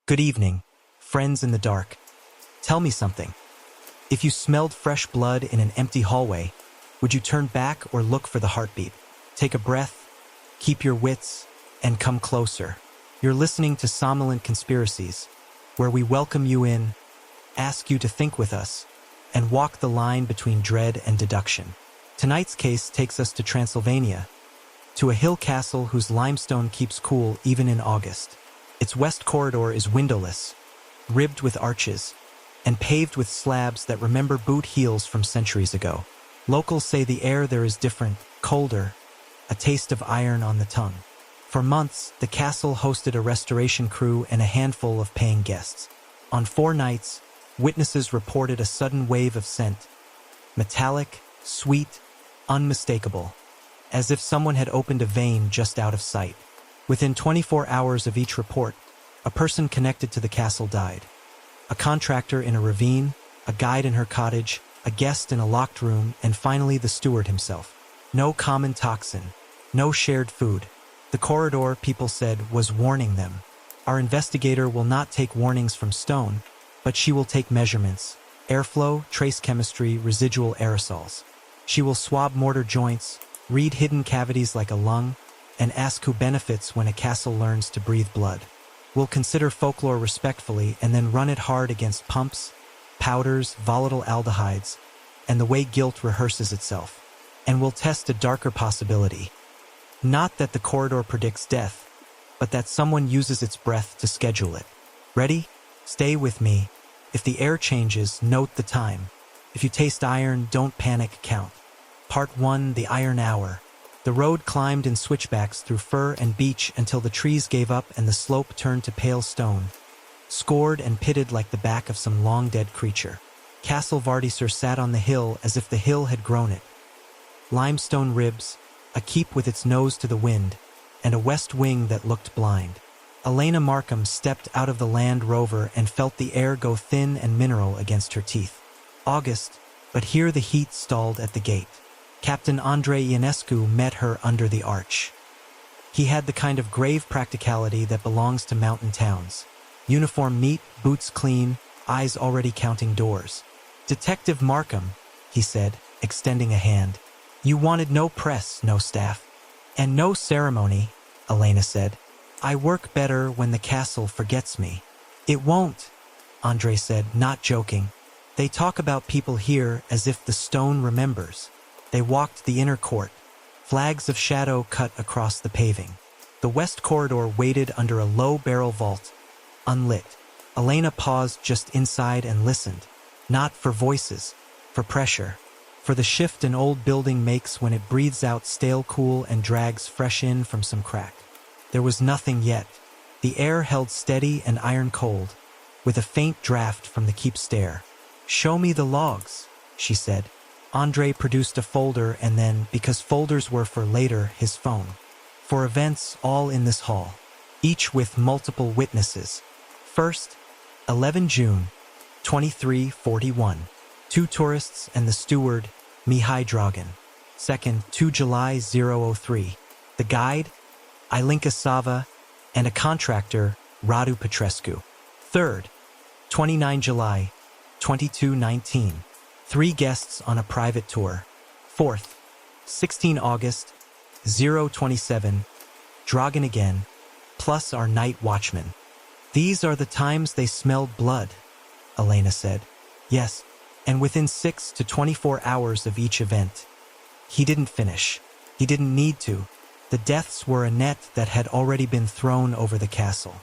Good evening, friends in the dark. Tell me something. If you smelled fresh blood in an empty hallway, would you turn back or look for the heartbeat? Take a breath, keep your wits, and come closer. You're listening to Somnolent Conspiracies, where we welcome you in, ask you to think with us, and walk the line between dread and deduction. Tonight's case takes us to Transylvania, to a hill castle whose limestone keeps cool even in August. Its west corridor is windowless, ribbed with arches, and paved with slabs that remember boot heels from centuries ago. Locals say the air there is different, colder, a taste of iron on the tongue. For months, the castle hosted a restoration crew and a handful of paying guests. On 4 nights, witnesses reported a sudden wave of scent, metallic, sweet, unmistakable, as if someone had opened a vein just out of sight. Within 24 hours of each report, a person connected to the castle died. A contractor in a ravine, a guide in her cottage, a guest in a locked room, and finally the steward himself. No common toxin, no shared food. The corridor, people said, was warning them. Our investigator will not take warnings from stone, but she will take measurements, airflow, trace chemistry, residual aerosols. She will swab mortar joints, read hidden cavities like a lung, and ask who benefits when a castle learns to breathe blood. We'll consider folklore respectfully and then run it hard against pumps, powders, volatile aldehydes, and the way guilt rehearses itself. And we'll test a darker possibility. Not that the corridor predicts death, but that someone uses its breath to schedule it. Ready? Stay with me. If the air changes, note the time. If you taste iron, don't panic, count. Part 1, the Iron Hour. The road climbed in switchbacks through fir and beech until the trees gave up and the slope turned to pale stone, scored and pitted like the back of some long-dead creature. Castle Vardisar sat on the hill as if the hill had grown it. Limestone ribs, a keep with its nose to the wind, and a west wing that looked blind. Elena Markham stepped out of the Land Rover and felt the air go thin and mineral against her teeth. August, but here the heat stalled at the gate. Captain Andrei Ionescu met her under the arch. He had the kind of grave practicality that belongs to mountain towns. Uniform neat, boots clean, eyes already counting doors. "Detective Markham," he said, extending a hand. "You wanted no press, no staff." "And no ceremony," Elena said. "I work better when the castle forgets me." "It won't," Andrei said, not joking. "They talk about people here as if the stone remembers." They walked the inner court, flags of shadow cut across the paving. The west corridor waited under a low barrel vault, unlit. Elena paused just inside and listened, not for voices, for pressure, for the shift an old building makes when it breathes out stale cool and drags fresh in from some crack. There was nothing yet. The air held steady and iron cold, with a faint draft from the keep stair. "Show me the logs," she said. Andrei produced a folder and then, because folders were for later, his phone. For events all in this hall, each with multiple witnesses. First, 11 June, 2341. 2 tourists and the steward, Mihai Dragan. Second, 2 July 003. The guide, Ilinka Sava, and a contractor, Radu Petrescu. Third, 29 July, 2219. 3 guests on a private tour. Fourth, 16 August, 027, Dragan again, plus our night watchman. "These are the times they smelled blood," Elena said. "Yes, and within 6 to 24 hours of each event." He didn't finish. He didn't need to. The deaths were a net that had already been thrown over the castle.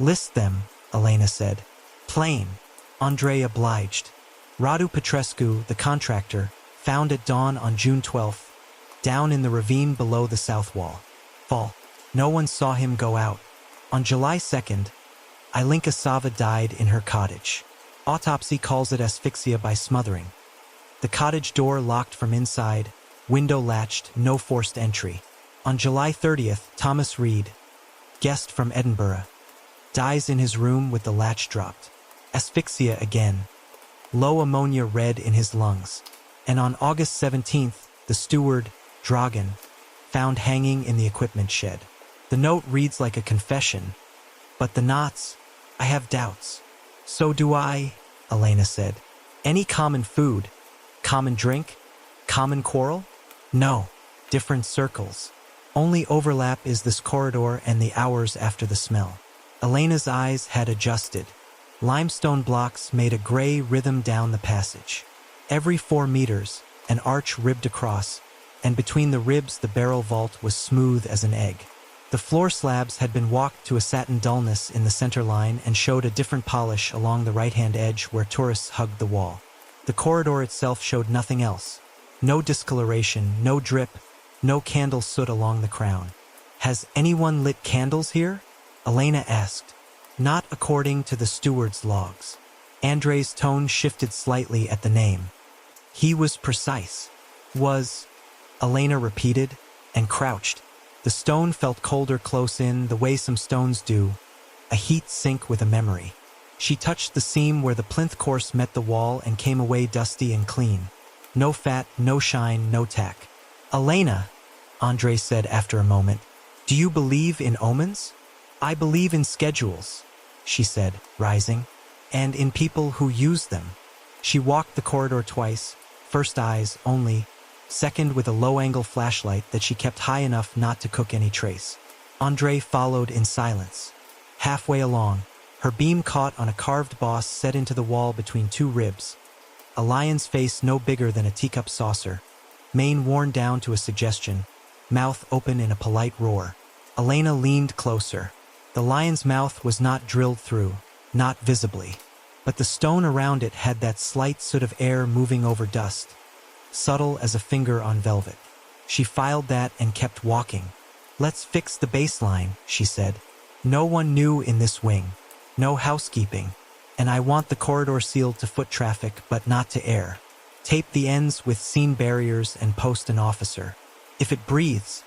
"List them," Elena said. "Plain." Andrei obliged. Radu Petrescu, the contractor, found at dawn on June 12th, down in the ravine below the south wall. Fall. No one saw him go out. On July 2nd, Ilinka Sava died in her cottage. Autopsy calls it asphyxia by smothering. The cottage door locked from inside, window latched, no forced entry. On July 30th, Thomas Reed, guest from Edinburgh, dies in his room with the latch dropped. Asphyxia again. Low ammonia red in his lungs. And on August 17th, the steward, Dragan, found hanging in the equipment shed. The note reads like a confession, but the knots, I have doubts. So do I, Elena said. Any common food? Common drink? Common quarrel? No. Different circles. Only overlap is this corridor and the hours after the smell. Elena's eyes had adjusted. Limestone blocks made a gray rhythm down the passage. Every 4 meters, an arch ribbed across, and between the ribs the barrel vault was smooth as an egg. The floor slabs had been walked to a satin dullness in the center line and showed a different polish along the right-hand edge where tourists hugged the wall. The corridor itself showed nothing else. No discoloration, no drip, no candle soot along the crown. Has anyone lit candles here? Elena asked. Not according to the steward's logs. Andre's tone shifted slightly at the name. He was precise. Was, Elena repeated, and crouched. The stone felt colder close in, the way some stones do, a heat sink with a memory. She touched the seam where the plinth course met the wall and came away dusty and clean. No fat, no shine, no tack. Elena, Andre said after a moment, do you believe in omens? I believe in schedules, she said, rising, and in people who use them. She walked the corridor twice, first eyes only, second with a low-angle flashlight that she kept high enough not to cook any trace. Andre followed in silence. Halfway along, her beam caught on a carved boss set into the wall between 2 ribs. A lion's face no bigger than a teacup saucer, mane worn down to a suggestion, mouth open in a polite roar. Elena leaned closer. The lion's mouth was not drilled through, not visibly, but the stone around it had that slight soot of air moving over dust, subtle as a finger on velvet. She filed that and kept walking. Let's fix the baseline, she said. No one new in this wing. No housekeeping. And I want the corridor sealed to foot traffic, but not to air. Tape the ends with scene barriers and post an officer. If it breathes,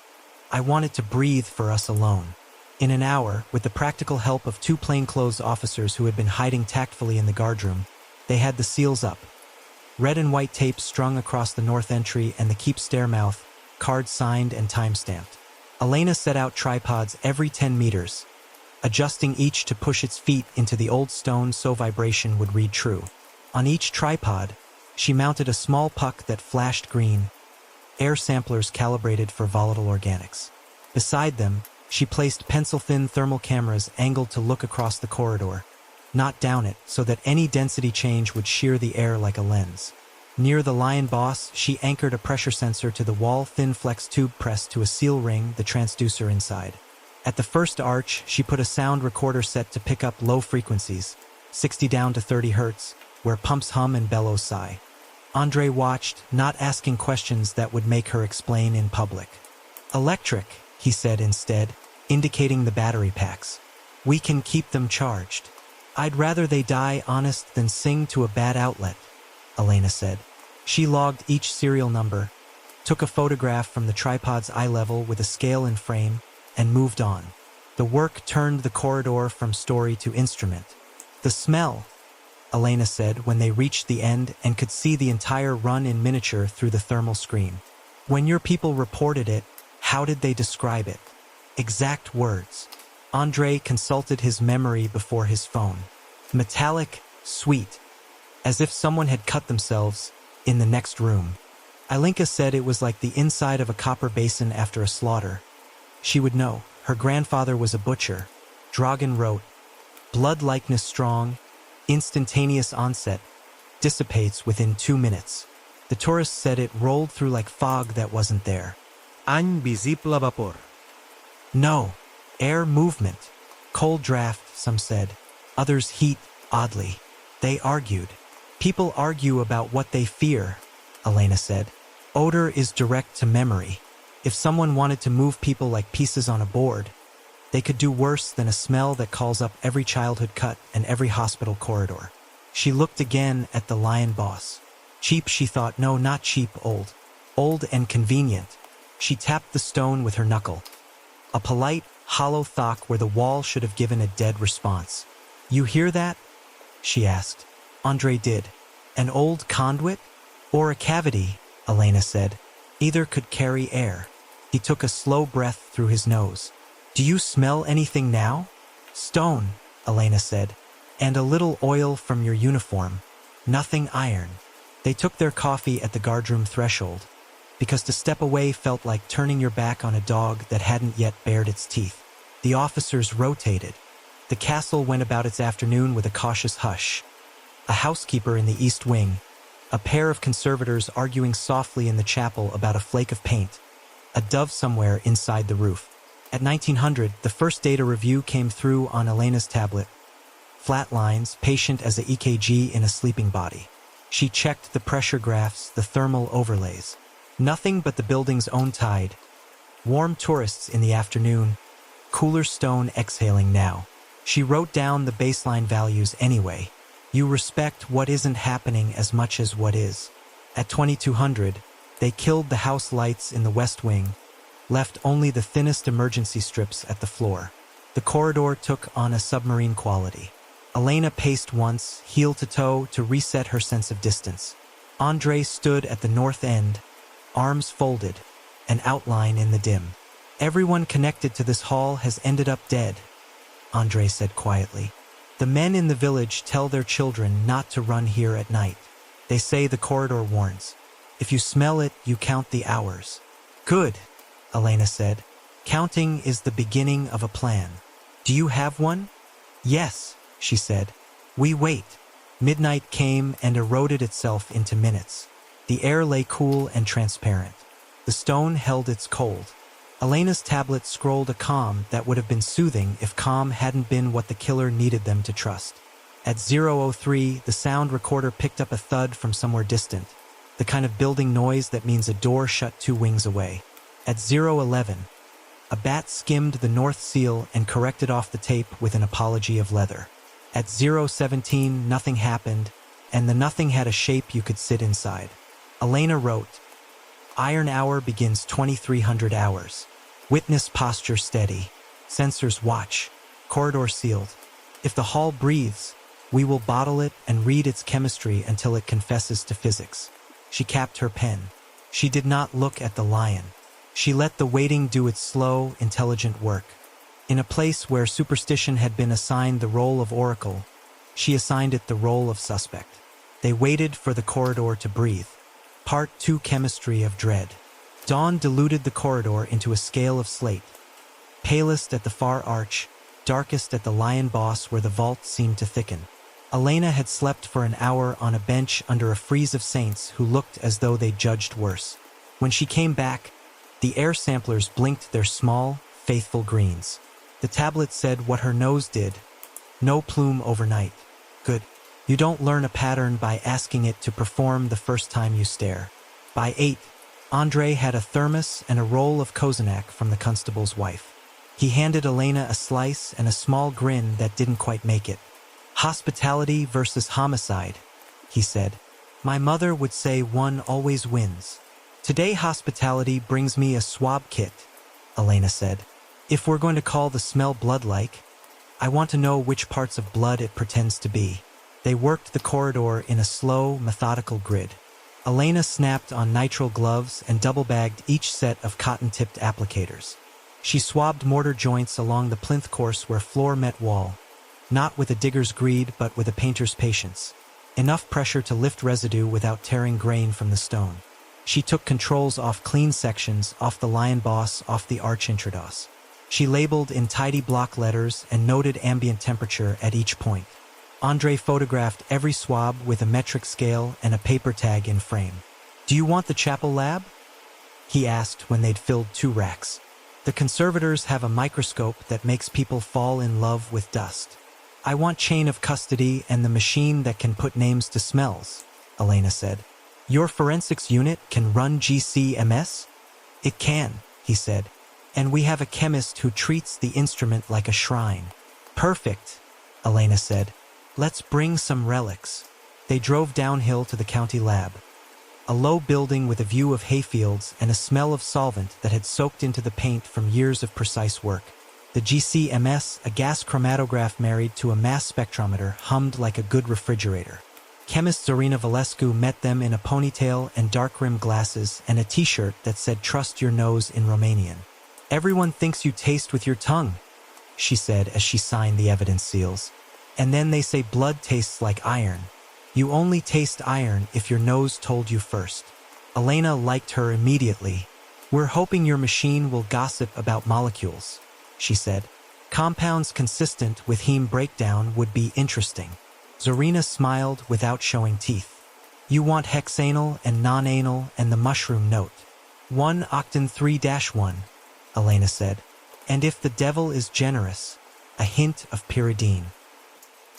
I want it to breathe for us alone. In an hour, with the practical help of 2 plainclothes officers who had been hiding tactfully in the guardroom, they had the seals up. Red and white tape strung across the north entry and the keep stair mouth, cards signed and time-stamped. Elena set out tripods every 10 meters, adjusting each to push its feet into the old stone so vibration would read true. On each tripod, she mounted a small puck that flashed green, air samplers calibrated for volatile organics. Beside them, she placed pencil-thin thermal cameras angled to look across the corridor, not down it, so that any density change would shear the air like a lens. Near the lion boss, she anchored a pressure sensor to the wall, thin flex tube pressed to a seal ring, the transducer inside. At the first arch, she put a sound recorder set to pick up low frequencies, 60 down to 30 hertz, where pumps hum and bellows sigh. Andre watched, not asking questions that would make her explain in public. Electric, he said instead, indicating the battery packs. We can keep them charged. I'd rather they die honest than sing to a bad outlet, Elena said. She logged each serial number, took a photograph from the tripod's eye level with a scale and frame, and moved on. The work turned the corridor from story to instrument. The smell, Elena said when they reached the end and could see the entire run in miniature through the thermal screen. When your people reported it, how did they describe it? Exact words. Andre consulted his memory before his phone. Metallic, sweet, as if someone had cut themselves in the next room. Ilinka said it was like the inside of a copper basin after a slaughter. She would know. Her grandfather was a butcher. Dragan wrote, blood likeness strong, instantaneous onset, dissipates within 2 minutes. The tourists said it rolled through like fog that wasn't there. Any visible vapor. No, air movement. Cold draft, some said. Others heat, oddly. They argued. People argue about what they fear, Elena said. Odor is direct to memory. If someone wanted to move people like pieces on a board, they could do worse than a smell that calls up every childhood cut and every hospital corridor. She looked again at the lion boss. Cheap, she thought. No, not cheap, old. Old and convenient. She tapped the stone with her knuckle. A polite, hollow thock where the wall should have given a dead response. You hear that? She asked. Andre did. An old conduit? Or a cavity, Elena said. Either could carry air. He took a slow breath through his nose. Do you smell anything now? Stone, Elena said. And a little oil from your uniform. Nothing iron. They took their coffee at the guardroom threshold, because to step away felt like turning your back on a dog that hadn't yet bared its teeth. The officers rotated. The castle went about its afternoon with a cautious hush. A housekeeper in the east wing, a pair of conservators arguing softly in the chapel about a flake of paint, a dove somewhere inside the roof. At 1900, the first data review came through on Elena's tablet. Flat lines, patient as a EKG in a sleeping body. She checked the pressure graphs, the thermal overlays. Nothing but the building's own tide. Warm tourists in the afternoon, cooler stone exhaling now. She wrote down the baseline values anyway. You respect what isn't happening as much as what is. At 2200, they killed the house lights in the west wing, left only the thinnest emergency strips at the floor. The corridor took on a submarine quality. Elena paced once, heel to toe, to reset her sense of distance. Andre stood at the north end, arms folded, an outline in the dim. Everyone connected to this hall has ended up dead, Andre said quietly. The men in the village tell their children not to run here at night. They say the corridor warns. If you smell it, you count the hours. Good, Elena said. Counting is the beginning of a plan. Do you have one? Yes, she said. We wait. Midnight came and eroded itself into minutes. The air lay cool and transparent. The stone held its cold. Elena's tablet scrolled a calm that would have been soothing if calm hadn't been what the killer needed them to trust. At 0:03, the sound recorder picked up a thud from somewhere distant, the kind of building noise that means a door shut 2 wings away. At 0:11, a bat skimmed the north seal and corrected off the tape with an apology of leather. At 0:17, nothing happened, and the nothing had a shape you could sit inside. Elena wrote, Iron hour begins 2300 hours. Witness posture steady. Sensors watch. Corridor sealed. If the hall breathes, we will bottle it and read its chemistry until it confesses to physics. She capped her pen. She did not look at the lion. She let the waiting do its slow, intelligent work. In a place where superstition had been assigned the role of oracle, she assigned it the role of suspect. They waited for the corridor to breathe. Part 2 Chemistry of Dread. Dawn diluted the corridor into a scale of slate. Palest at the far arch, darkest at the lion boss where the vault seemed to thicken. Elena had slept for an hour on a bench under a frieze of saints who looked as though they judged worse. When she came back, the air samplers blinked their small, faithful greens. The tablet said what her nose did. No plume overnight. Good. You don't learn a pattern by asking it to perform the first time you stare. By 8, Andre had a thermos and a roll of Kozenak from the constable's wife. He handed Elena a slice and a small grin that didn't quite make it. Hospitality versus homicide, he said. My mother would say one always wins. Today hospitality brings me a swab kit, Elena said. If we're going to call the smell blood-like, I want to know which parts of blood it pretends to be. They worked the corridor in a slow, methodical grid. Elena snapped on nitrile gloves and double-bagged each set of cotton-tipped applicators. She swabbed mortar joints along the plinth course where floor met wall, not with a digger's greed but with a painter's patience. Enough pressure to lift residue without tearing grain from the stone. She took controls off clean sections, off the lion boss, off the arch intrados. She labeled in tidy block letters and noted ambient temperature at each point. Andre photographed every swab with a metric scale and a paper tag in frame. Do you want the chapel lab? He asked when they'd filled 2 racks. The conservators have a microscope that makes people fall in love with dust. I want chain of custody and the machine that can put names to smells, Elena said. Your forensics unit can run GCMS? It can, he said. And we have a chemist who treats the instrument like a shrine. Perfect, Elena said. Let's bring some relics. They drove downhill to the county lab. A low building with a view of hayfields and a smell of solvent that had soaked into the paint from years of precise work. The GCMS, a gas chromatograph married to a mass spectrometer, hummed like a good refrigerator. Chemist Zorina Valescu met them in a ponytail and dark-rimmed glasses and a t-shirt that said "Trust your nose" in Romanian. Everyone thinks you taste with your tongue, she said as she signed the evidence seals. And then they say blood tastes like iron. You only taste iron if your nose told you first. Elena liked her immediately. We're hoping your machine will gossip about molecules, she said. Compounds consistent with heme breakdown would be interesting. Zarina smiled without showing teeth. You want hexanal and non-anal and the mushroom note. 1-octan 3-1, Elena said. And if the devil is generous, a hint of pyridine.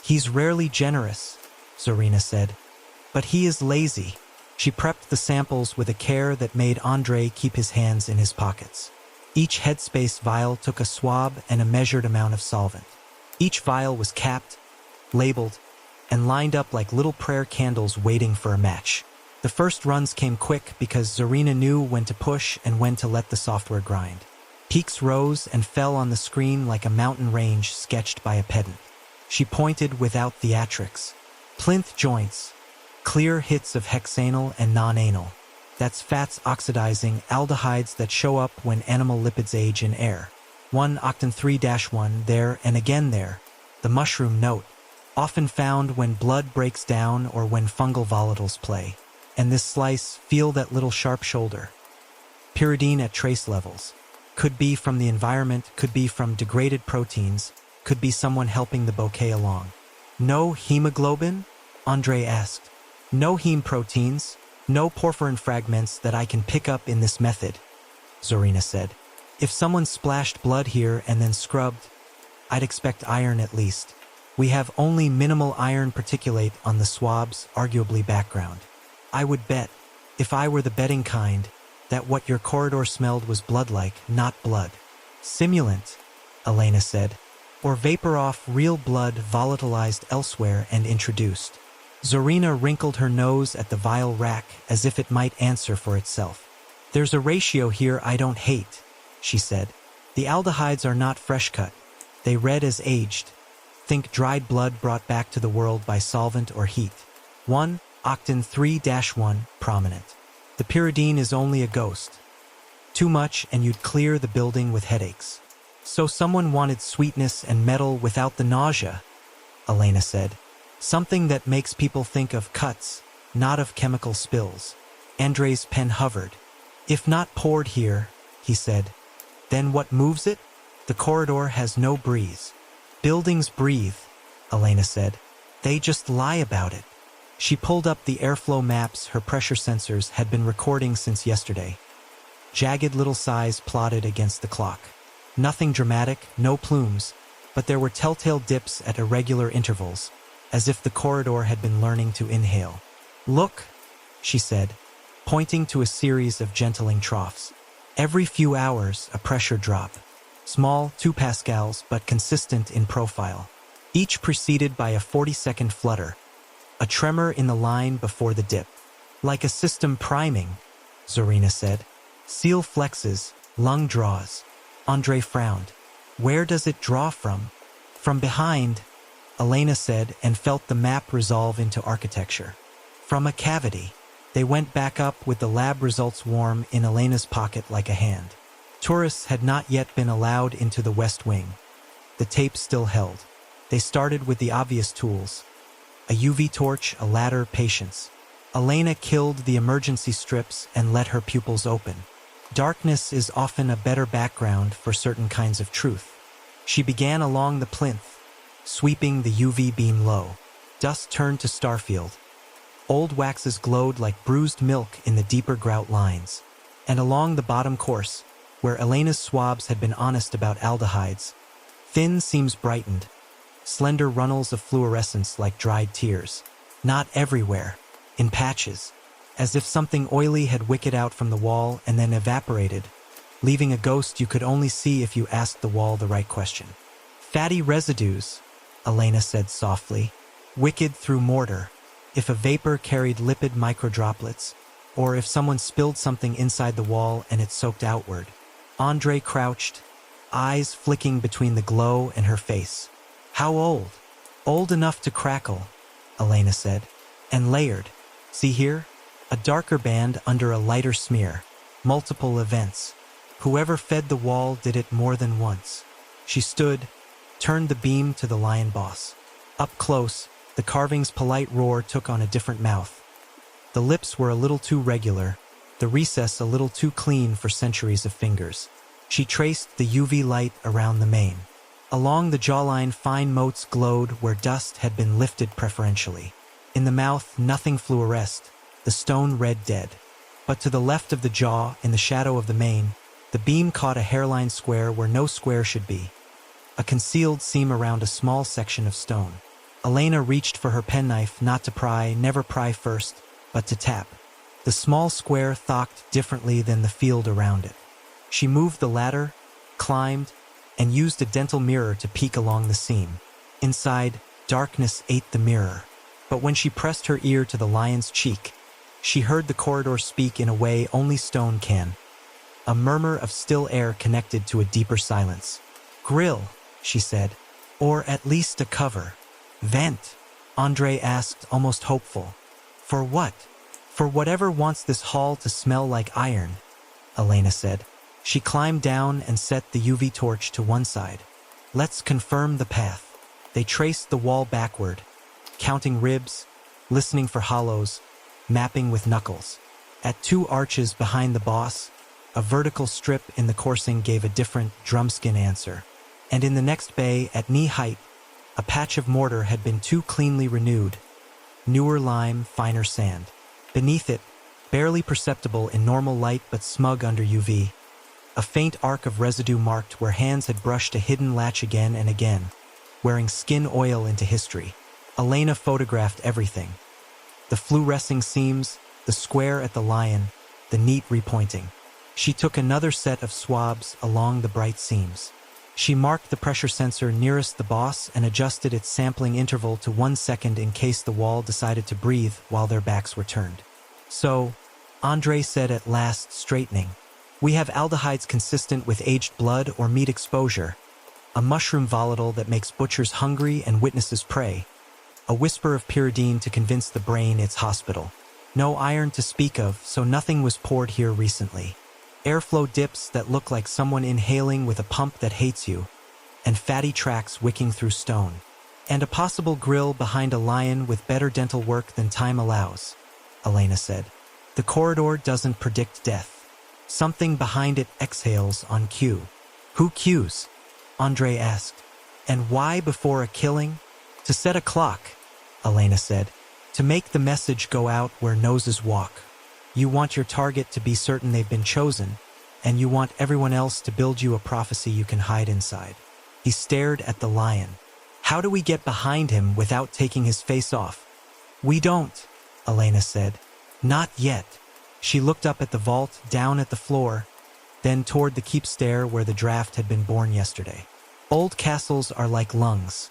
He's rarely generous, Zarina said. But he is lazy. She prepped the samples with a care that made Andrei keep his hands in his pockets. Each headspace vial took a swab and a measured amount of solvent. Each vial was capped, labeled, and lined up like little prayer candles waiting for a match. The first runs came quick because Zarina knew when to push and when to let the software grind. Peaks rose and fell on the screen like a mountain range sketched by a pedant. She pointed without theatrics. Plinth joints, clear hits of hexanal and non-anal. That's fats oxidizing aldehydes that show up when animal lipids age in air. 1-octan 3-1 there and again there. The mushroom note, often found when blood breaks down or when fungal volatiles play. And this slice, feel that little sharp shoulder. Pyridine at trace levels. Could be from the environment, could be from degraded proteins, could be someone helping the bouquet along. No hemoglobin? Andrei asked. No heme proteins, no porphyrin fragments that I can pick up in this method, Zarina said. If someone splashed blood here and then scrubbed, I'd expect iron at least. We have only minimal iron particulate on the swab's arguably background. I would bet, if I were the betting kind, that what your corridor smelled was blood-like, not blood. Simulant, Elena said, or vapor off real blood volatilized elsewhere and introduced. Zarina wrinkled her nose at the vial rack as if it might answer for itself. There's a ratio here I don't hate, she said. The aldehydes are not fresh cut. They read as aged. Think dried blood brought back to the world by solvent or heat. 1-octan 3-1, prominent. The pyridine is only a ghost. Too much and you'd clear the building with headaches. So someone wanted sweetness and metal without the nausea, Elena said. Something that makes people think of cuts, not of chemical spills. Andrei's pen hovered. If not poured here, he said, then what moves it? The corridor has no breeze. Buildings breathe, Elena said. They just lie about it. She pulled up the airflow maps her pressure sensors had been recording since yesterday. Jagged little sighs plotted against the clock. Nothing dramatic, no plumes, but there were telltale dips at irregular intervals, as if the corridor had been learning to inhale. Look, she said, pointing to a series of gentling troughs. Every few hours, a pressure drop. Small, 2 pascals, but consistent in profile. Each preceded by a 40-second flutter. A tremor in the line before the dip. Like a system priming, Zarina said. Seal flexes, lung draws. Andrei frowned. Where does it draw from? From behind, Elena said, and felt the map resolve into architecture. From a cavity. They went back up with the lab results warm in Elena's pocket like a hand. Tourists had not yet been allowed into the West Wing. The tape still held. They started with the obvious tools. A UV torch, a ladder, patience. Elena killed the emergency strips and let her pupils open. Darkness is often a better background for certain kinds of truth. She began along the plinth, sweeping the UV beam low. Dust turned to starfield. Old waxes glowed like bruised milk in the deeper grout lines. And along the bottom course, where Elena's swabs had been honest about aldehydes, thin seams brightened, slender runnels of fluorescence like dried tears. Not everywhere, in patches, as if something oily had wicked out from the wall and then evaporated, leaving a ghost you could only see if you asked the wall the right question. Fatty residues, Elena said softly, wicked through mortar, if a vapor carried lipid microdroplets, or if someone spilled something inside the wall and it soaked outward. Andrei crouched, eyes flicking between the glow and her face. How old? Old enough to crackle, Elena said, and layered. See here? A darker band under a lighter smear. Multiple events. Whoever fed the wall did it more than once. She stood, turned the beam to the lion boss. Up close, the carving's polite roar took on a different mouth. The lips were a little too regular, the recess a little too clean for centuries of fingers. She traced the UV light around the mane. Along the jawline, fine motes glowed where dust had been lifted preferentially. In the mouth, nothing fluoresced, the stone red dead. But to the left of the jaw, in the shadow of the mane, the beam caught a hairline square where no square should be. A concealed seam around a small section of stone. Elena reached for her penknife, not to pry, never pry first, but to tap. The small square thocked differently than the field around it. She moved the ladder, climbed, and used a dental mirror to peek along the seam. Inside, darkness ate the mirror. But when she pressed her ear to the lion's cheek, she heard the corridor speak in a way only stone can. A murmur of still air connected to a deeper silence. "Grill," she said. "Or at least a cover." "Vent?" Andre asked, almost hopeful. "For what?" "For whatever wants this hall to smell like iron," Elena said. She climbed down and set the UV torch to one side. "Let's confirm the path." They traced the wall backward, counting ribs, listening for hollows, mapping with knuckles. At 2 arches behind the boss, a vertical strip in the coursing gave a different drumskin answer. And in the next bay, at knee height, a patch of mortar had been too cleanly renewed. Newer lime, finer sand. Beneath it, barely perceptible in normal light but smug under UV, a faint arc of residue marked where hands had brushed a hidden latch again and again, wearing skin oil into history. Elena photographed everything. The fluorescing seams, the square at the lion, the neat repointing. She took another set of swabs along the bright seams. She marked the pressure sensor nearest the boss and adjusted its sampling interval to 1 second in case the wall decided to breathe while their backs were turned. "So," Andre said at last, straightening, "we have aldehydes consistent with aged blood or meat exposure, a mushroom volatile that makes butchers hungry and witnesses pray, a whisper of pyridine to convince the brain it's hospital. No iron to speak of, so nothing was poured here recently. Airflow dips that look like someone inhaling with a pump that hates you, and fatty tracks wicking through stone. And a possible grill behind a lion with better dental work than time allows," Elena said. "The corridor doesn't predict death. Something behind it exhales on cue." "Who cues?" Andre asked. "And why before a killing?" "To set a clock," Elena said. "To make the message go out where noses walk. You want your target to be certain they've been chosen, and you want everyone else to build you a prophecy you can hide inside." He stared at the lion. "How do we get behind him without taking his face off?" "We don't," Elena said. "Not yet." She looked up at the vault, down at the floor, then toward the keep stair where the draft had been born yesterday. Old castles are like lungs.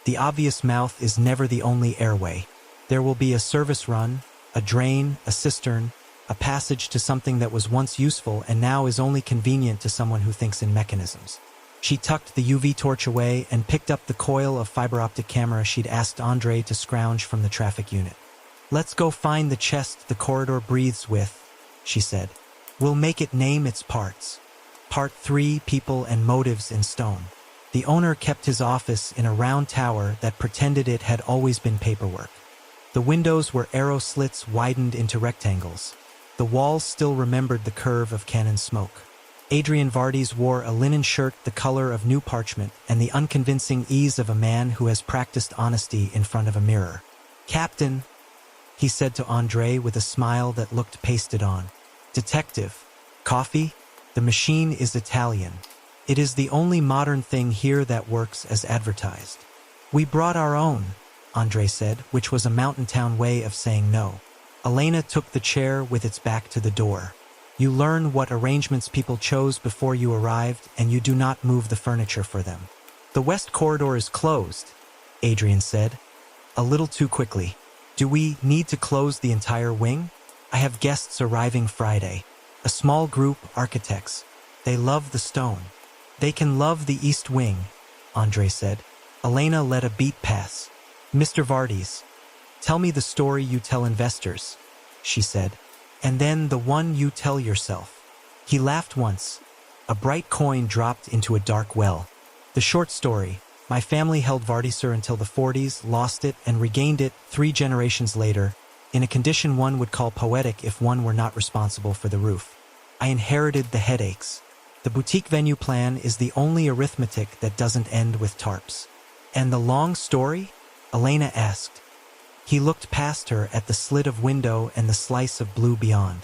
The obvious mouth is never the only airway. There will be a service run, a drain, a cistern, a passage to something that was once useful and now is only convenient to someone who thinks in mechanisms. She tucked the UV torch away and picked up the coil of fiber optic camera she'd asked Andre to scrounge from the traffic unit. "Let's go find the chest the corridor breathes with," she said. "We'll make it name its parts." Part 3, People and Motives in Stone. The owner kept his office in a round tower that pretended it had always been paperwork. The windows were arrow slits widened into rectangles. The walls still remembered the curve of cannon smoke. Adrian Vardes wore a linen shirt the color of new parchment and the unconvincing ease of a man who has practiced honesty in front of a mirror. "Captain," he said to Andre with a smile that looked pasted on. "Detective. Coffee? The machine is Italian. It is the only modern thing here that works as advertised." "We brought our own," Andre said, which was a mountain town way of saying no. Elena took the chair with its back to the door. "You learn what arrangements people chose before you arrived, and you do not move the furniture for them." "The west corridor is closed," Adrian said, a little too quickly. "Do we need to close the entire wing? I have guests arriving Friday. A small group, architects. They love the stone." "They can love the east wing," Andre said. Elena let a beat pass. "Mr. Vardes, tell me the story you tell investors," she said. "And then the one you tell yourself." He laughed once. A bright coin dropped into a dark well. "The short story, My family held Vardisur until the 40s, lost it, and regained it 3 generations later, in a condition one would call poetic if one were not responsible for the roof. I inherited the headaches. The boutique venue plan is the only arithmetic that doesn't end with tarps. And the long story? Elena asked. He looked past her at the slit of window and the slice of blue beyond.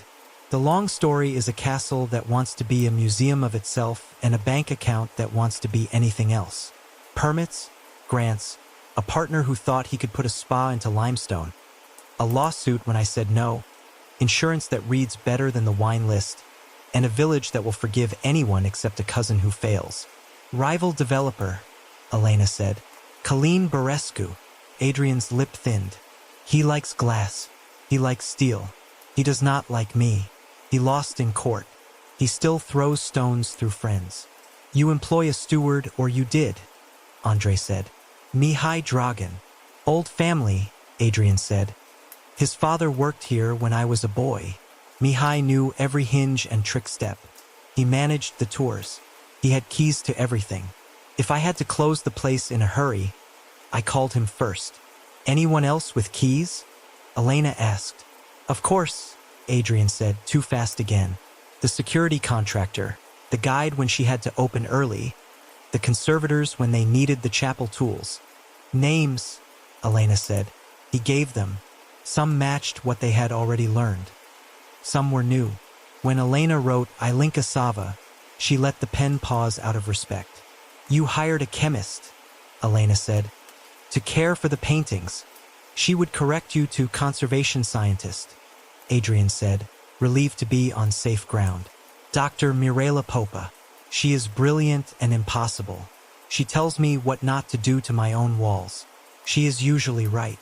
The long story is a castle that wants to be a museum of itself and a bank account that wants to be anything else. Permits, grants, a partner who thought he could put a spa into limestone, a lawsuit when I said no, insurance that reads better than the wine list, and a village that will forgive anyone except a cousin who fails. Rival developer, Elena said. Colleen Barescu. Adrian's lip thinned. He likes glass. He likes steel. He does not like me. He lost in court. He still throws stones through friends. You employ a steward, or you did, Andre said. Mihai Dragan. Old family, Adrian said. His father worked here when I was a boy. Mihai knew every hinge and trick step. He managed the tours. He had keys to everything. If I had to close the place in a hurry, I called him first. Anyone else with keys? Elena asked. Of course, Adrian said, too fast again. The security contractor, the guide when she had to open early, the conservators when they needed the chapel tools. Names, Elena said. He gave them. Some matched what they had already learned. Some were new. When Elena wrote Ilinka Sava, she let the pen pause out of respect. You hired a chemist, Elena said, to care for the paintings. She would correct you to conservation scientist, Adrian said, relieved to be on safe ground. Dr. Mirela Popa. She is brilliant and impossible. She tells me what not to do to my own walls. She is usually right.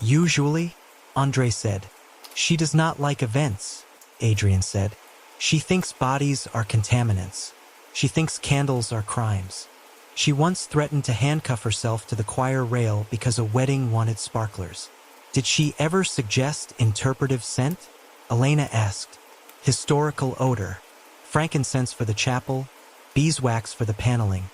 Usually? Andre said. She does not like events, Adrian said. She thinks bodies are contaminants. She thinks candles are crimes. She once threatened to handcuff herself to the choir rail because a wedding wanted sparklers. Did she ever suggest interpretive scent? Elena asked. Historical odor. Frankincense for the chapel, beeswax for the paneling.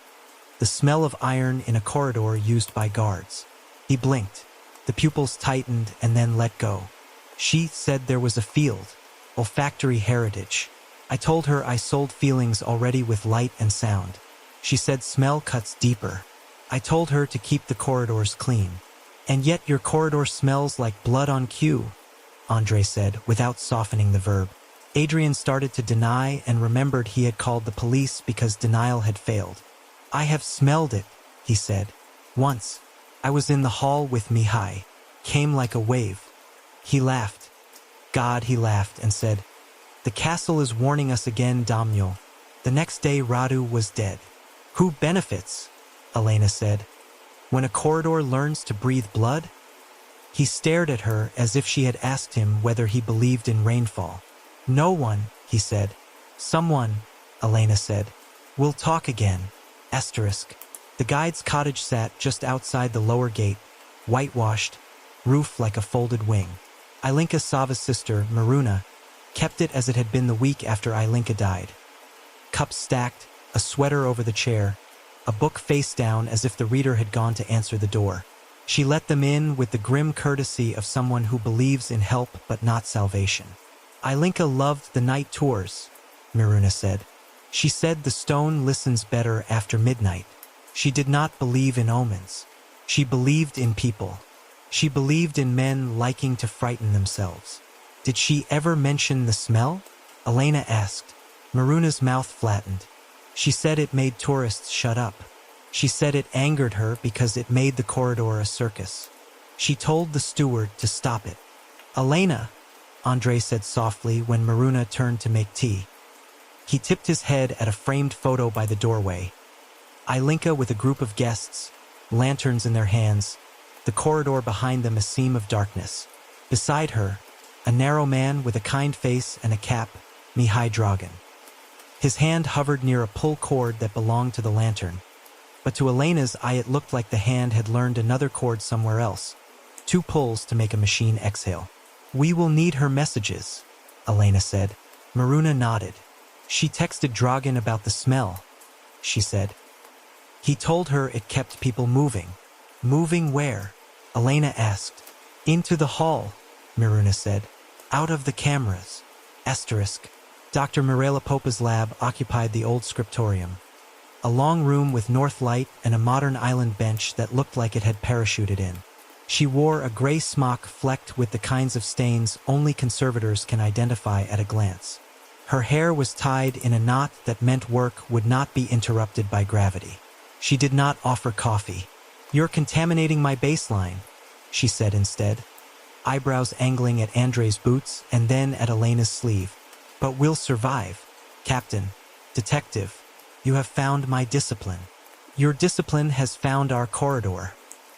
The smell of iron in a corridor used by guards. He blinked. The pupils tightened and then let go. She said there was a field, olfactory heritage. I told her I sold feelings already with light and sound. She said smell cuts deeper. I told her to keep the corridors clean. And yet your corridor smells like blood on cue, Andre said, without softening the verb. Adrian started to deny and remembered he had called the police because denial had failed. I have smelled it, he said. Once. I was in the hall with Mihai. Came like a wave. He laughed. God, he laughed and said, The castle is warning us again, Damnul. The next day Radu was dead. Who benefits? Elena said. When a corridor learns to breathe blood? He stared at her as if she had asked him whether he believed in rainfall. No one, he said. Someone, Elena said. We'll talk again. Asterisk. The guide's cottage sat just outside the lower gate, whitewashed, roof like a folded wing. Ilinka Sava's sister, Maruna, kept it as it had been the week after Ilinka died. Cups stacked, a sweater over the chair, a book face down as if the reader had gone to answer the door. She let them in with the grim courtesy of someone who believes in help but not salvation. Ilinka loved the night tours, Maruna said. She said the stone listens better after midnight. She did not believe in omens. She believed in people. She believed in men liking to frighten themselves. Did she ever mention the smell? Elena asked. Maruna's mouth flattened. She said it made tourists shut up. She said it angered her because it made the corridor a circus. She told the steward to stop it. Elena, Andre said softly when Maruna turned to make tea. He tipped his head at a framed photo by the doorway. Ilinka with a group of guests, lanterns in their hands, the corridor behind them a seam of darkness. Beside her, a narrow man with a kind face and a cap, Mihai Dragan. His hand hovered near a pull cord that belonged to the lantern, but to Elena's eye it looked like the hand had learned another cord somewhere else. 2 pulls to make a machine exhale. We will need her messages, Elena said. Maruna nodded. She texted Dragan about the smell, she said. He told her it kept people moving. Moving where? Elena asked. Into the hall, Miruna said. Out of the cameras. Asterisk. Dr. Mirela Popa's lab occupied the old scriptorium. A long room with north light and a modern island bench that looked like it had parachuted in. She wore a gray smock flecked with the kinds of stains only conservators can identify at a glance. Her hair was tied in a knot that meant work would not be interrupted by gravity. She did not offer coffee. "You're contaminating my baseline," she said instead, eyebrows angling at Andre's boots and then at Elena's sleeve. "But we'll survive. Captain, detective, you have found my discipline." "Your discipline has found our corridor,"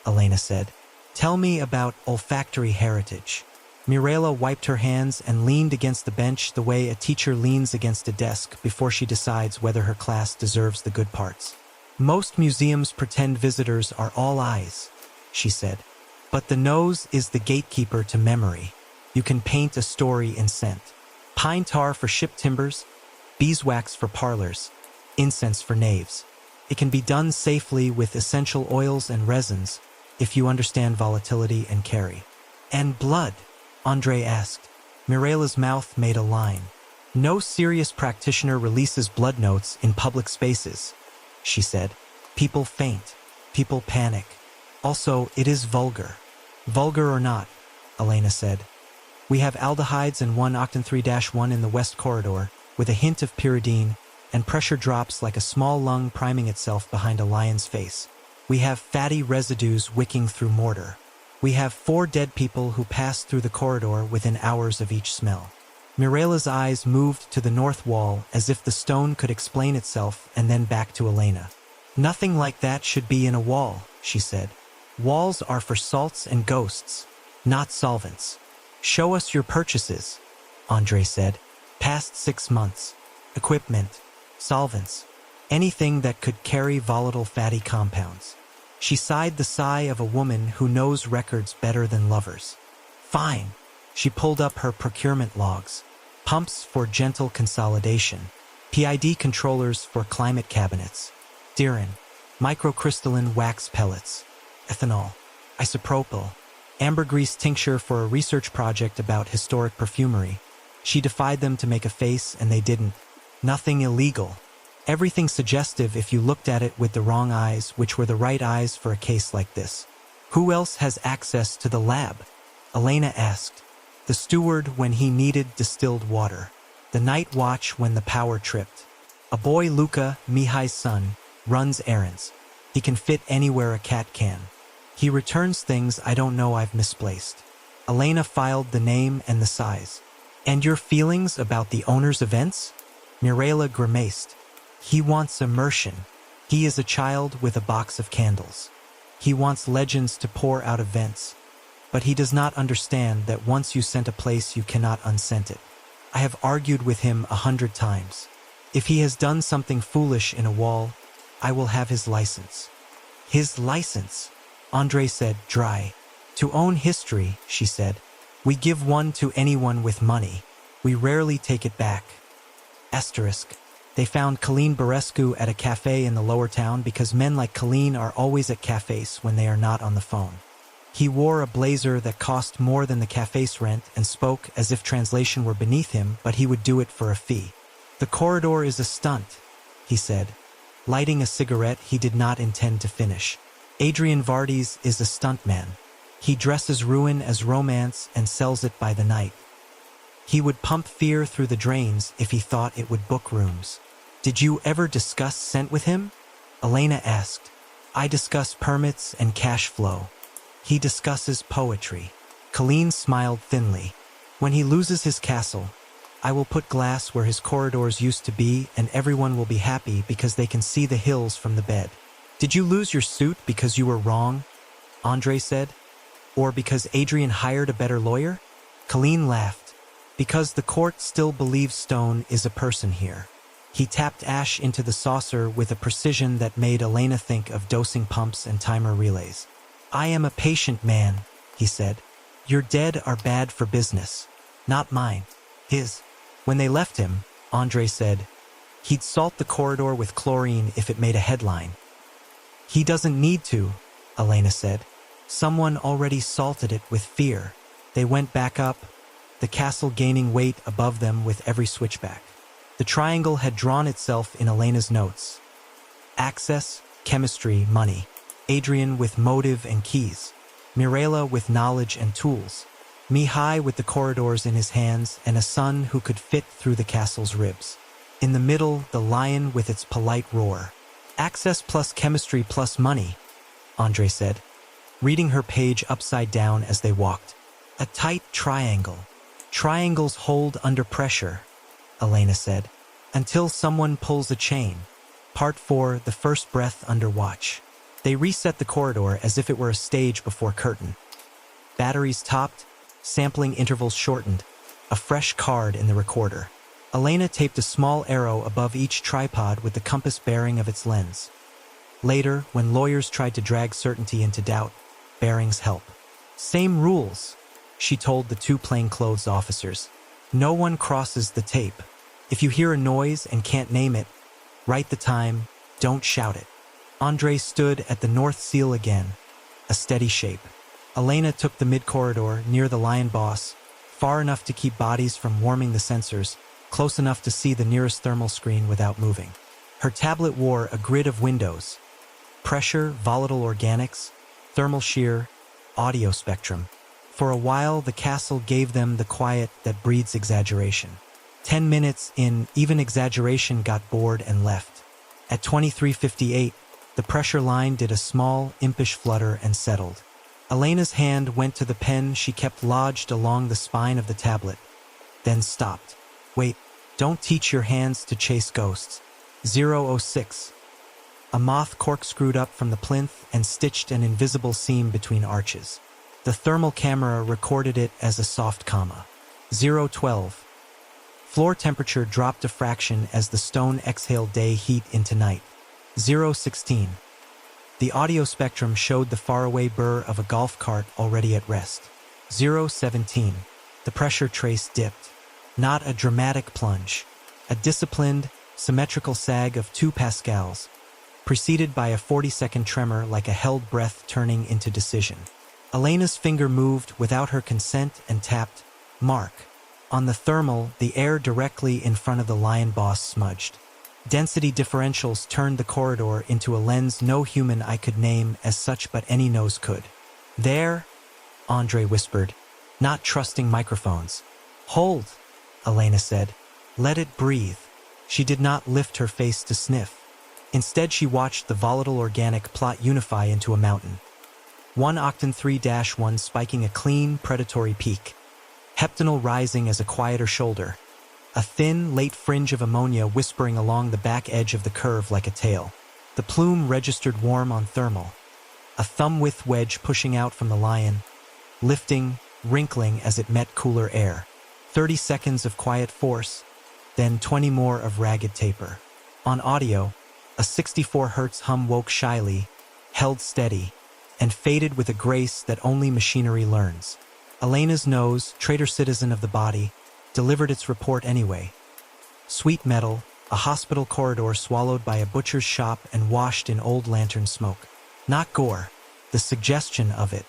Elena said. "Tell me about olfactory heritage." Mirela wiped her hands and leaned against the bench the way a teacher leans against a desk before she decides whether her class deserves the good parts. "Most museums pretend visitors are all eyes," she said. "But the nose is the gatekeeper to memory. You can paint a story in scent. Pine tar for ship timbers, beeswax for parlors, incense for naves. It can be done safely with essential oils and resins if you understand volatility and carry." "And blood?" Andre asked. Mirela's mouth made a line. "No serious practitioner releases blood notes in public spaces," she said. "People faint. People panic. Also, it is vulgar." "Vulgar or not," Elena said. "We have aldehydes and 1-octan-3-1 in the west corridor, with a hint of pyridine, and pressure drops like a small lung priming itself behind a lion's face. We have fatty residues wicking through mortar. We have 4 dead people who passed through the corridor within hours of each smell." Mirela's eyes moved to the north wall as if the stone could explain itself and then back to Elena. "Nothing like that should be in a wall," she said. "Walls are for salts and ghosts, not solvents." "Show us your purchases," Andre said. "Past 6 months. Equipment, solvents, anything that could carry volatile fatty compounds." She sighed the sigh of a woman who knows records better than lovers. "Fine." She pulled up her procurement logs. Pumps for gentle consolidation. PID controllers for climate cabinets. Dirin. Microcrystalline wax pellets. Ethanol. Isopropyl. Ambergris tincture for a research project about historic perfumery. She defied them to make a face, and they didn't. Nothing illegal. Everything suggestive if you looked at it with the wrong eyes, which were the right eyes for a case like this. "Who else has access to the lab?" Elena asked. "The steward when he needed distilled water. The night watch when the power tripped. A boy, Luca, Mihai's son, runs errands. He can fit anywhere a cat can. He returns things I don't know I've misplaced." Elena filed the name and the size. "And your feelings about the owner's events?" Mirela grimaced. "He wants immersion. He is a child with a box of candles. He wants legends to pour out of vents. But he does not understand that once you scent a place, you cannot unscent it. I have argued with him 100 times. If he has done something foolish in a wall, I will have his license." "His license," Andre said, dry. "To own history," she said. "We give one to anyone with money. We rarely take it back." Asterisk. They found Colleen Barescu at a cafe in the lower town because men like Colleen are always at cafes when they are not on the phone. He wore a blazer that cost more than the cafe's rent and spoke as if translation were beneath him, but he would do it for a fee. "The corridor is a stunt," he said, lighting a cigarette he did not intend to finish. "Adrian Vardes is a stuntman. He dresses ruin as romance and sells it by the night. He would pump fear through the drains if he thought it would book rooms." "Did you ever discuss scent with him?" Elena asked. "I discuss permits and cash flow. He discusses poetry." Colleen smiled thinly. "When he loses his castle, I will put glass where his corridors used to be, and everyone will be happy because they can see the hills from the bed." "Did you lose your suit because you were wrong?" Andre said. "Or because Adrian hired a better lawyer?" Colleen laughed. "Because the court still believes Stone is a person here." He tapped ash into the saucer with a precision that made Elena think of dosing pumps and timer relays. "I am a patient man," he said. "Your dead are bad for business. Not mine. His." When they left him, Andre said, "He'd salt the corridor with chlorine if it made a headline." He doesn't need to, Elena said. Someone already salted it with fear. They went back up, the castle gaining weight above them with every switchback. The triangle had drawn itself in Elena's notes. Access, chemistry, money. Adrian with motive and keys. Mirela with knowledge and tools. Mihai with the corridors in his hands and a son who could fit through the castle's ribs. In the middle, the lion with its polite roar. Access plus chemistry plus money, Andre said, reading her page upside down as they walked. A tight triangle. Triangles hold under pressure, Elena said, until someone pulls a chain. Part 4, the first breath under watch. They reset the corridor as if it were a stage before curtain. Batteries topped, sampling intervals shortened, a fresh card in the recorder. Elena taped a small arrow above each tripod with the compass bearing of its lens. Later, when lawyers tried to drag certainty into doubt, bearings help. Same rules, she told the two plainclothes officers. No one crosses the tape. If you hear a noise and can't name it, write the time, don't shout it. Andre stood at the north seal again, a steady shape. Elena took the mid-corridor near the lion boss, far enough to keep bodies from warming the sensors, close enough to see the nearest thermal screen without moving. Her tablet wore a grid of windows. Pressure, volatile organics, thermal shear, audio spectrum. For a while, the castle gave them the quiet that breeds exaggeration. 10 minutes in, even exaggeration got bored and left. At 23:58, the pressure line did a small, impish flutter and settled. Elena's hand went to the pen she kept lodged along the spine of the tablet, then stopped. Wait, don't teach your hands to chase ghosts. 006. A moth corkscrewed up from the plinth and stitched an invisible seam between arches. The thermal camera recorded it as a soft comma. 012. Floor temperature dropped a fraction as the stone exhaled day heat into night. 016. The audio spectrum showed the faraway burr of a golf cart already at rest. 017. The pressure trace dipped. Not a dramatic plunge. A disciplined, symmetrical sag of 2 pascals, preceded by a 40-second tremor like a held breath turning into decision. Elena's finger moved without her consent and tapped, mark. On the thermal, the air directly in front of the lion boss smudged. Density differentials turned the corridor into a lens no human eye could name as such but any nose could. There, Andre whispered, not trusting microphones. Hold, Elena said. Let it breathe. She did not lift her face to sniff. Instead, she watched the volatile organic plot unify into a mountain. 1 octane 3-1 spiking a clean, predatory peak. Heptanol rising as a quieter shoulder. A thin, late fringe of ammonia whispering along the back edge of the curve like a tail. The plume registered warm on thermal. A thumb-width wedge pushing out from the lion, lifting, wrinkling as it met cooler air. 30 seconds of quiet force, then 20 more of ragged taper. On audio, a 64 Hz hum woke shyly, held steady, and faded with a grace that only machinery learns. Elena's nose, traitor citizen of the body, delivered its report anyway. Sweet metal, a hospital corridor swallowed by a butcher's shop and washed in old lantern smoke. Not gore, the suggestion of it,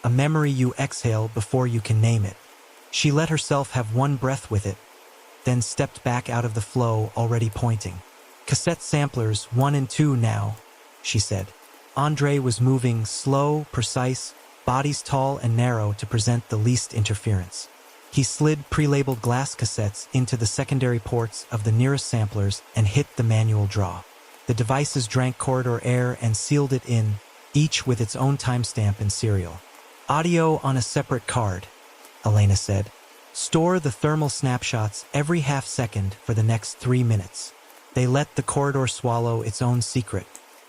a memory you exhale before you can name it. She let herself have one breath with it, then stepped back out of the flow, already pointing. Cassette samplers 1 and 2 now, she said. Andre was moving slow, precise, bodies tall and narrow to present the least interference. He slid pre-labeled glass cassettes into the secondary ports of the nearest samplers and hit the manual draw. The devices drank corridor air and sealed it in, each with its own timestamp and serial. Audio on a separate card, Elena said. Store the thermal snapshots every half second for the next 3 minutes. They let the corridor swallow its own secret.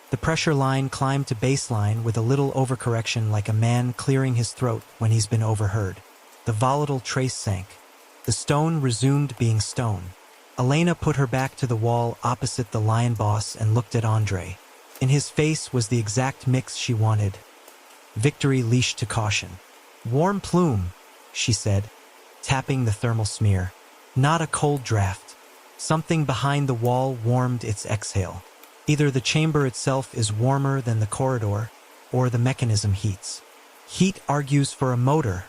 The pressure line climbed to baseline with a little overcorrection like a man clearing his throat when he's been overheard. The volatile trace sank. The stone resumed being stone. Elena put her back to the wall opposite the lion boss and looked at Andre. In his face was the exact mix she wanted. Victory leashed to caution. Warm plume, she said, tapping the thermal smear. Not a cold draft. Something behind the wall warmed its exhale. Either the chamber itself is warmer than the corridor, or the mechanism heats. Heat argues for a motor,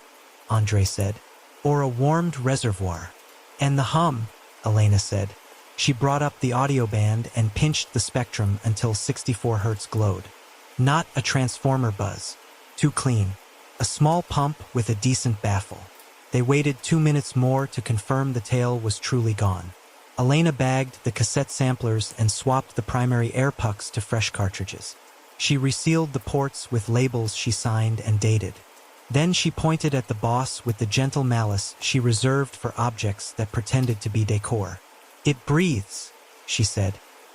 Andre said, or a warmed reservoir. And the hum, Elena said. She brought up the audio band and pinched the spectrum until 64 hertz glowed. Not a transformer buzz. Too clean. A small pump with a decent baffle. They waited 2 minutes more to confirm the tail was truly gone. Elena bagged the cassette samplers and swapped the primary air pucks to fresh cartridges. She resealed the ports with labels she signed and dated. Then she pointed at the boss with the gentle malice she reserved for objects that pretended to be decor. "It breathes," she said.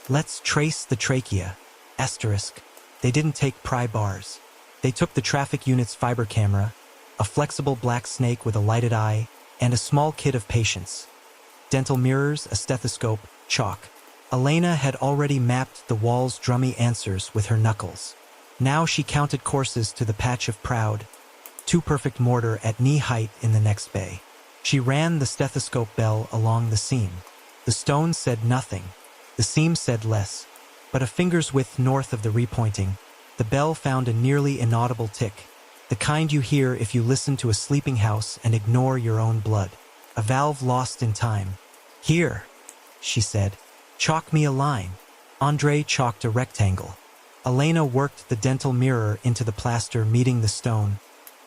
"Let's trace the trachea." Asterisk. They didn't take pry bars. They took the traffic unit's fiber camera, a flexible black snake with a lighted eye, and a small kit of patience. Dental mirrors, a stethoscope, chalk. Elena had already mapped the wall's drummy answers with her knuckles. Now she counted courses to the patch of proud, too perfect mortar at knee height in the next bay. She ran the stethoscope bell along the seam. The stone said nothing. The seam said less. But a finger's width north of the repointing, the bell found a nearly inaudible tick. The kind you hear if you listen to a sleeping house and ignore your own blood. A valve lost in time. "Here," she said. "Chalk me a line." Andre chalked a rectangle. Elena worked the dental mirror into the plaster meeting the stone,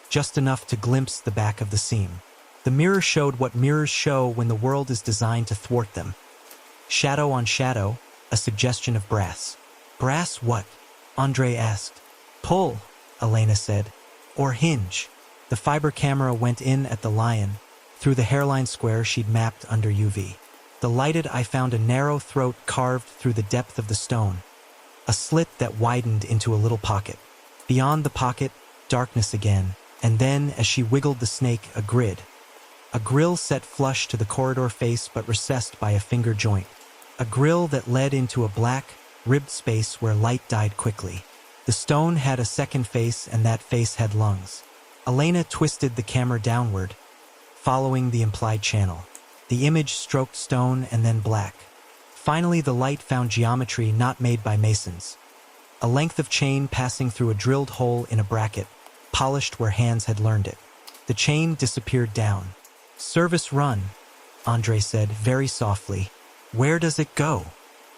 just enough to glimpse the back of the seam. The mirror showed what mirrors show when the world is designed to thwart them. Shadow on shadow, a suggestion of brass. "Brass what?" Andre asked. "Pull," Elena said. "Or hinge." The fiber camera went in at the lion, through the hairline square she'd mapped under UV. The lighted eye found a narrow throat carved through the depth of the stone, a slit that widened into a little pocket. Beyond the pocket, darkness again, and then, as she wiggled the snake, a grid. A grill set flush to the corridor face but recessed by a finger joint. A grill that led into a black, ribbed space where light died quickly. The stone had a second face, and that face had lungs. Elena twisted the camera downward, following the implied channel. The image stroked stone and then black. Finally, the light found geometry not made by masons. A length of chain passing through a drilled hole in a bracket, polished where hands had learned it. The chain disappeared down. "Service run," Andre said very softly. "Where does it go?"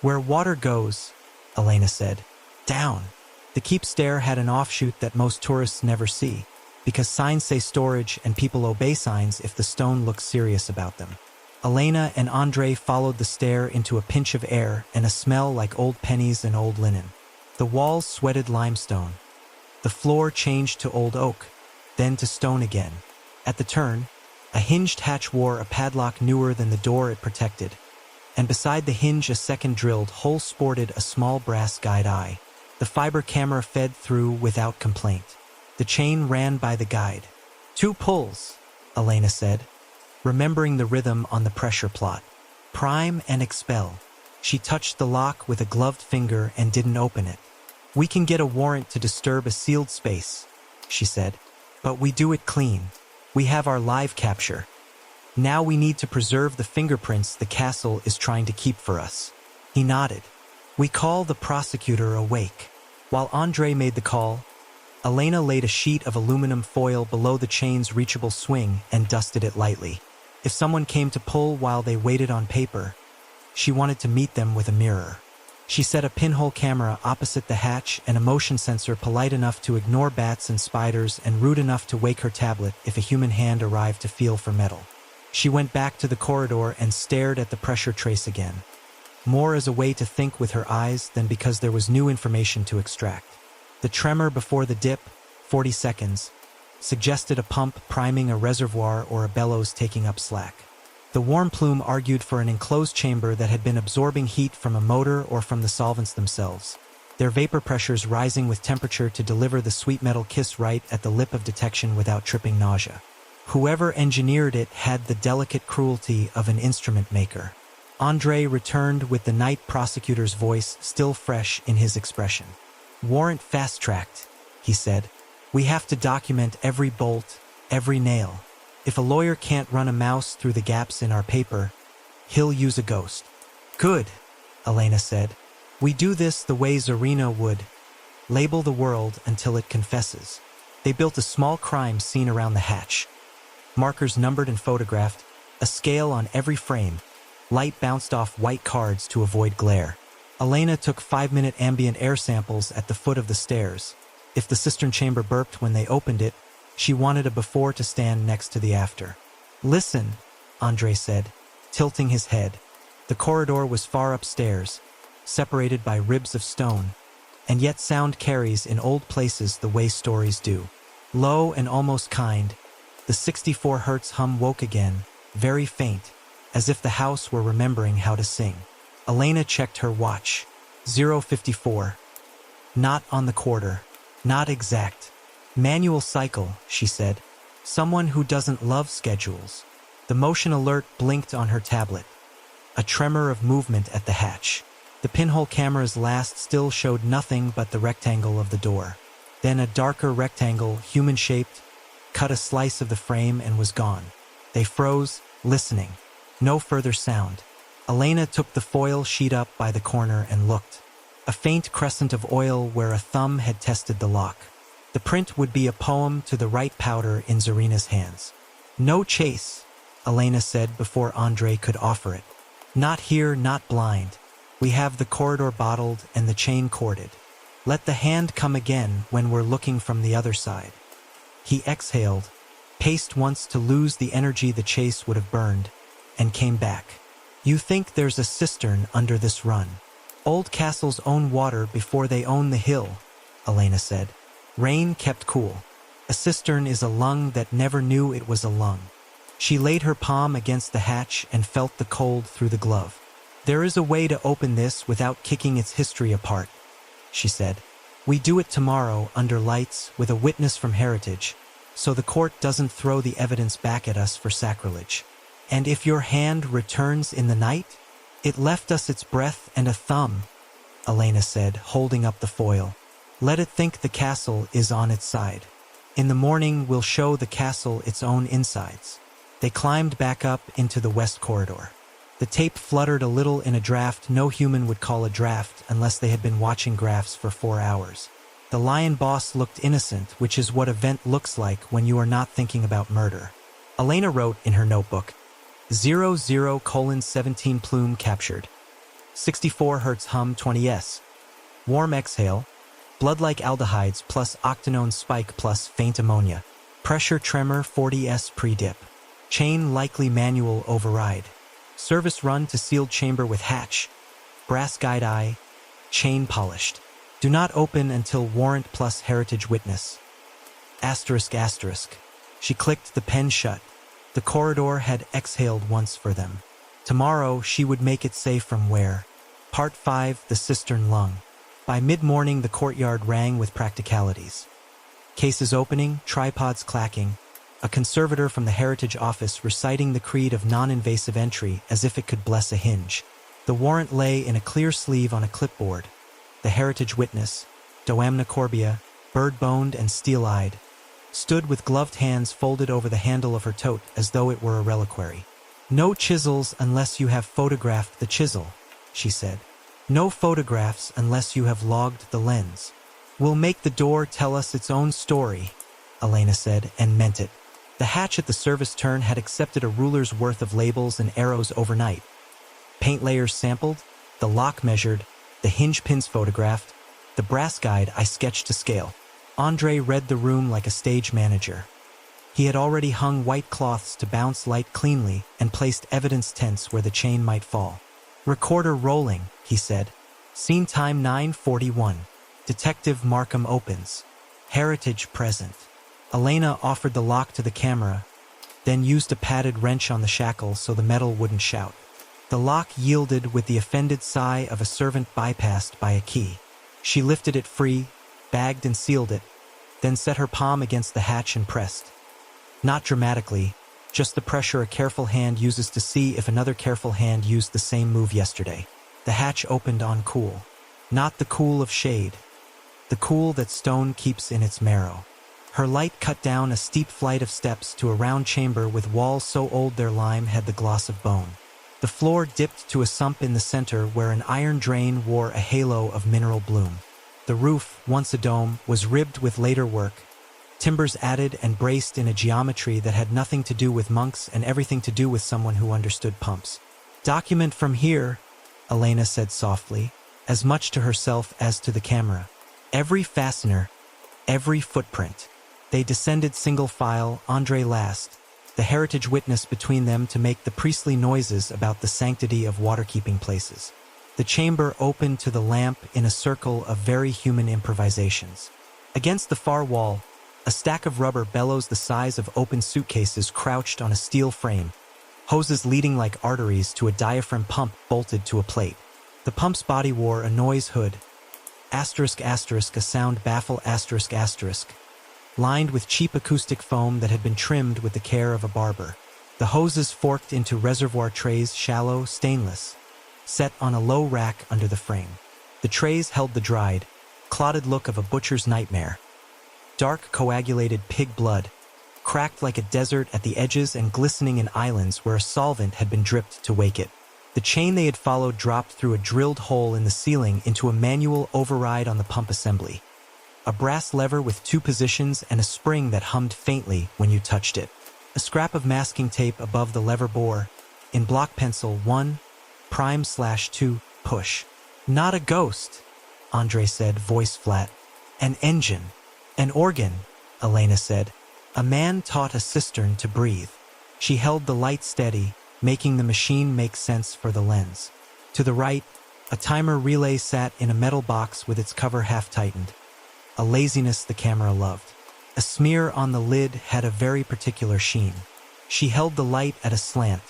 "Where water goes," Elena said. "Down." The keep stair had an offshoot that most tourists never see, because signs say storage and people obey signs if the stone looks serious about them. Elena and Andre followed the stair into a pinch of air and a smell like old pennies and old linen. The walls sweated limestone. The floor changed to old oak, then to stone again. At the turn, a hinged hatch wore a padlock newer than the door it protected, and beside the hinge a second drilled hole sported a small brass guide eye. The fiber camera fed through without complaint. The chain ran by the guide. "2 pulls," Elena said, remembering the rhythm on the pressure plot. "Prime and expel." She touched the lock with a gloved finger and didn't open it. "We can get a warrant to disturb a sealed space," she said, "but we do it clean. We have our live capture. Now we need to preserve the fingerprints the castle is trying to keep for us." He nodded. "We call the prosecutor awake." While Andre made the call, Elena laid a sheet of aluminum foil below the chain's reachable swing and dusted it lightly. If someone came to pull while they waited on paper, she wanted to meet them with a mirror. She set a pinhole camera opposite the hatch and a motion sensor polite enough to ignore bats and spiders and rude enough to wake her tablet if a human hand arrived to feel for metal. She went back to the corridor and stared at the pressure trace again, more as a way to think with her eyes than because there was new information to extract. The tremor before the dip, 40 seconds, suggested a pump priming a reservoir or a bellows taking up slack. The warm plume argued for an enclosed chamber that had been absorbing heat from a motor or from the solvents themselves, their vapor pressures rising with temperature to deliver the sweet metal kiss right at the lip of detection without tripping nausea. Whoever engineered it had the delicate cruelty of an instrument maker. Andre returned with the night prosecutor's voice still fresh in his expression. "Warrant fast-tracked," he said. "We have to document every bolt, every nail. If a lawyer can't run a mouse through the gaps in our paper, he'll use a ghost." "Good," Elena said. We do this the way Zarina would. Label the world until it confesses. They built a small crime scene around the hatch. Markers numbered and photographed, a scale on every frame. Light bounced off white cards to avoid glare. Elena took 5-minute ambient air samples at the foot of the stairs. If the cistern chamber burped when they opened it, she wanted a before to stand next to the after. Listen, Andre said, tilting his head. The corridor was far upstairs, separated by ribs of stone, and yet sound carries in old places the way stories do. Low and almost kind, the 64 Hz hum woke again, very faint, as if the house were remembering how to sing. Elena checked her watch. 0:54. Not on the quarter. Not exact. Manual cycle, she said. Someone who doesn't love schedules. The motion alert blinked on her tablet. A tremor of movement at the hatch. The pinhole camera's last still showed nothing but the rectangle of the door. Then a darker rectangle, human-shaped, cut a slice of the frame and was gone. They froze, listening. No further sound. Elena took the foil sheet up by the corner and looked. A faint crescent of oil where a thumb had tested the lock. The print would be a poem to the right powder in Zarina's hands. No chase, Elena said before Andre could offer it. Not here, not blind. We have the corridor bottled and the chain corded. Let the hand come again when we're looking from the other side. He exhaled, paced once to lose the energy the chase would have burned, and came back. You think there's a cistern under this run. Old castles own water before they own the hill, Elena said. Rain kept cool. A cistern is a lung that never knew it was a lung. She laid her palm against the hatch and felt the cold through the glove. There is a way to open this without kicking its history apart, she said. We do it tomorrow under lights with a witness from Heritage, so the court doesn't throw the evidence back at us for sacrilege. And if your hand returns in the night? It left us its breath and a thumb, Elena said, holding up the foil. Let it think the castle is on its side. In the morning we'll show the castle its own insides. They climbed back up into the west corridor. The tape fluttered a little in a draft no human would call a draft unless they had been watching graphs for 4 hours. The lion boss looked innocent, which is what a vent looks like when you are not thinking about murder. Elena wrote in her notebook, 00:17 plume captured. 64 Hz hum 20s. Warm exhale. Blood-like aldehydes plus octanone spike plus faint ammonia. Pressure tremor 40s pre-dip. Chain likely manual override. Service run to sealed chamber with hatch. Brass guide eye. Chain polished. Do not open until warrant plus heritage witness. Asterisk asterisk. She clicked the pen shut. The corridor had exhaled once for them. Tomorrow she would make it safe from where. Part 5, the cistern lung. By mid-morning the courtyard rang with practicalities. Cases opening, tripods clacking. A conservator from the Heritage Office reciting the creed of non-invasive entry as if it could bless a hinge. The warrant lay in a clear sleeve on a clipboard. The Heritage witness, Doamna Corbia, bird-boned and steel-eyed, stood with gloved hands folded over the handle of her tote as though it were a reliquary. No chisels unless you have photographed the chisel, she said. No photographs unless you have logged the lens. We'll make the door tell us its own story, Elena said, and meant it. The hatch at the service turn had accepted a ruler's worth of labels and arrows overnight. Paint layers sampled, the lock measured, the hinge pins photographed, the brass guide I sketched to scale. Andre read the room like a stage manager. He had already hung white cloths to bounce light cleanly and placed evidence tents where the chain might fall. Recorder rolling, he said. Scene time 9:41. Detective Markham opens. Heritage present. Elena offered the lock to the camera, then used a padded wrench on the shackle so the metal wouldn't shout. The lock yielded with the offended sigh of a servant bypassed by a key. She lifted it free, bagged and sealed it, then set her palm against the hatch and pressed. Not dramatically, just the pressure a careful hand uses to see if another careful hand used the same move yesterday. The hatch opened on cool. Not the cool of shade. The cool that stone keeps in its marrow. Her light cut down a steep flight of steps to a round chamber with walls so old their lime had the gloss of bone. The floor dipped to a sump in the center where an iron drain wore a halo of mineral bloom. The roof, once a dome, was ribbed with later work, timbers added and braced in a geometry that had nothing to do with monks and everything to do with someone who understood pumps. "Document from here," Elena said softly, as much to herself as to the camera. "Every fastener, every footprint." They descended single file, Andre last, the heritage witness between them to make the priestly noises about the sanctity of water-keeping places. The chamber opened to the lamp in a circle of very human improvisations. Against the far wall, a stack of rubber bellows the size of open suitcases crouched on a steel frame, hoses leading like arteries to a diaphragm pump bolted to a plate. The pump's body wore a noise hood, ***, a sound baffle ***, lined with cheap acoustic foam that had been trimmed with the care of a barber. The hoses forked into reservoir trays, shallow, stainless, set on a low rack under the frame. The trays held the dried, clotted look of a butcher's nightmare. Dark coagulated pig blood, cracked like a desert at the edges and glistening in islands where a solvent had been dripped to wake it. The chain they had followed dropped through a drilled hole in the ceiling into a manual override on the pump assembly. A brass lever with 2 positions and a spring that hummed faintly when you touched it. A scrap of masking tape above the lever bore, in block pencil, 1''2 push. "Not a ghost," Andre said, voice flat. "An engine. An organ," Elena said. "A man taught a cistern to breathe." She held the light steady, making the machine make sense for the lens. To the right, a timer relay sat in a metal box with its cover half-tightened. A laziness the camera loved. A smear on the lid had a very particular sheen. She held the light at a slant.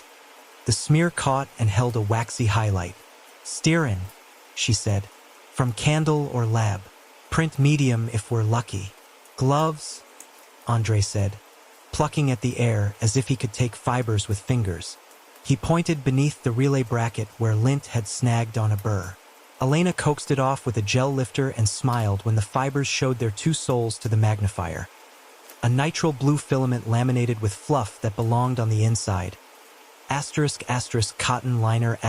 The smear caught and held a waxy highlight. "Stearin'," she said. "From candle or lab. Print medium if we're lucky." "Gloves," Andre said, plucking at the air as if he could take fibers with fingers. He pointed beneath the relay bracket where lint had snagged on a burr. Elena coaxed it off with a gel lifter and smiled when the fibers showed their 2 soles to the magnifier. A nitrile blue filament laminated with fluff that belonged on the inside. ***, cotton liner ***.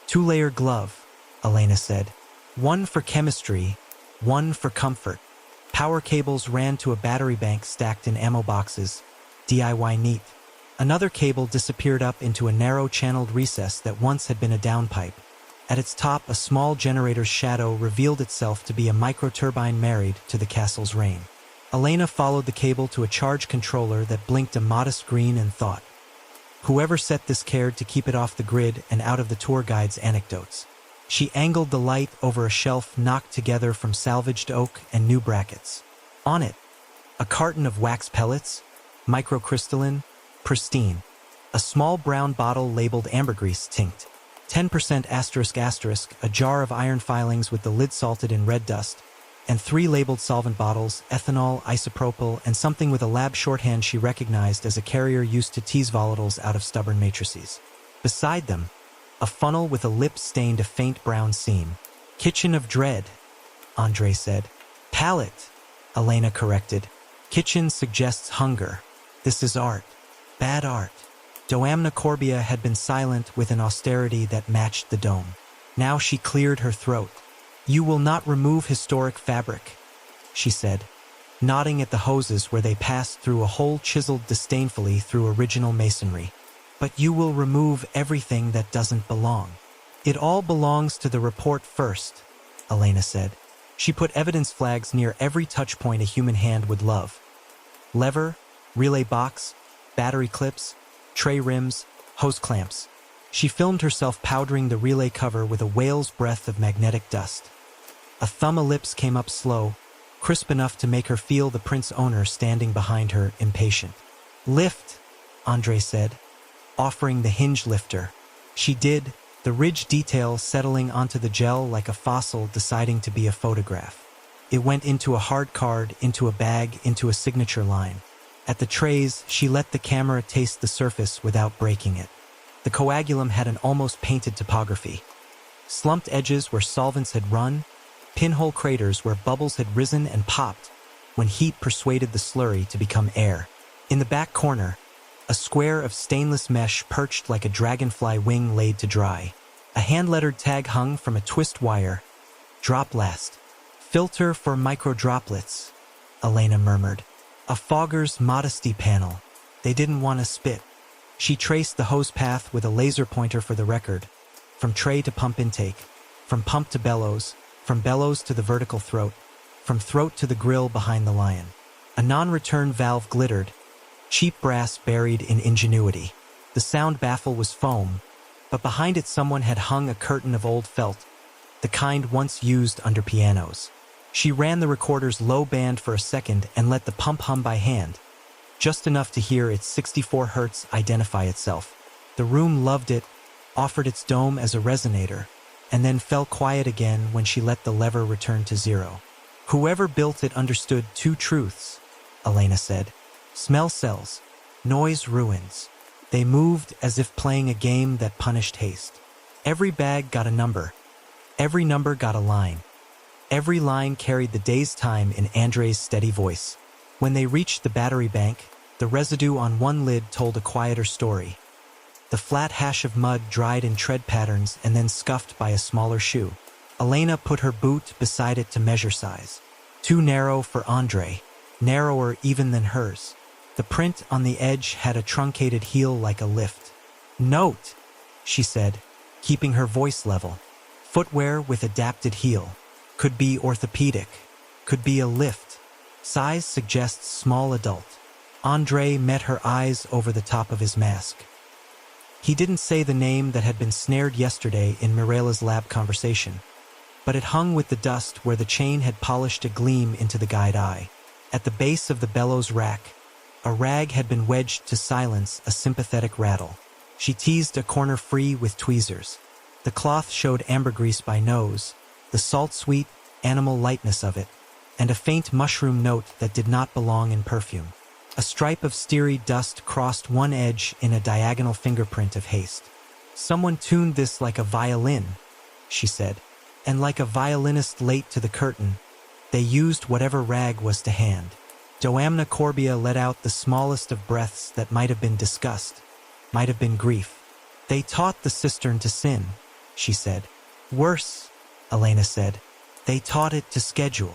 2-layer glove, Elena said. "One for chemistry, one for comfort." Power cables ran to a battery bank stacked in ammo boxes. DIY neat. Another cable disappeared up into a narrow-channeled recess that once had been a downpipe. At its top, a small generator's shadow revealed itself to be a microturbine married to the castle's rain. Elena followed the cable to a charge controller that blinked a modest green and thought, whoever set this cared to keep it off the grid and out of the tour guide's anecdotes. She angled the light over a shelf knocked together from salvaged oak and new brackets. On it, a carton of wax pellets, microcrystalline, pristine. A small brown bottle labeled ambergris tinct. 10% ***, a jar of iron filings with the lid salted in red dust, and 3 labeled solvent bottles, ethanol, isopropyl, and something with a lab shorthand she recognized as a carrier used to tease volatiles out of stubborn matrices. Beside them, a funnel with a lip stained a faint brown seam. "Kitchen of dread," Andre said. "Palate," Elena corrected. "Kitchen suggests hunger. This is art. Bad art." Doamna Corbia had been silent with an austerity that matched the dome. Now she cleared her throat. "You will not remove historic fabric," she said, nodding at the hoses where they passed through a hole chiseled disdainfully through original masonry. "But you will remove everything that doesn't belong." "It all belongs to the report first," Elena said. She put evidence flags near every touch point a human hand would love. Lever, relay box, battery clips, tray rims, hose clamps. She filmed herself powdering the relay cover with a whale's breath of magnetic dust. A thumb ellipse came up slow, crisp enough to make her feel the prince owner standing behind her, impatient. "Lift," Andre said, offering the hinge lifter. She did, the ridge detail settling onto the gel like a fossil deciding to be a photograph. It went into a hard card, into a bag, into a signature line. At the trays, she let the camera taste the surface without breaking it. The coagulum had an almost painted topography. Slumped edges where solvents had run, pinhole craters where bubbles had risen and popped when heat persuaded the slurry to become air. In the back corner, A square of stainless mesh perched like a dragonfly wing laid to dry. A hand-lettered tag hung from a twist wire. Drop last. Filter for microdroplets, Elena murmured. A fogger's modesty panel. They didn't want to spit. She traced the hose path with a laser pointer for the record. From tray to pump intake. From pump to bellows. From bellows to the vertical throat. From throat to the grill behind the lion. A non-return valve glittered. Cheap brass buried in ingenuity. The sound baffle was foam, but behind it someone had hung a curtain of old felt, the kind once used under pianos. She ran the recorder's low band for a second and let the pump hum by hand, just enough to hear its 64 hertz identify itself. The room loved it, offered its dome as a resonator, and then fell quiet again when she let the lever return to zero. Whoever built it understood two truths, Elena said. Smell sells, noise ruins. They moved as if playing a game that punished haste. Every bag got a number. Every number got a line. Every line carried the day's time in Andre's steady voice. When they reached the battery bank, the residue on one lid told a quieter story. The flat hash of mud dried in tread patterns and then scuffed by a smaller shoe. Elena put her boot beside it to measure size. Too narrow for Andre, narrower even than hers. The print on the edge had a truncated heel like a lift. Note, she said, keeping her voice level. Footwear with adapted heel. Could be orthopedic. Could be a lift. Size suggests small adult. Andre met her eyes over the top of his mask. He didn't say the name that had been snared yesterday in Mireille's lab conversation, but it hung with the dust where the chain had polished a gleam into the guide eye. At the base of the bellows rack, a rag had been wedged to silence a sympathetic rattle. She teased a corner free with tweezers. The cloth showed ambergris by nose, the salt-sweet, animal lightness of it, and a faint mushroom note that did not belong in perfume. A stripe of steery dust crossed one edge in a diagonal fingerprint of haste. Someone tuned this like a violin, she said, and like a violinist late to the curtain, they used whatever rag was to hand. Doamna Corbia let out the smallest of breaths that might have been disgust, might have been grief. They taught the cistern to sin, she said. Worse, Elena said. They taught it to schedule.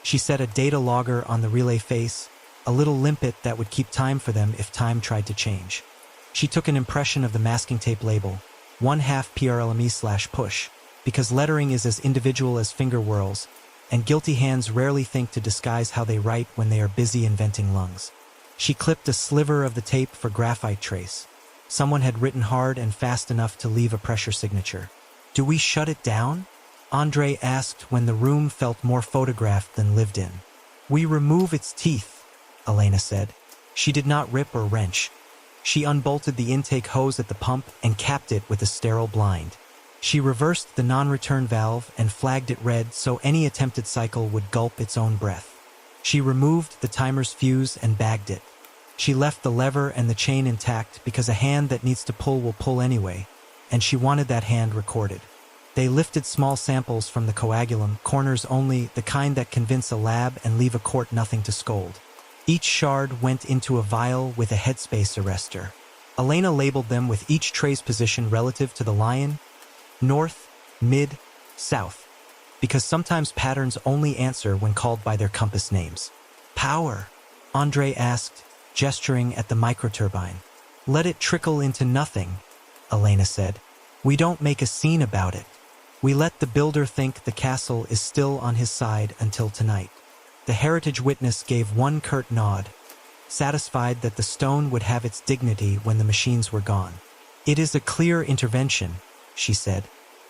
She set a data logger on the relay face, a little limpet that would keep time for them if time tried to change. She took an impression of the masking tape label, 1/2 PRLME/push, because lettering is as individual as finger whirls, and guilty hands rarely think to disguise how they write when they are busy inventing lungs. She clipped a sliver of the tape for graphite trace. Someone had written hard and fast enough to leave a pressure signature. Do we shut it down? Andre asked when the room felt more photographed than lived in. We remove its teeth, Elena said. She did not rip or wrench. She unbolted the intake hose at the pump and capped it with a sterile blind. She reversed the non-return valve and flagged it red so any attempted cycle would gulp its own breath. She removed the timer's fuse and bagged it. She left the lever and the chain intact because a hand that needs to pull will pull anyway, and she wanted that hand recorded. They lifted small samples from the coagulum, corners only, the kind that convince a lab and leave a court nothing to scold. Each shard went into a vial with a headspace arrestor. Elena labeled them with each trace position relative to the lion, north, mid, south, because sometimes patterns only answer when called by their compass names. Power, Andre asked, gesturing at the microturbine. Let it trickle into nothing, Elena said. We don't make a scene about it. We let the builder think the castle is still on his side until tonight. The heritage witness gave one curt nod, satisfied that the stone would have its dignity when the machines were gone. It is a clear intervention, she said,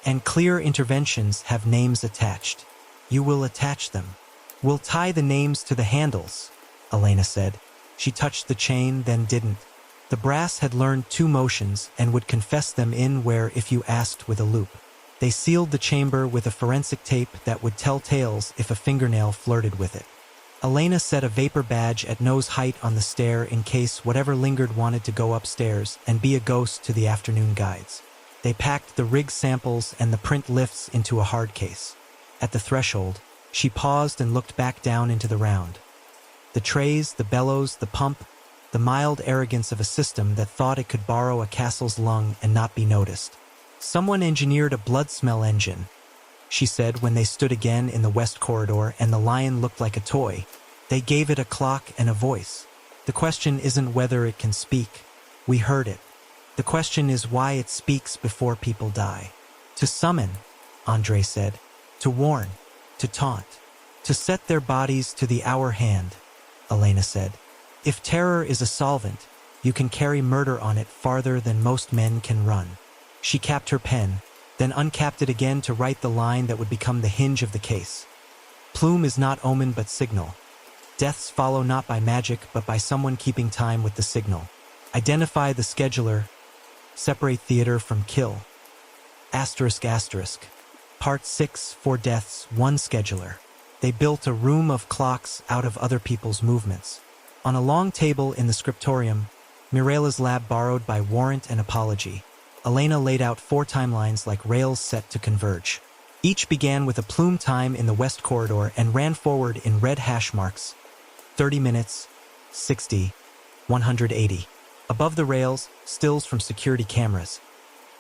and clear interventions have names attached. You will attach them. We'll tie the names to the handles, Elena said. She touched the chain, then didn't. The brass had learned two motions and would confess them in where if you asked with a loop. They sealed the chamber with a forensic tape that would tell tales if a fingernail flirted with it. Elena set a vapor badge at nose height on the stair in case whatever lingered wanted to go upstairs and be a ghost to the afternoon guides. They packed the rig samples and the print lifts into a hard case. At the threshold, she paused and looked back down into the round. The trays, the bellows, the pump, the mild arrogance of a system that thought it could borrow a castle's lung and not be noticed. Someone engineered a blood smell engine, she said when they stood again in the west corridor and the lion looked like a toy. They gave it a clock and a voice. The question isn't whether it can speak. We heard it. The question is why it speaks before people die. To summon, Andre said. To warn. To taunt. To set their bodies to the hour hand, Elena said. If terror is a solvent, you can carry murder on it farther than most men can run. She capped her pen, then uncapped it again to write the line that would become the hinge of the case. Plume is not omen but signal. Deaths follow not by magic but by someone keeping time with the signal. Identify the scheduler. Separate theater from kill. Asterisk asterisk. Part 6, 4 deaths, 1 scheduler. They built a room of clocks out of other people's movements. On a long table in the scriptorium, Mirella's lab borrowed by warrant and apology, Elena laid out 4 timelines like rails set to converge. Each began with a plume time in the west corridor and ran forward in red hash marks. 30 minutes, 60, 180. Above the rails, stills from security cameras.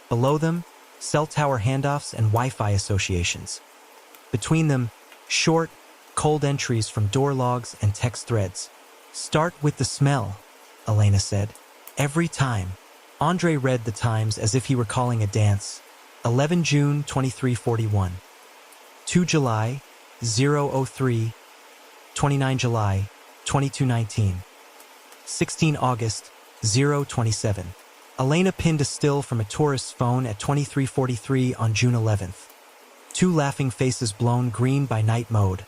Below them, cell tower handoffs and Wi-Fi associations. Between them, short, cold entries from door logs and text threads. Start with the smell, Elena said. Every time. Andre read the times as if he were calling a dance. 11 June 2341. 2 July 003. 29 July 2219. 16 August 027. Elena pinned a still from a tourist's phone at 2343 on June 11th. 2 laughing faces blown green by night mode.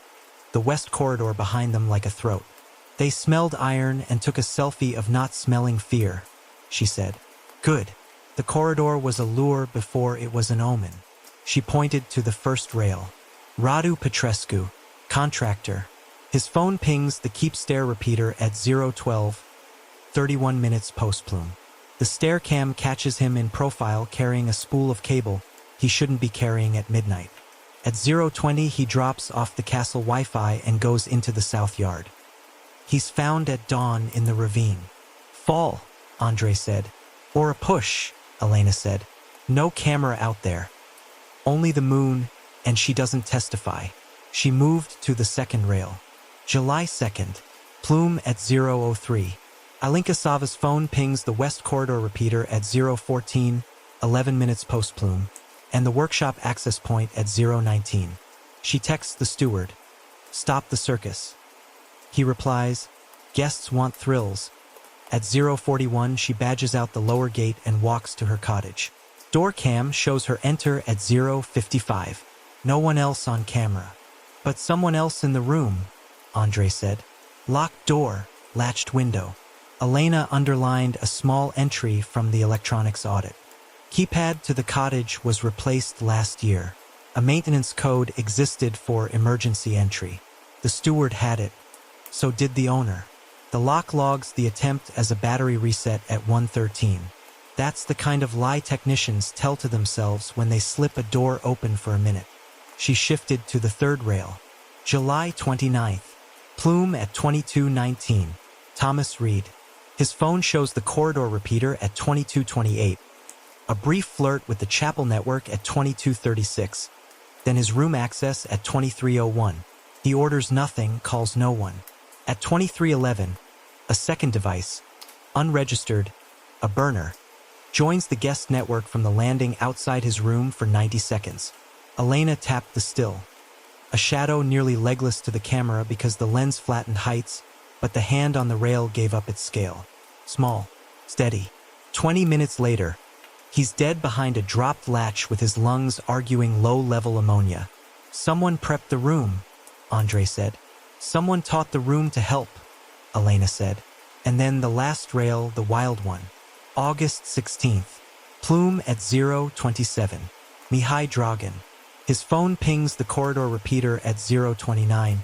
The west corridor behind them like a throat. They smelled iron and took a selfie of not smelling fear, she said. Good. The corridor was a lure before it was an omen. She pointed to the first rail. Radu Petrescu, contractor. His phone pings the keep stair repeater at 012, 31 minutes post-plume. The stair cam catches him in profile carrying a spool of cable he shouldn't be carrying at midnight. At 020 he drops off the castle Wi-Fi and goes into the south yard. He's found at dawn in the ravine. Fall, Andre said. Or a push, Elena said. No camera out there. Only the moon, and she doesn't testify. She moved to the second rail. July 2nd, plume at 003. Alinka Sava's phone pings the west corridor repeater at 014, 11 minutes post-plume, and the workshop access point at 019. She texts the steward. Stop the circus. He replies, guests want thrills. At 041, she badges out the lower gate and walks to her cottage. Door cam shows her enter at 055. No one else on camera. But someone else in the room, Andre said. Locked door, latched window. Elena underlined a small entry from the electronics audit. Keypad to the cottage was replaced last year. A maintenance code existed for emergency entry. The steward had it. So did the owner. The lock logs the attempt as a battery reset at 1:13. That's the kind of lie technicians tell to themselves when they slip a door open for a minute. She shifted to the third rail. July 29th. Plume at 22:19. Thomas Reed. His phone shows the corridor repeater at 22:28. A brief flirt with the chapel network at 22:36. Then his room access at 23:01. He orders nothing, calls no one. At 23:11, a second device, unregistered, a burner, joins the guest network from the landing outside his room for 90 seconds. Elena tapped the still. A shadow nearly legless to the camera because the lens flattened heights, but the hand on the rail gave up its scale. Small, steady. 20 minutes later, he's dead behind a dropped latch with his lungs arguing low-level ammonia. Someone prepped the room, Andre said. Someone taught the room to help, Elena said. And then the last rail, the wild one. August 16th. Plume at 027. Mihai Dragan. His phone pings the corridor repeater at 029.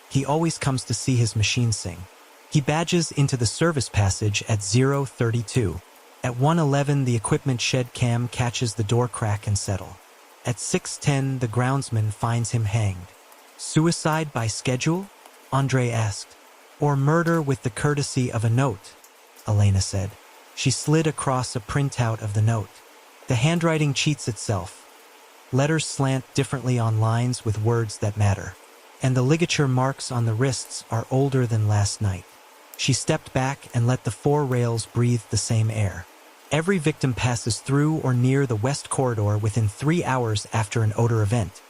He always comes to see his machine sing. He badges into the service passage at 032. At 111, the equipment shed cam catches the door crack and settle. At 610, the groundsman finds him hanged. Suicide by schedule? Andre asked. Or murder with the courtesy of a note? Elena said. She slid across a printout of the note. The handwriting cheats itself. Letters slant differently on lines with words that matter. And the ligature marks on the wrists are older than last night. She stepped back and let the four rails breathe the same air. Every victim passes through or near the West Corridor within 3 hours after an odor event,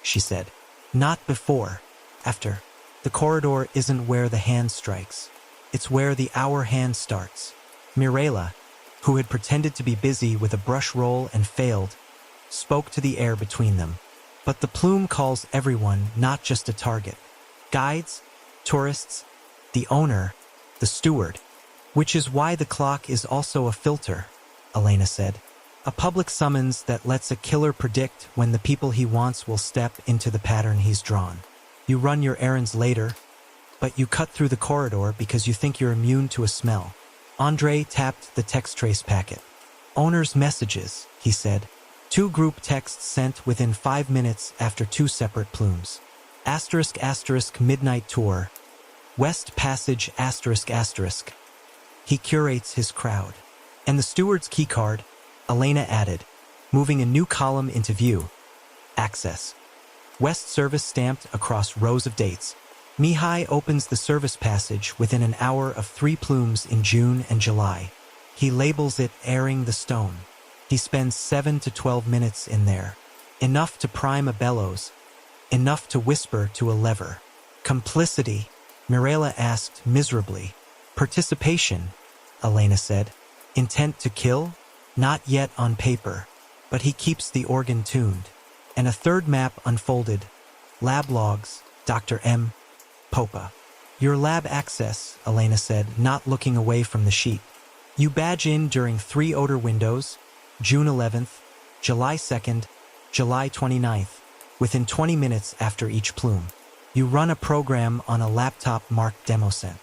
she said. Not before. After. The corridor isn't where the hand strikes. It's where the hour hand starts. Mirela, who had pretended to be busy with a brush roll and failed, spoke to the air between them. But the plume calls everyone, not just a target. Guides, tourists, the owner, the steward. Which is why the clock is also a filter, Elena said. A public summons that lets a killer predict when the people he wants will step into the pattern he's drawn. You run your errands later, but you cut through the corridor because you think you're immune to a smell. Andre tapped the text trace packet. Owner's messages, he said. 2 group texts sent within 5 minutes after 2 separate plumes. *** midnight tour. West Passage ***. He curates his crowd. And the steward's keycard, Elena added, moving a new column into view. Access. West service stamped across rows of dates. Mihai opens the service passage within an hour of 3 plumes in June and July. He labels it airing the stone. He spends 7 to 12 minutes in there. Enough to prime a bellows. Enough to whisper to a lever. Complicity, Mirela asked miserably. Participation, Elena said. Intent to kill? Not yet on paper. But he keeps the organ tuned. And a third map unfolded. Lab logs, Dr. M. Popa. Your lab access, Elena said, not looking away from the sheet. You badge in during 3 odor windows, June 11th, July 2nd, July 29th, within 20 minutes after each plume. You run a program on a laptop marked DemoCent.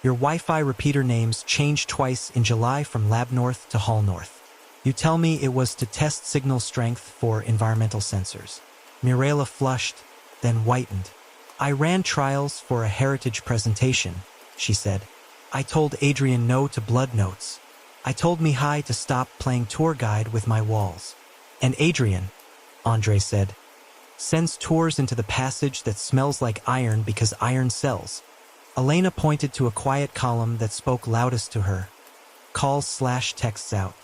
Your Wi-Fi repeater names change twice in July from Lab North to Hall North. You tell me it was to test signal strength for environmental sensors. Mirela flushed, then whitened. I ran trials for a heritage presentation, she said. I told Adrian no to blood notes. I told Mihai to stop playing tour guide with my walls. And Adrian, Andre said, sends tours into the passage that smells like iron because iron sells. Elena pointed to a quiet column that spoke loudest to her. Calls/texts out.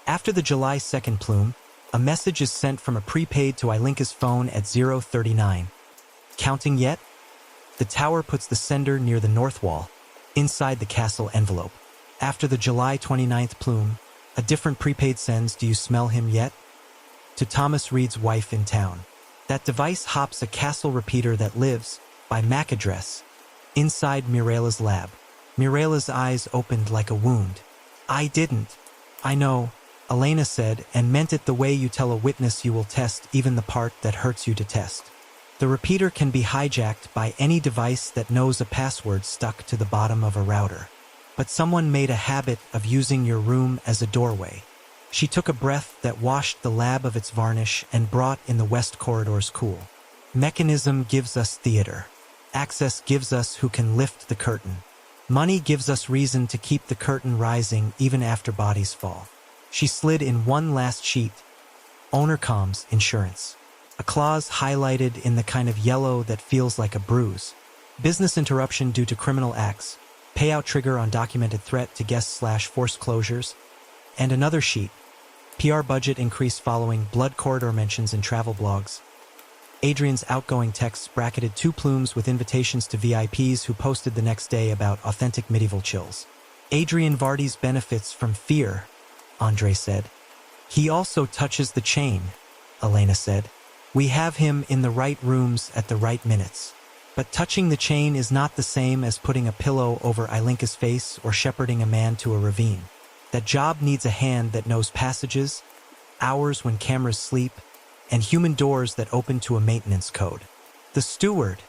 After the July 2nd plume, a message is sent from a prepaid to Ilinka's phone at 039. Counting yet? The tower puts the sender near the north wall, inside the castle envelope. After the July 29th plume, a different prepaid sends, do you smell him yet? To Thomas Reed's wife in town. That device hops a castle repeater that lives, by MAC address, inside Mirela's lab. Mirela's eyes opened like a wound. I didn't. I know, Elena said, and meant it the way you tell a witness you will test even the part that hurts you to test. The repeater can be hijacked by any device that knows a password stuck to the bottom of a router. But someone made a habit of using your room as a doorway. She took a breath that washed the lab of its varnish and brought in the West Corridor's cool. Mechanism gives us theater. Access gives us who can lift the curtain. Money gives us reason to keep the curtain rising even after bodies fall. She slid in one last sheet. Owner comms, insurance. A clause highlighted in the kind of yellow that feels like a bruise. Business interruption due to criminal acts. Payout trigger on documented threat to guests/forced closures. And another sheet. PR budget increase following blood corridor mentions in travel blogs. Adrian's outgoing texts bracketed 2 plumes with invitations to VIPs who posted the next day about authentic medieval chills. Adrian Vardy's benefits from fear, Andre said. He also touches the chain, Elena said. We have him in the right rooms at the right minutes. But touching the chain is not the same as putting a pillow over Ilinka's face or shepherding a man to a ravine. That job needs a hand that knows passages, hours when cameras sleep, and human doors that open to a maintenance code. The steward,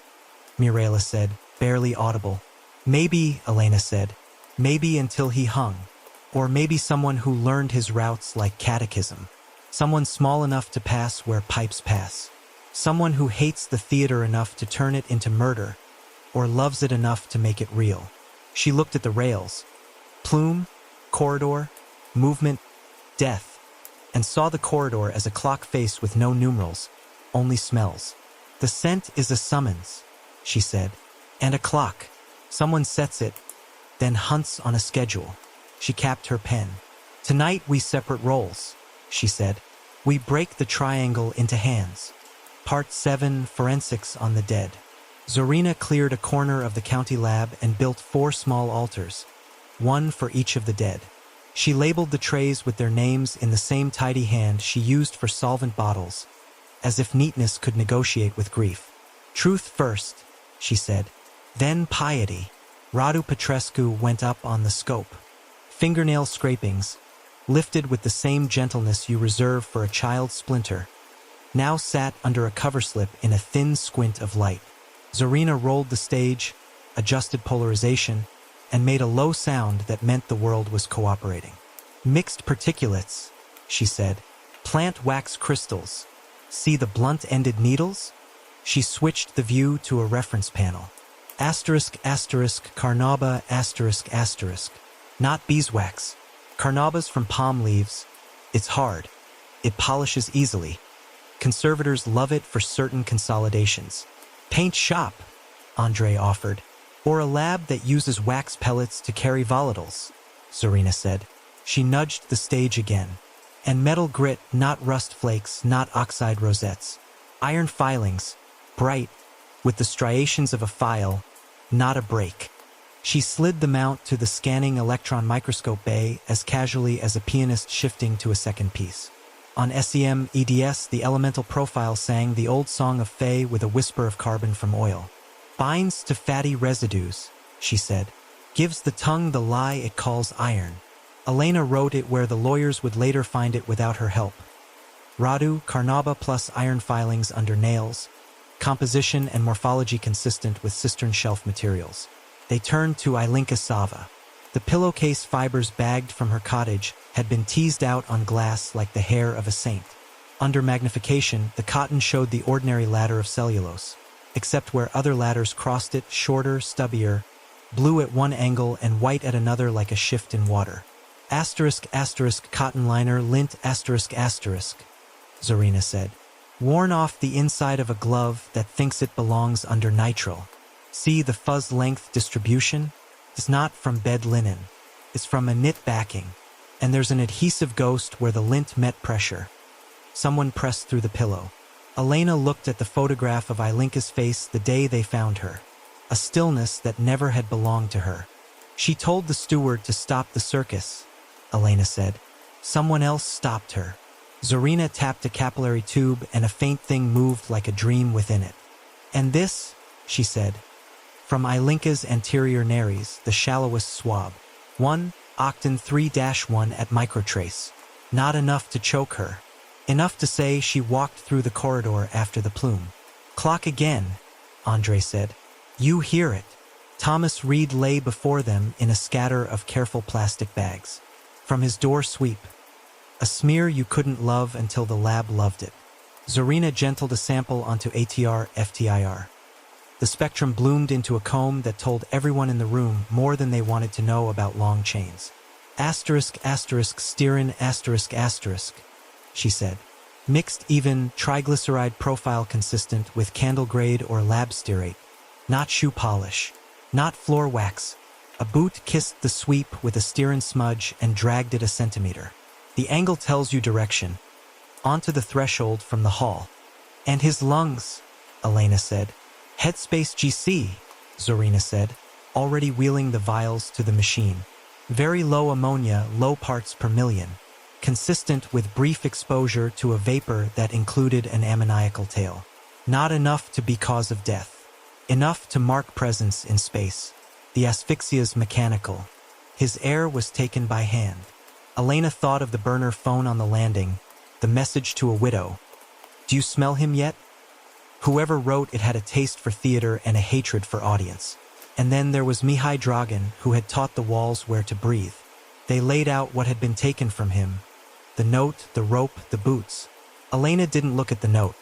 Mirela said, barely audible. Maybe, Elena said, maybe until he hung. Or maybe someone who learned his routes like catechism. Someone small enough to pass where pipes pass. Someone who hates the theater enough to turn it into murder, or loves it enough to make it real. She looked at the rails. Plume, corridor, movement, death, and saw the corridor as a clock face with no numerals, only smells. The scent is a summons, she said, and a clock. Someone sets it, then hunts on a schedule. She capped her pen. Tonight we separate roles, she said. We break the triangle into hands. Part 7, Forensics on the Dead. Zorina cleared a corner of the county lab and built 4 small altars, one for each of the dead. She labeled the trays with their names in the same tidy hand she used for solvent bottles, as if neatness could negotiate with grief. Truth first, she said, then piety. Radu Petrescu went up on the scope. Fingernail scrapings, lifted with the same gentleness you reserve for a child's splinter, now sat under a cover slip in a thin squint of light. Zorina rolled the stage, adjusted polarization, and made a low sound that meant the world was cooperating. Mixed particulates, she said. Plant wax crystals. See the blunt-ended needles? She switched the view to a reference panel. Asterisk, asterisk, carnauba, asterisk, asterisk. Not beeswax. Carnaubas from palm leaves. It's hard. It polishes easily. Conservators love it for certain consolidations. Paint shop, Andre offered. Or a lab that uses wax pellets to carry volatiles, Zorina said. She nudged the stage again. And metal grit, not rust flakes, not oxide rosettes. Iron filings, bright, with the striations of a file, not a break. She slid the mount to the scanning electron microscope bay as casually as a pianist shifting to a second piece. On SEM EDS, the elemental profile sang the old song of Faye with a whisper of carbon from oil. Binds to fatty residues, she said. Gives the tongue the lie it calls iron. Elena wrote it where the lawyers would later find it without her help. Radu, carnauba plus iron filings under nails. Composition and morphology consistent with cistern shelf materials. They turned to Ilinka Sava. The pillowcase fibers bagged from her cottage had been teased out on glass like the hair of a saint. Under magnification, the cotton showed the ordinary ladder of cellulose, except where other ladders crossed it, shorter, stubbier, blue at one angle and white at another like a shift in water. Asterisk, asterisk, cotton liner, lint, asterisk, asterisk, Zorina said. Worn off the inside of a glove that thinks it belongs under nitrile. See the fuzz length distribution? It's not from bed linen. It's from a knit backing. And there's an adhesive ghost where the lint met pressure. Someone pressed through the pillow. Elena looked at the photograph of Ilinka's face the day they found her. A stillness that never had belonged to her. She told the steward to stop the circus, Elena said. Someone else stopped her. Zorina tapped a capillary tube and a faint thing moved like a dream within it. And this, she said, from Ilinka's anterior nares, the shallowest swab. 1, octan 3-1 at microtrace. Not enough to choke her. Enough to say she walked through the corridor after the plume. Clock again, Andre said. You hear it. Thomas Reed lay before them in a scatter of careful plastic bags. From his door sweep. A smear you couldn't love until the lab loved it. Zorina gentled a sample onto ATR FTIR. The spectrum bloomed into a comb that told everyone in the room more than they wanted to know about long chains. Asterisk, asterisk, stearin, asterisk, asterisk, she said. Mixed even triglyceride profile consistent with candle grade or lab stearate. Not shoe polish. Not floor wax. A boot kissed the sweep with a stearin smudge and dragged it a centimeter. The angle tells you direction. Onto the threshold from the hall. And his lungs, Elena said. Headspace GC, Zorina said, already wheeling the vials to the machine. Very low ammonia, low parts per million. Consistent with brief exposure to a vapor that included an ammoniacal tail. Not enough to be cause of death. Enough to mark presence in space. The asphyxia's mechanical. His air was taken by hand. Elena thought of the burner phone on the landing, the message to a widow. Do you smell him yet? Whoever wrote it had a taste for theater and a hatred for audience. And then there was Mihai Dragan, who had taught the walls where to breathe. They laid out what had been taken from him. The note, the rope, the boots. Elena didn't look at the note.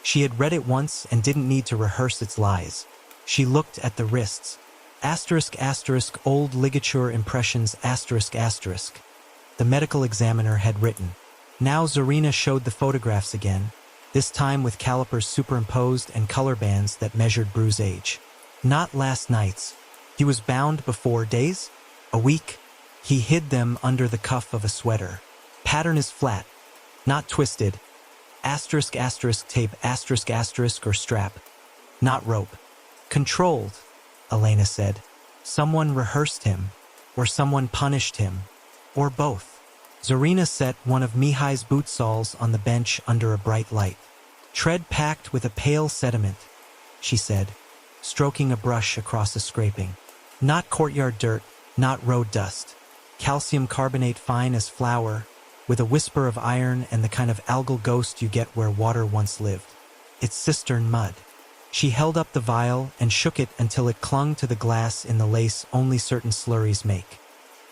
She had read it once and didn't need to rehearse its lies. She looked at the wrists. Asterisk asterisk old ligature impressions asterisk asterisk. The medical examiner had written. Now Zarina showed the photographs again, this time with calipers superimposed and color bands that measured bruise age. Not last night's. He was bound before days? A week? He hid them under the cuff of a sweater. Pattern is flat, not twisted. Asterisk asterisk tape asterisk asterisk or strap. Not rope. Controlled, Elena said. Someone rehearsed him, or someone punished him, or both. Zarina set one of Mihai's boot soles on the bench under a bright light. Tread packed with a pale sediment, she said, stroking a brush across a scraping. Not courtyard dirt, not road dust. Calcium carbonate fine as flour, with a whisper of iron and the kind of algal ghost you get where water once lived. It's cistern mud. She held up the vial and shook it until it clung to the glass in the lace only certain slurries make.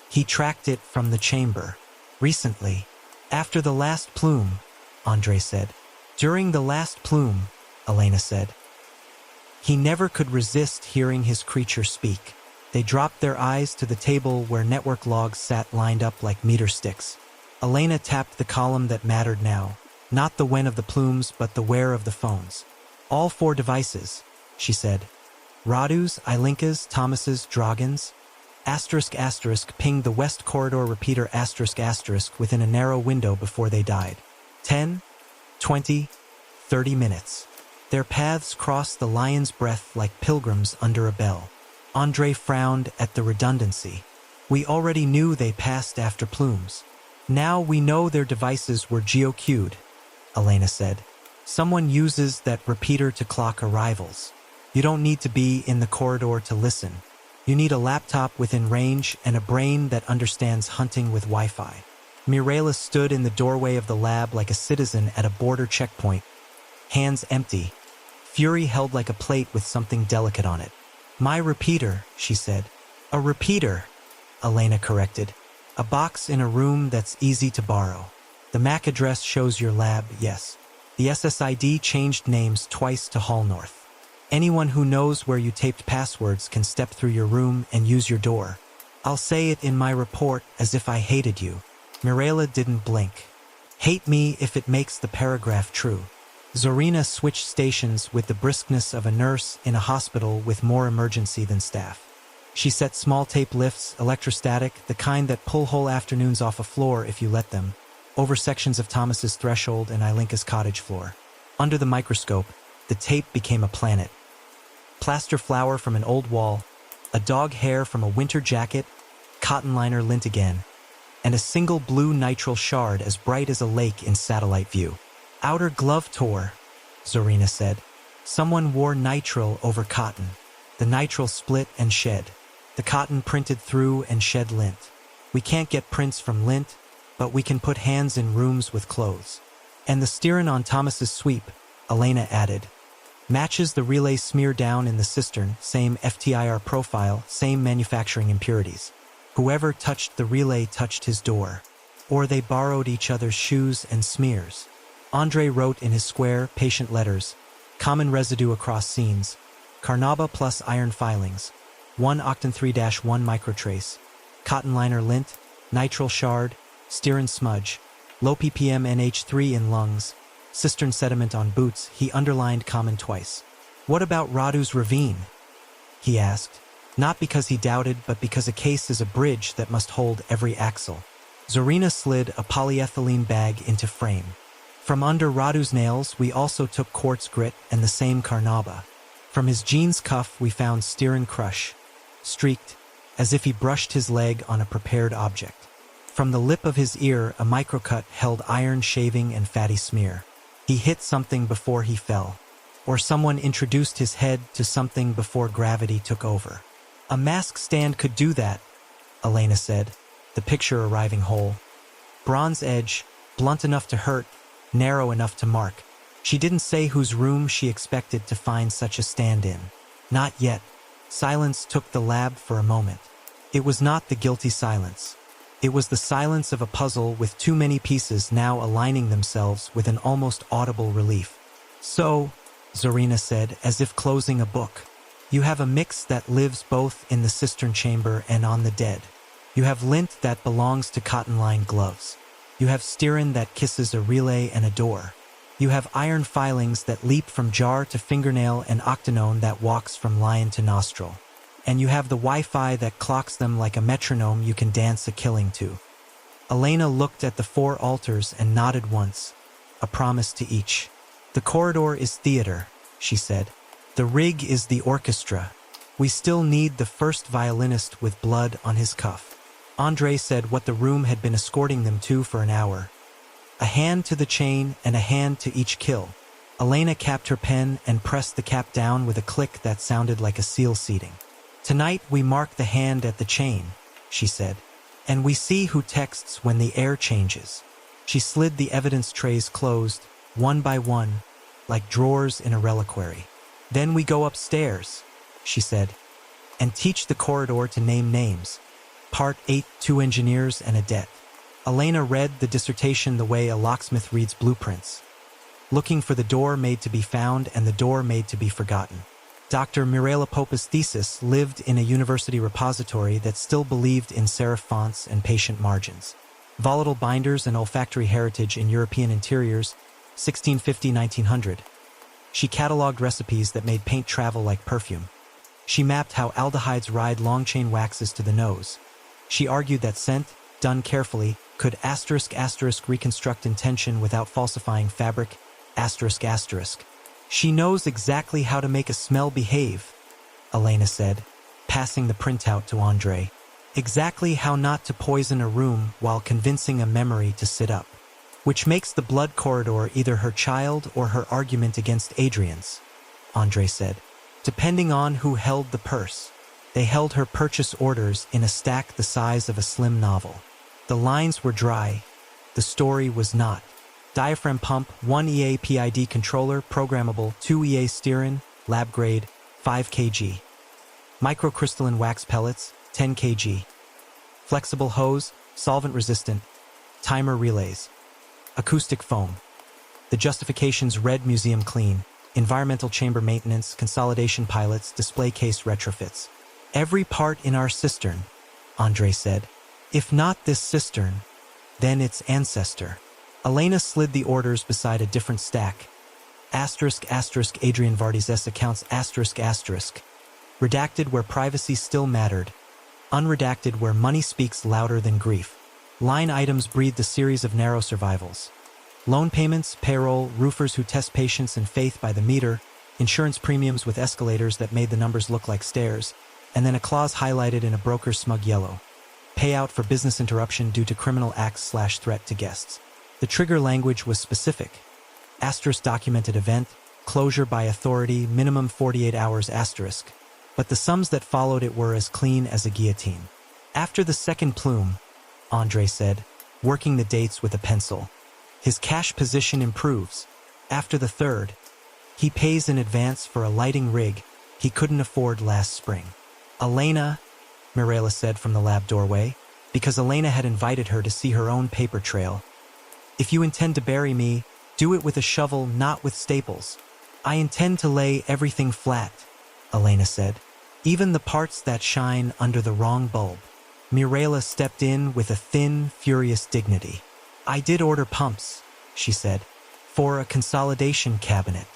He tracked it from the chamber. Recently. After the last plume, Andre said. During the last plume, Elena said. He never could resist hearing his creature speak. They dropped their eyes to the table where network logs sat lined up like meter sticks. Elena tapped the column that mattered now, not the when of the plumes but the where of the phones. All 4 devices, she said. Radu's, Ilinka's, Thomas's, Dragan's. Asterisk asterisk pinged the west corridor repeater asterisk asterisk within a narrow window before they died. 10, 20, 30 minutes. Their paths crossed the lion's breath like pilgrims under a bell. Andre frowned at the redundancy. We already knew they passed after plumes. Now we know their devices were geo-cued, Elena said. Someone uses that repeater to clock arrivals. You don't need to be in the corridor to listen. You need a laptop within range and a brain that understands hunting with Wi-Fi. Mirela stood in the doorway of the lab like a citizen at a border checkpoint, hands empty, fury held like a plate with something delicate on it. My repeater, she said. A repeater, Elena corrected. A box in a room that's easy to borrow. The MAC address shows your lab, yes. The SSID changed names twice to Hall North. Anyone who knows where you taped passwords can step through your room and use your door. I'll say it in my report as if I hated you. Mirela didn't blink. Hate me if it makes the paragraph true. Zorina switched stations with the briskness of a nurse in a hospital with more emergency than staff. She set small tape lifts, electrostatic, the kind that pull whole afternoons off a floor if you let them, over sections of Thomas's threshold and Ilinka's cottage floor. Under the microscope, the tape became a planet. Plaster flour from an old wall, a dog hair from a winter jacket, cotton liner lint again, and a single blue nitrile shard as bright as a lake in satellite view. Outer glove tore, Zorina said. Someone wore nitrile over cotton. The nitrile split and shed. The cotton printed through and shed lint. We can't get prints from lint, but we can put hands in rooms with clothes. And the steerin on Thomas's sweep, Elena added. Matches the relay smear down in the cistern, same FTIR profile, same manufacturing impurities. Whoever touched the relay touched his door. Or they borrowed each other's shoes and smears. Andre wrote in his square, patient letters, common residue across scenes, Carnauba plus iron filings, 1 octan 3-1 microtrace, cotton liner lint, nitrile shard, stearin smudge, low ppm NH3 in lungs, cistern sediment on boots. He underlined common twice. What about Radu's ravine? He asked, not because he doubted, but because a case is a bridge that must hold every axle. Zorina slid a polyethylene bag into frame. From under Radu's nails, we also took quartz grit and the same Carnauba. From his jeans cuff, we found stearin crush, streaked, as if he brushed his leg on a prepared object. From the lip of his ear, a microcut held iron shaving and fatty smear. He hit something before he fell, or someone introduced his head to something before gravity took over. A mask stand could do that, Elena said, the picture arriving whole. Bronze edge, blunt enough to hurt, narrow enough to mark. She didn't say whose room she expected to find such a stand in. Not yet. Silence took the lab for a moment. It was not the guilty silence. It was the silence of a puzzle with too many pieces now aligning themselves with an almost audible relief. So, Zorina said, as if closing a book, You have a mix that lives both in the cistern chamber and on the dead. You have lint that belongs to cotton-lined gloves. You have stearin that kisses a relay and a door. You have iron filings that leap from jar to fingernail and octanone that walks from lion to nostril. And you have the Wi-Fi that clocks them like a metronome you can dance a killing to. Elena looked at the 4 altars and nodded once, a promise to each. The corridor is theater, she said. The rig is the orchestra. We still need the first violinist with blood on his cuff. Andre said what the room had been escorting them to for an hour. A hand to the chain and a hand to each kill. Elena capped her pen and pressed the cap down with a click that sounded like a seal seating. Tonight we mark the hand at the chain, she said, and we see who texts when the air changes. She slid the evidence trays closed, one by one, like drawers in a reliquary. Then we go upstairs, she said, and teach the corridor to name names. Part 8, 2 engineers and a debt. Elena read the dissertation the way a locksmith reads blueprints, looking for the door made to be found and the door made to be forgotten. Dr. Mirela Popa's thesis lived in a university repository that still believed in serif fonts and patient margins. Volatile binders and olfactory heritage in European interiors, 1650-1900. She cataloged recipes that made paint travel like perfume. She mapped how aldehydes ride long-chain waxes to the nose. She argued that scent, done carefully, could *** reconstruct intention without falsifying fabric, ***. She knows exactly how to make a smell behave, Elena said, passing the printout to Andre. Exactly how not to poison a room while convincing a memory to sit up. Which makes the blood corridor either her child or her argument against Adrian's, Andre said, depending on who held the purse. They held her purchase orders in a stack the size of a slim novel. The lines were dry. The story was not. Diaphragm pump, 1 EA PID controller, programmable, 2 EA steerin, lab grade, 5 kg. Microcrystalline wax pellets, 10 kg. Flexible hose, solvent resistant. Timer relays. Acoustic foam. The justifications read museum clean, environmental chamber maintenance, consolidation pilots, display case retrofits. Every part in our cistern, Andre said. If not this cistern, then its ancestor. Elena slid the orders beside a different stack. *** Adrian Vardis' accounts ***. Redacted where privacy still mattered. Unredacted where money speaks louder than grief. Line items breathed a series of narrow survivals. Loan payments, payroll, roofers who test patience and faith by the meter, insurance premiums with escalators that made the numbers look like stairs, and then a clause highlighted in a broker's smug yellow. Payout for business interruption due to criminal acts/threat to guests. The trigger language was specific. * documented event, closure by authority, minimum 48 hours *. But the sums that followed it were as clean as a guillotine. After the second plume, Andre said, working the dates with a pencil, his cash position improves. After the third, he pays in advance for a lighting rig he couldn't afford last spring. Elena, Mirela said from the lab doorway, because Elena had invited her to see her own paper trail. If you intend to bury me, do it with a shovel, not with staples. I intend to lay everything flat, Elena said, even the parts that shine under the wrong bulb. Mirela stepped in with a thin, furious dignity. I did order pumps, she said, for a consolidation cabinet.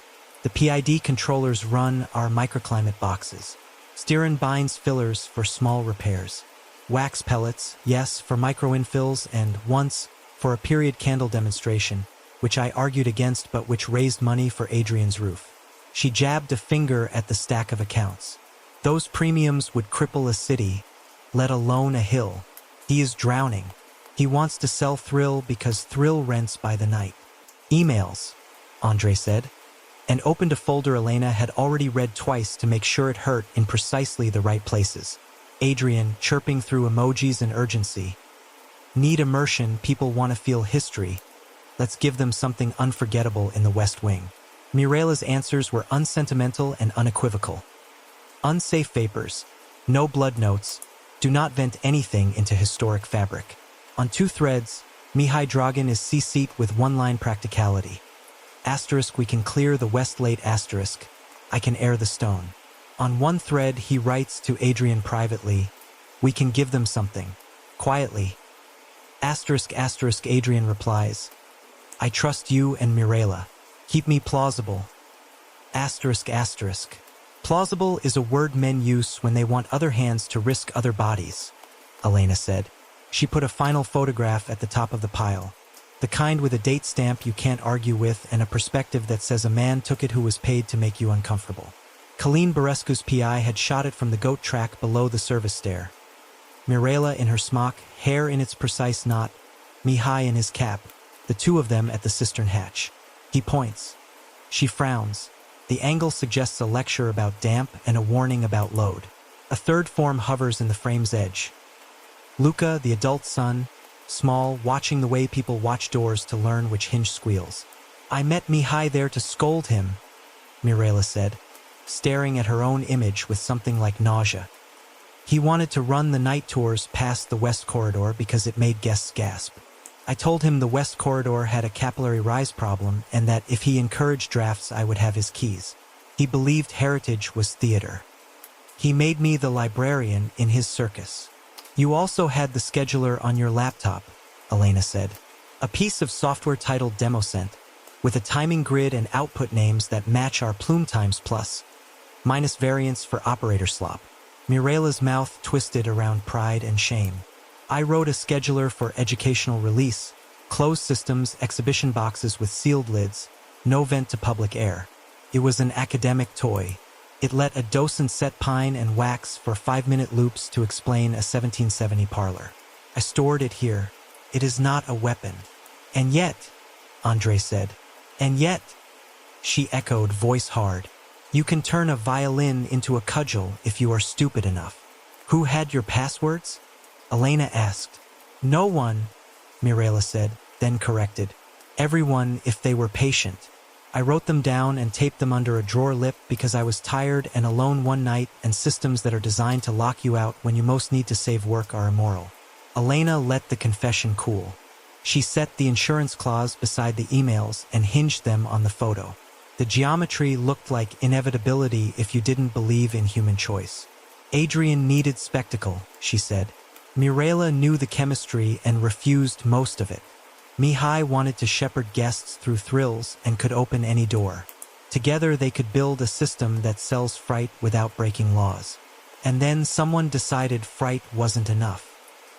The PID controllers run our microclimate boxes. Steerin binds fillers for small repairs. Wax pellets, yes, for micro-infills, and once, for a period candle demonstration, which I argued against but which raised money for Adrian's roof. She jabbed a finger at the stack of accounts. Those premiums would cripple a city, let alone a hill. He is drowning. He wants to sell thrill because thrill rents by the night. Emails, Andre said, and opened a folder Elena had already read twice to make sure it hurt in precisely the right places. Adrian, chirping through emojis and urgency. Need immersion, people want to feel history. Let's give them something unforgettable in the West Wing. Mirela's answers were unsentimental and unequivocal. Unsafe vapors. No blood notes. Do not vent anything into historic fabric. On 2 threads, Mihai Dragan is deceit with one-line practicality. * we can clear the Westlake *. I can air the stone. On one thread, he writes to Adrian privately, "We can give them something. Quietly." Adrian replies, "I trust you and Mirela. Keep me plausible." Plausible is a word men use when they want other hands to risk other bodies, Elena said. She put a final photograph at the top of the pile. The kind with a date stamp you can't argue with and a perspective that says a man took it who was paid to make you uncomfortable. Colleen Barescu's PI had shot it from the goat track below the service stair. Mirela in her smock, hair in its precise knot, Mihai in his cap, the two of them at the cistern hatch. He points. She frowns. The angle suggests a lecture about damp and a warning about load. A third form hovers in the frame's edge. Luca, the adult son, small, watching the way people watch doors to learn which hinge squeals. "I met Mihai there to scold him," Mirela said, staring at her own image with something like nausea. "He wanted to run the night tours past the West Corridor because it made guests gasp. I told him the West Corridor had a capillary rise problem and that if he encouraged drafts I would have his keys. He believed heritage was theater. He made me the librarian in his circus." "You also had the scheduler on your laptop," Elena said. "A piece of software titled DemoScent, with a timing grid and output names that match our plume times plus, minus variance for operator slop." Mirela's mouth twisted around pride and shame. "I wrote a scheduler for educational release, closed systems, exhibition boxes with sealed lids, no vent to public air. It was an academic toy. It let a docent set pine and wax for 5-minute loops to explain a 1770 parlor. I stored it here. It is not a weapon." "And yet," Andre said. "And yet," she echoed, voice hard, "you can turn a violin into a cudgel if you are stupid enough." "Who had your passwords?" Elena asked. "No one," Mirela said, then corrected. "Everyone if they were patient. I wrote them down and taped them under a drawer lip because I was tired and alone one night, and systems that are designed to lock you out when you most need to save work are immoral." Elena let the confession cool. She set the insurance clause beside the emails and hinged them on the photo. The geometry looked like inevitability if you didn't believe in human choice. "Adrian needed spectacle," she said. Mirela knew the chemistry and refused most of it. Mihai wanted to shepherd guests through thrills and could open any door. Together they could build a system that sells fright without breaking laws. And then someone decided fright wasn't enough.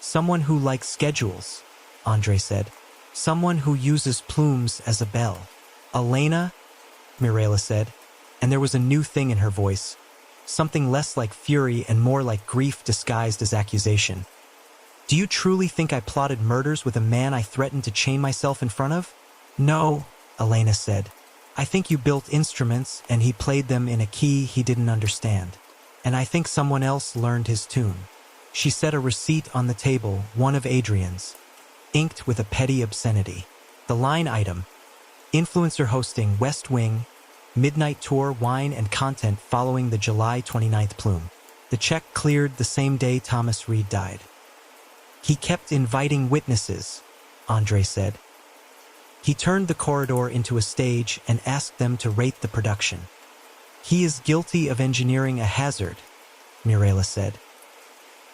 "Someone who likes schedules," Andre said. "Someone who uses plumes as a bell." "Elena," Mirela said, and there was a new thing in her voice, something less like fury and more like grief disguised as accusation. "Do you truly think I plotted murders with a man I threatened to chain myself in front of?" "No," Elena said. "I think you built instruments and he played them in a key he didn't understand. And I think someone else learned his tune." She set a receipt on the table, one of Adrian's, inked with a petty obscenity. The line item: influencer hosting West Wing, midnight tour, wine and content following the July 29th plume. The check cleared the same day Thomas Reed died. "He kept inviting witnesses," Andre said. "He turned the corridor into a stage and asked them to rate the production. He is guilty of engineering a hazard," Mirela said.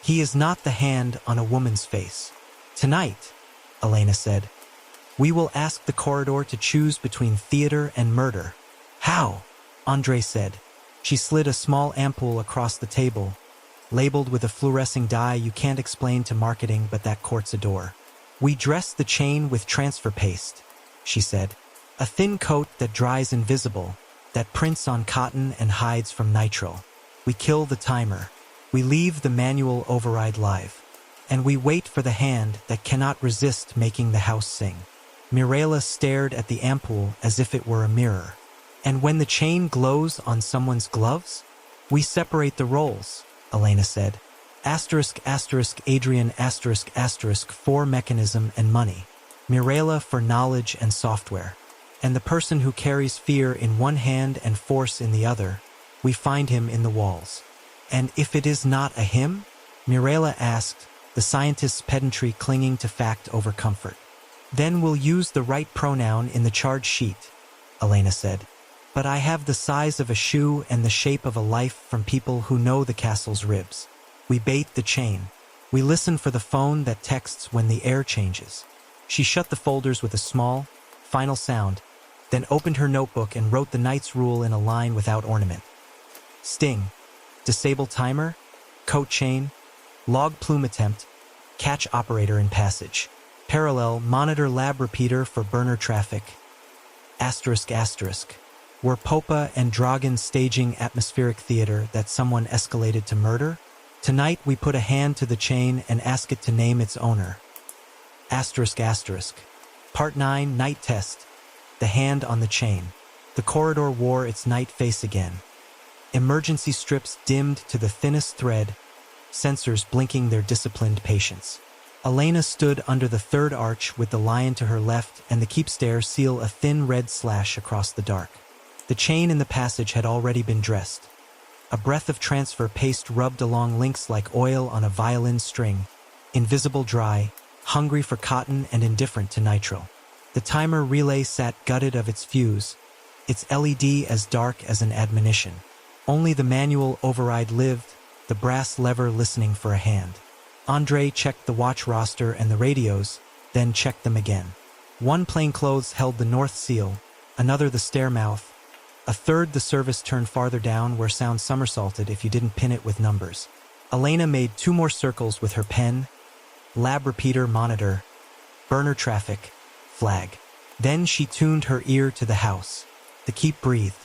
"He is not the hand on a woman's face." "Tonight," Elena said, "we will ask the corridor to choose between theater and murder." "How?" Andre said. She slid a small ampoule across the table, labeled with a fluorescing dye you can't explain to marketing but that courts a door. "We dress the chain with transfer paste," she said. "A thin coat that dries invisible, that prints on cotton and hides from nitrile. We kill the timer. We leave the manual override live. And we wait for the hand that cannot resist making the house sing." Mirela stared at the ampoule as if it were a mirror. "And when the chain glows on someone's gloves? We separate the roles," Elena said. Adrian for mechanism and money. Mirela for knowledge and software. And the person who carries fear in one hand and force in the other, we find him in the walls. "And if it is not a him?" Mirela asked, the scientist's pedantry clinging to fact over comfort. "Then we'll use the right pronoun in the charge sheet," Elena said. But I have the size of a shoe and the shape of a life from people who know the castle's ribs. We bait the chain. We listen for the phone that texts when the air changes. She shut the folders with a small, final sound, then opened her notebook and wrote the knight's rule in a line without ornament. Sting, disable timer, coat chain, log plume attempt, catch operator in passage. Parallel, monitor lab repeater for burner traffic. Asterisk asterisk. Were Popa and Dragon staging atmospheric theater that someone escalated to murder? Tonight we put a hand to the chain and ask it to name its owner. Asterisk asterisk. Part 9, Night Test. The hand on the chain. The corridor wore its night face again. Emergency strips dimmed to the thinnest thread, sensors blinking their disciplined patience. Elena stood under the third arch with the lion to her left and the keep stair seal a thin red slash across the dark. The chain in the passage had already been dressed. A breath of transfer paste rubbed along links like oil on a violin string, invisible dry, hungry for cotton and indifferent to nitro. The timer relay sat gutted of its fuse, its LED as dark as an admonition. Only the manual override lived, the brass lever listening for a hand. Andre checked the watch roster and the radios, then checked them again. One plainclothes held the north seal, another the stair mouth, a third the service turned farther down where sound somersaulted if you didn't pin it with numbers. Elena made 2 more circles with her pen, lab repeater monitor, burner traffic, flag. Then she tuned her ear to the house. The keep breathed.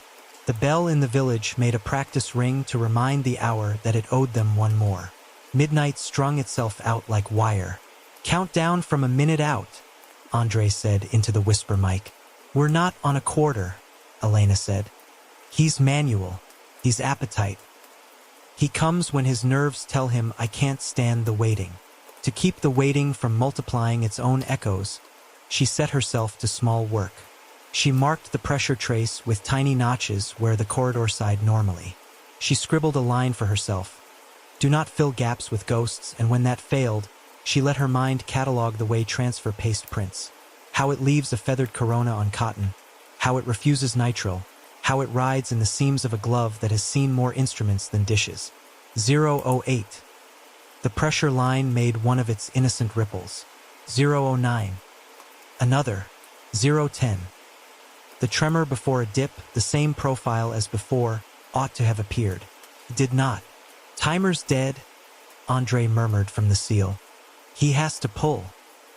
The bell in the village made a practice ring to remind the hour that it owed them one more. Midnight strung itself out like wire. Count down from a minute out, Andre said into the whisper mic. We're not on a quarter, Elena said. He's manual. He's appetite. He comes when his nerves tell him I can't stand the waiting. To keep the waiting from multiplying its own echoes, she set herself to small work. She marked the pressure trace with tiny notches where the corridor side normally. She scribbled a line for herself. Do not fill gaps with ghosts, and when that failed, she let her mind catalog the way transfer paste prints. How it leaves a feathered corona on cotton, how it refuses nitro, how it rides in the seams of a glove that has seen more instruments than dishes. 008. The pressure line made one of its innocent ripples. 009. Another. 010. The tremor before a dip, the same profile as before, ought to have appeared. It did not. Timer's dead, Andre murmured from the seal. He has to pull.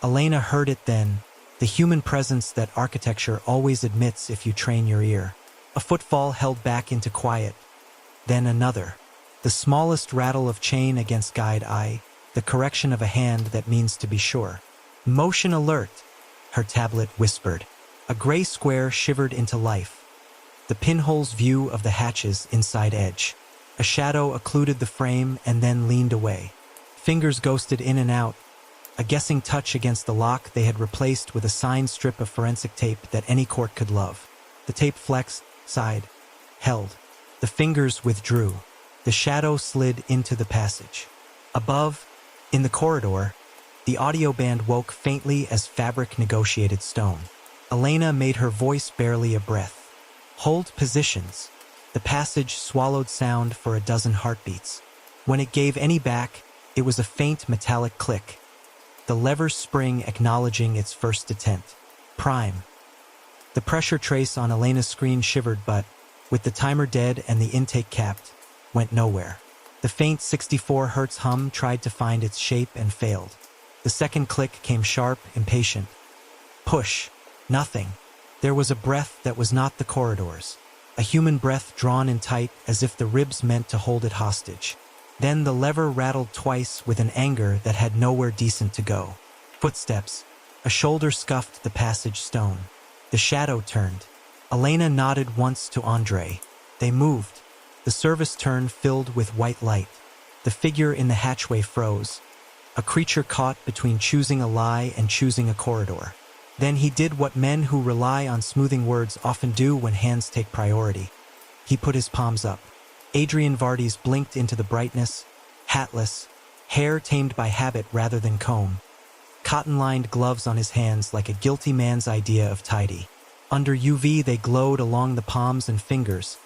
Elena heard it then, the human presence that architecture always admits if you train your ear. A footfall held back into quiet. Then another. The smallest rattle of chain against guide eye, the correction of a hand that means to be sure. Motion alert, her tablet whispered. A gray square shivered into life. The pinhole's view of the hatch's inside edge. A shadow occluded the frame and then leaned away. Fingers ghosted in and out, a guessing touch against the lock they had replaced with a signed strip of forensic tape that any court could love. The tape flexed, sighed, held. The fingers withdrew. The shadow slid into the passage. Above, in the corridor, the audio band woke faintly as fabric negotiated stone. Elena made her voice barely a breath. Hold positions. The passage swallowed sound for a dozen heartbeats. When it gave any back, it was a faint metallic click. The lever's spring acknowledging its first attempt. Prime. The pressure trace on Elena's screen shivered but, with the timer dead and the intake capped, went nowhere. The faint 64 Hz hum tried to find its shape and failed. The second click came sharp, impatient. Push. Nothing. There was a breath that was not the corridor's. A human breath drawn in tight as if the ribs meant to hold it hostage. Then the lever rattled twice with an anger that had nowhere decent to go. Footsteps. A shoulder scuffed the passage stone. The shadow turned. Elena nodded once to Andre. They moved. The service turn filled with white light. The figure in the hatchway froze. A creature caught between choosing a lie and choosing a corridor. Then he did what men who rely on smoothing words often do when hands take priority. He put his palms up. Adrian Vardy's blinked into the brightness, hatless, hair tamed by habit rather than comb. Cotton-lined gloves on his hands like a guilty man's idea of tidy. Under UV they glowed along the palms and fingers,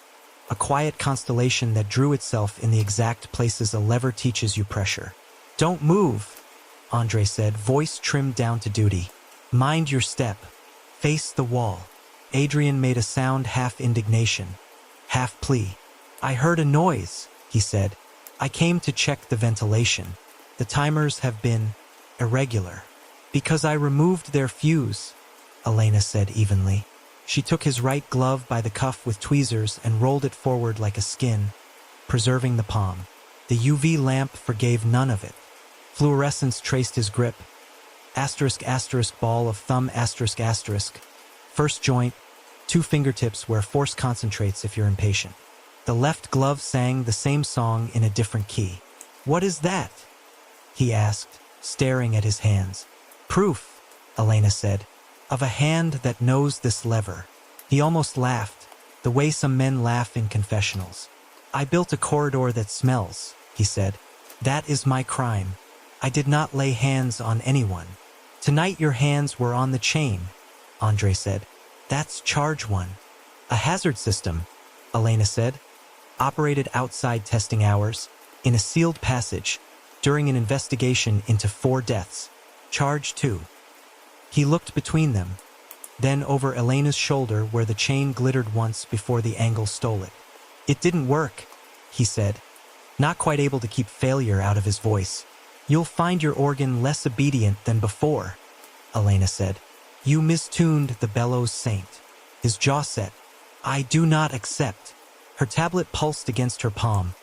a quiet constellation that drew itself in the exact places a lever teaches you pressure. "Don't move," Andre said, voice trimmed down to duty. "Mind your step. Face the wall." Adrian made a sound half indignation, half plea. "I heard a noise," he said. "I came to check the ventilation. The timers have been irregular." "Because I removed their fuse," Elena said evenly. She took his right glove by the cuff with tweezers and rolled it forward like a skin, preserving the palm. The UV lamp forgave none of it. Fluorescence traced his grip. Asterisk asterisk ball of thumb asterisk asterisk. First joint, 2 fingertips where force concentrates if you're impatient. The left glove sang the same song in a different key. "What is that?" he asked, staring at his hands. "Proof," Elena said, "of a hand that knows this lever." He almost laughed, the way some men laugh in confessionals. "I built a corridor that smells," he said. "That is my crime. I did not lay hands on anyone." "Tonight your hands were on the chain," Andre said. "That's charge 1. A hazard system," Elena said. "Operated outside testing hours, in a sealed passage, during an investigation into 4 deaths. Charge 2. He looked between them, then over Elena's shoulder where the chain glittered once before the angle stole it. "It didn't work," he said, not quite able to keep failure out of his voice. "You'll find your organ less obedient than before," Elena said. "You mistuned the bellows saint." His jaw set. "I do not accept." Her tablet pulsed against her palm.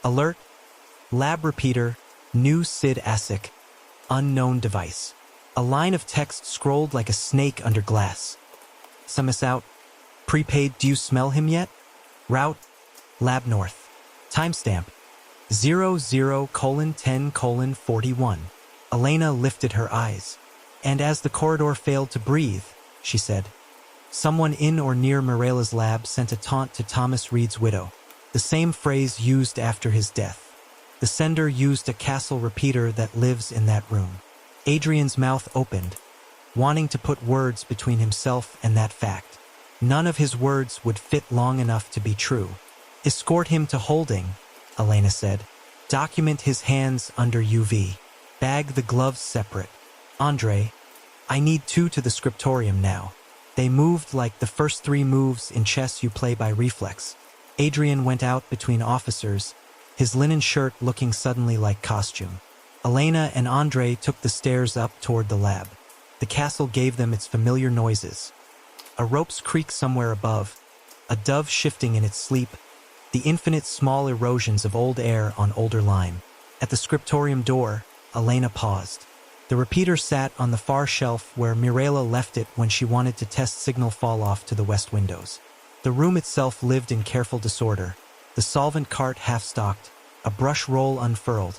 "Alert. Lab repeater. New SID ASIC. Unknown device." A line of text scrolled like a snake under glass. "Summons out. Prepaid. Do you smell him yet? Route. Lab North. Timestamp. 00:10:41. Elena lifted her eyes. "And as the corridor failed to breathe," she said, "someone in or near Morela's lab sent a taunt to Thomas Reed's widow. The same phrase used after his death. The sender used a castle repeater that lives in that room." Adrian's mouth opened, wanting to put words between himself and that fact. None of his words would fit long enough to be true. "Escort him to holding," Elena said. "Document his hands under UV. Bag the gloves separate. Andre, I need 2 to the scriptorium now." They moved like the first 3 moves in chess you play by reflex. Adrian went out between officers, his linen shirt looking suddenly like costume. Elena and Andre took the stairs up toward the lab. The castle gave them its familiar noises. A rope's creak somewhere above, a dove shifting in its sleep, the infinite small erosions of old air on older lime. At the scriptorium door, Elena paused. The repeater sat on the far shelf where Mirella left it when she wanted to test signal fall-off to the west windows. The room itself lived in careful disorder, the solvent cart half-stocked, a brush roll unfurled,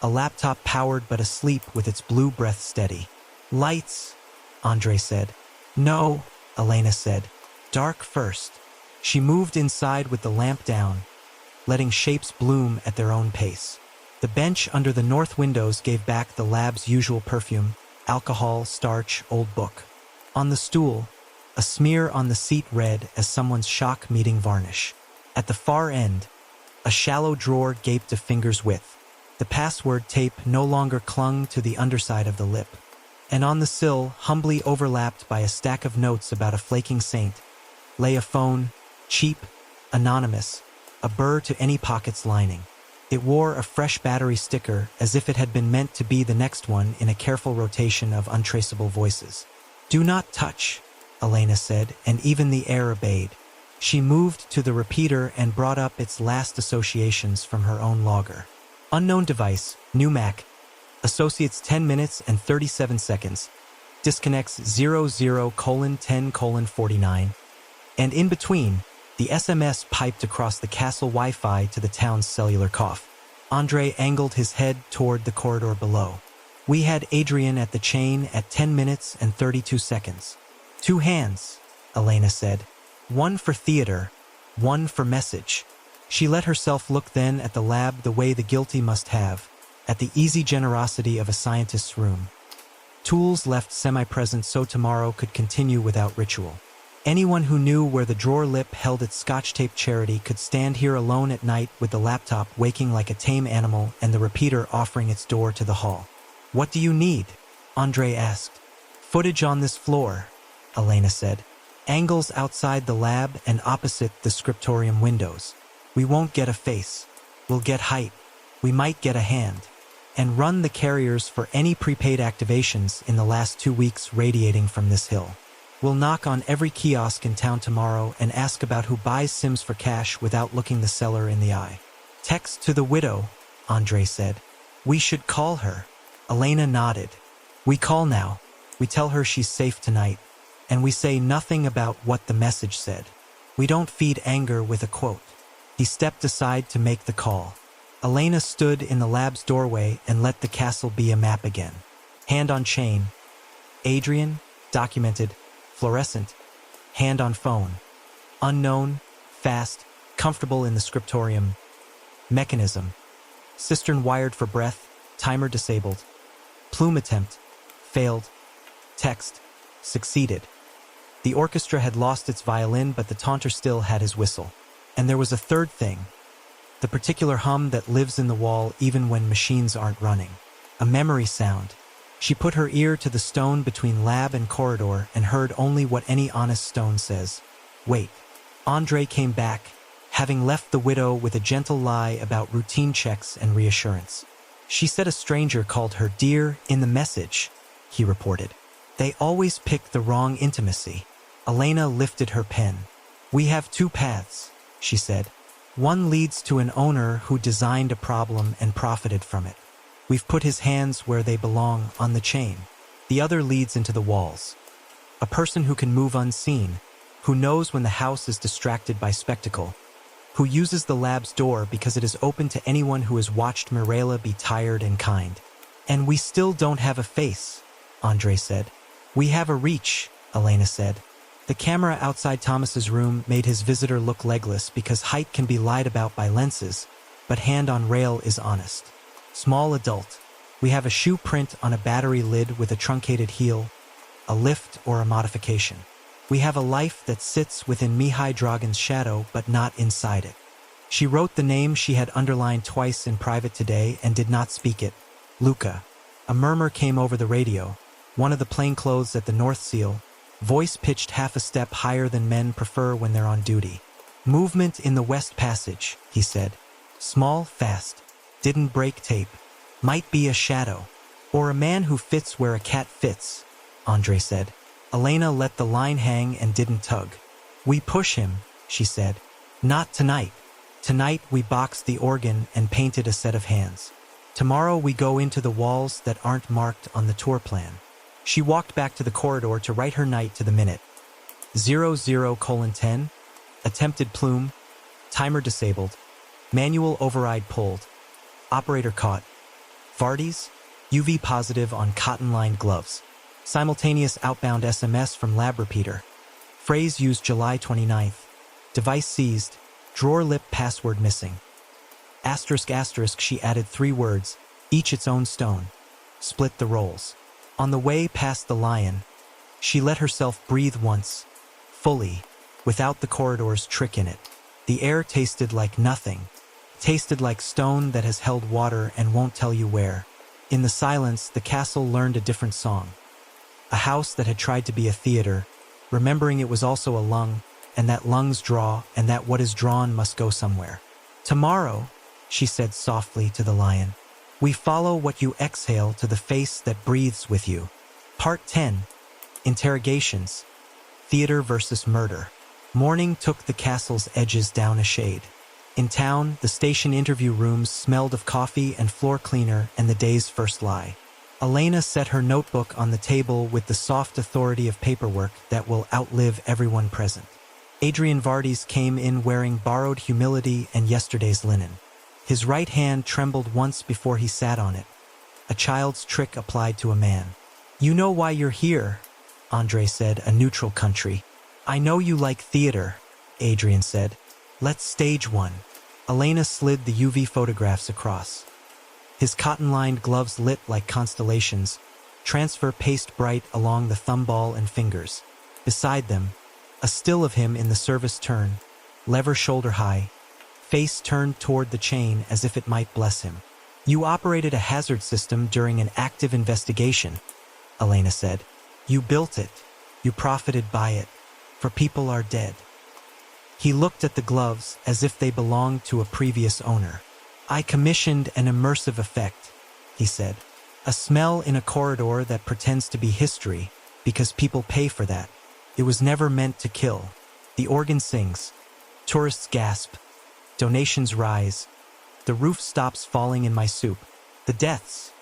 a laptop powered but asleep with its blue breath steady. "Lights," Andre said. "No," Elena said. "Dark first." She moved inside with the lamp down, letting shapes bloom at their own pace. The bench under the north windows gave back the lab's usual perfume, alcohol, starch, old book. On the stool, a smear on the seat read as someone's shock meeting varnish. At the far end, a shallow drawer gaped a finger's width. The password tape no longer clung to the underside of the lip. And on the sill, humbly overlapped by a stack of notes about a flaking saint, lay a phone, cheap, anonymous, a burr to any pocket's lining. It wore a fresh battery sticker as if it had been meant to be the next one in a careful rotation of untraceable voices. "Do not touch," Elena said, and even the air obeyed. She moved to the repeater and brought up its last associations from her own logger. "Unknown device, new Mac. Associates 10 minutes and 37 seconds. Disconnects 00:10:49. And in between, the SMS piped across the castle Wi-Fi to the town's cellular cough. Andre angled his head toward the corridor below. "We had Adrian at the chain at 10 minutes and 32 seconds. 2 hands," Elena said. "One for theater, one for message." She let herself look then at the lab the way the guilty must have, at the easy generosity of a scientist's room. Tools left semi-present so tomorrow could continue without ritual. Anyone who knew where the drawer lip held its scotch-tape charity could stand here alone at night with the laptop waking like a tame animal and the repeater offering its door to the hall. "What do you need?" Andre asked. "Footage on this floor," Elena said. "Angles outside the lab and opposite the scriptorium windows. We won't get a face. We'll get height. We might get a hand. And run the carriers for any prepaid activations in the last 2 weeks radiating from this hill. We'll knock on every kiosk in town tomorrow and ask about who buys Sims for cash without looking the seller in the eye." "Text to the widow," Andre said. "We should call her." Elena nodded. "We call now. We tell her she's safe tonight. And we say nothing about what the message said. We don't feed anger with a quote." He stepped aside to make the call. Elena stood in the lab's doorway and let the castle be a map again. Hand on chain. Adrian, documented, fluorescent. Hand on phone. Unknown, fast, comfortable in the scriptorium. Mechanism. Cistern wired for breath, timer disabled. Plume attempt. Failed. Text. Succeeded. The orchestra had lost its violin, but the taunter still had his whistle. And there was a third thing. The particular hum that lives in the wall even when machines aren't running. A memory sound. She put her ear to the stone between lab and corridor and heard only what any honest stone says. Wait. Andre came back, having left the widow with a gentle lie about routine checks and reassurance. She said a stranger called her dear in the message, he reported. They always pick the wrong intimacy. Elena lifted her pen. We have 2 paths, she said. One leads to an owner who designed a problem and profited from it. We've put his hands where they belong on the chain. The other leads into the walls. A person who can move unseen, who knows when the house is distracted by spectacle, who uses the lab's door because it is open to anyone who has watched Mirella be tired and kind. And we still don't have a face, Andre said. We have a reach, Elena said. The camera outside Thomas's room made his visitor look legless because height can be lied about by lenses, but hand on rail is honest. Small adult. We have a shoe print on a battery lid with a truncated heel, a lift or a modification. We have a life that sits within Mihai Dragan's shadow but not inside it. She wrote the name she had underlined twice in private today and did not speak it. Luca. A murmur came over the radio. One of the plainclothes at the North Seal, voice pitched half a step higher than men prefer when they're on duty. Movement in the West Passage, he said. Small, fast. Didn't break tape. Might be a shadow. Or a man who fits where a cat fits, Andre said. Elena let the line hang and didn't tug. We push him, she said. Not tonight. Tonight we boxed the organ and painted a set of hands. Tomorrow we go into the walls that aren't marked on the tour plan. She walked back to the corridor to write her night to the minute. 00:10, attempted plume, timer disabled, manual override pulled, operator caught, Vardy's, UV positive on cotton-lined gloves, simultaneous outbound SMS from lab repeater, phrase used July 29th, device seized, drawer lip password missing. Asterisk asterisk she added 3 words, each its own stone, split the roles. On the way past the lion, she let herself breathe once, fully, without the corridor's trick in it. The air tasted like nothing, tasted like stone that has held water and won't tell you where. In the silence, the castle learned a different song. A house that had tried to be a theater, remembering it was also a lung, and that lungs draw, and that what is drawn must go somewhere. Tomorrow, she said softly to the lion, we follow what you exhale to the face that breathes with you. Part 10. Interrogations. Theater versus murder. Morning took the castle's edges down a shade. In town, the station interview rooms smelled of coffee and floor cleaner and the day's first lie. Elena set her notebook on the table with the soft authority of paperwork that will outlive everyone present. Adrian Vardy's came in wearing borrowed humility and yesterday's linen. His right hand trembled once before he sat on it. A child's trick applied to a man. You know why you're here, Andre said, a neutral country. I know you like theater, Adrian said. Let's stage one. Elena slid the UV photographs across. His cotton-lined gloves lit like constellations, transfer paste bright along the thumb ball and fingers. Beside them, A still of him in the service turn, lever shoulder high, face turned toward the chain as if it might bless him. You operated a hazard system during an active investigation, Elena said. You built it. You profited by it. For people are dead. He looked at the gloves as if they belonged to a previous owner. I commissioned an immersive effect, he said. A smell in a corridor that pretends to be history, because people pay for that. It was never meant to kill. The organ sings. Tourists gasp. Donations rise. The roof stops falling in my soup. The deaths.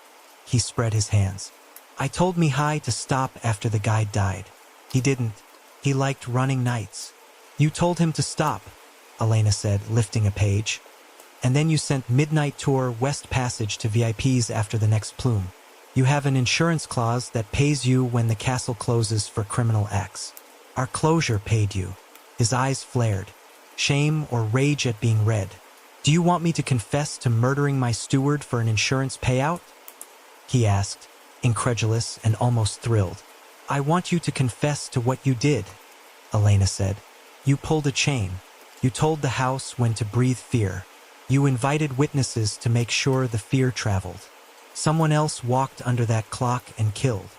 He spread his hands. I told Mihai to stop after the guide died. He didn't. He liked running nights. You told him to stop, Elena said, lifting a page. And then you sent Midnight Tour West Passage to VIPs after the next plume. You have an insurance clause that pays you when the castle closes for criminal acts. Our closure paid you. His eyes flared. Shame or rage at being read. Do you want me to confess to murdering my steward for an insurance payout? He asked, incredulous and almost thrilled. I want you to confess to what you did, Elena said. You pulled a chain. You told the house when to breathe fear. You invited witnesses to make sure the fear traveled. Someone else walked under that clock and killed.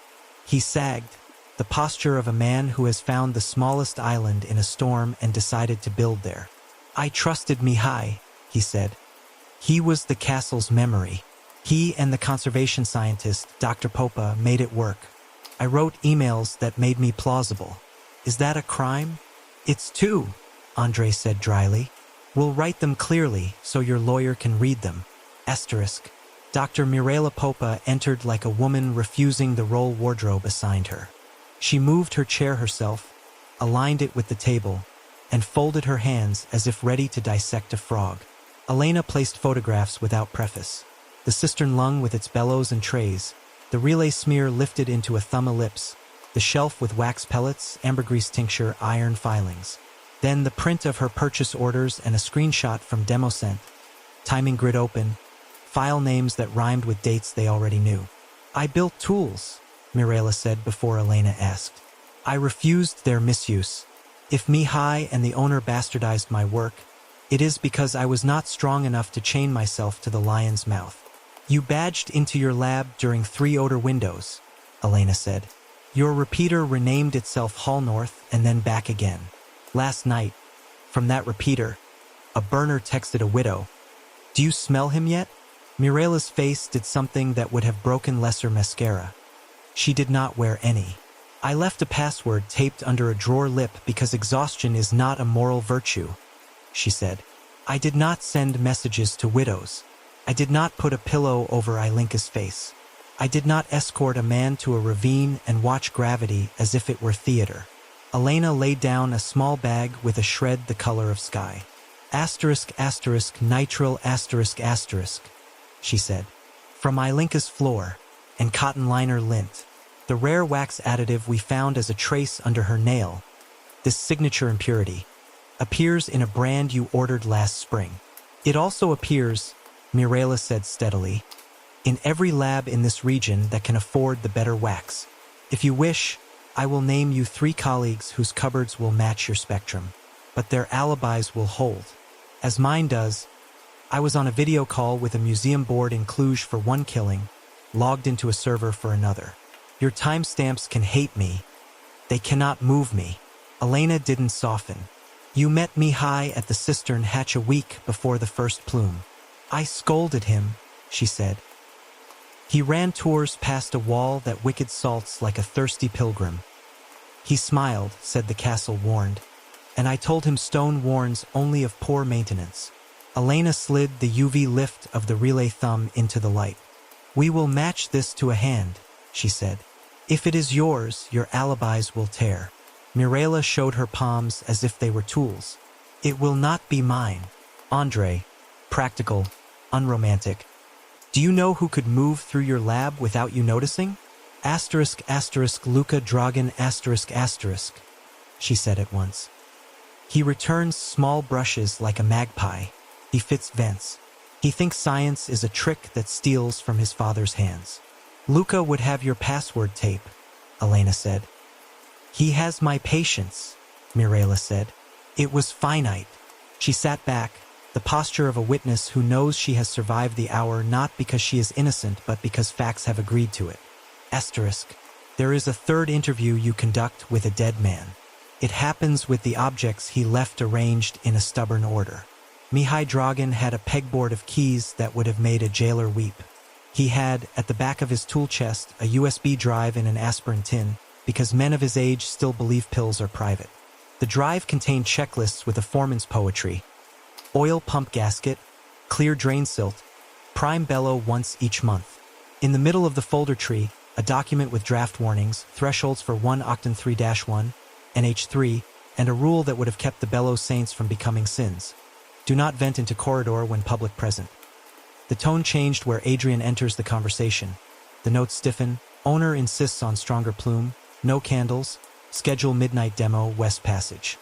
He sagged, the posture of a man who has found the smallest island in a storm and decided to build there. I trusted Mihai, he said. He was the castle's memory. He and the conservation scientist, Dr. Popa, made it work. I wrote emails that made me plausible. Is that a crime? It's two, Andre said dryly. We'll write them clearly so your lawyer can read them. Asterisk. Dr. Mirela Popa entered like a woman refusing the roll wardrobe assigned her. She moved her chair herself, aligned it with the table, and folded her hands as if ready to dissect a frog. Elena placed photographs without preface. The cistern lung with its bellows and trays, the relay smear lifted into a thumb ellipse, the shelf with wax pellets, ambergris tincture, iron filings. Then the print of her purchase orders and a screenshot from DemoSent. Timing grid open, file names that rhymed with dates they already knew. I built tools, Mirela said before Elena asked. I refused their misuse. If Mihai and the owner bastardized my work, it is because I was not strong enough to chain myself to the lion's mouth. You badged into your lab during 3 odor windows, Elena said. Your repeater renamed itself Hall North and then back again. Last night, from that repeater, a burner texted a widow. Do you smell him yet? Mirela's face did something that would have broken lesser mascara. She did not wear any. I left a password taped under a drawer lip because exhaustion is not a moral virtue, she said. I did not send messages to widows. I did not put a pillow over Ilinka's face. I did not escort a man to a ravine and watch gravity as if it were theater. Elena laid down a small bag with a shred the color of sky. Asterisk, asterisk, nitrile, asterisk, asterisk, she said. From Ilinka's floor, and cotton liner lint, the rare wax additive we found as a trace under her nail, this signature impurity, appears in a brand you ordered last spring. It also appears, Mirela said steadily, in every lab in this region that can afford the better wax. If you wish, I will name you 3 colleagues whose cupboards will match your spectrum, but their alibis will hold. As mine does, I was on a video call with a museum board in Cluj for one killing, logged into a server for another. Your timestamps can hate me. They cannot move me. Elena didn't soften. You met Mihai at the cistern hatch a week before the first plume. I scolded him, she said. He ran tours past a wall that wicked salts like a thirsty pilgrim. He smiled, said the castle warned, and I told him stone warns only of poor maintenance. Elena slid the UV lift of the relay thumb into the light. We will match this to a hand, she said. If it is yours, your alibis will tear. Mirela showed her palms as if they were tools. It will not be mine. Andre, practical, unromantic. Do you know who could move through your lab without you noticing? Asterisk, asterisk, Luca Dragan, asterisk, asterisk, she said at once. He returns small brushes like a magpie. He fits vents. He thinks science is a trick that steals from his father's hands. Luca would have your password tape, Elena said. He has my patience, Mirela said. It was finite. She sat back, the posture of a witness who knows she has survived the hour not because she is innocent but because facts have agreed to it. Asterisk. There is a third interview you conduct with a dead man. It happens with the objects he left arranged in a stubborn order. Mihai Dragan had a pegboard of keys that would have made a jailer weep. He had, at the back of his tool chest, a USB drive in an aspirin tin, because men of his age still believe pills are private. The drive contained checklists with a foreman's poetry. Oil pump gasket, clear drain silt, prime bellow once each month. In the middle of the folder tree, a document with draft warnings, thresholds for 1-octan 3-1, NH3, and a rule that would have kept the bellow saints from becoming sins. Do not vent into corridor when public present. The tone changed where Adrian enters the conversation. The notes stiffen. Owner insists on stronger plume. No candles. Schedule midnight demo, West Passage.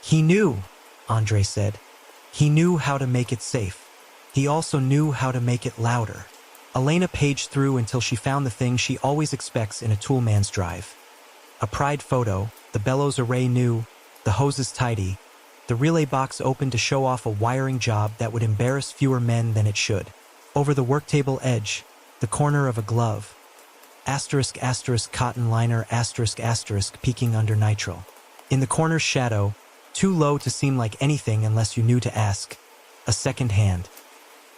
He knew, Andre said. He knew how to make it safe. He also knew how to make it louder. Elena paged through until she found the thing she always expects in a toolman's drive. A pride photo, the bellows array new, the hoses tidy, the relay box open to show off a wiring job that would embarrass fewer men than it should. Over the worktable edge, the corner of a glove. Asterisk asterisk cotton liner asterisk asterisk peeking under nitrile. In the corner's shadow, too low to seem like anything unless you knew to ask, a second hand.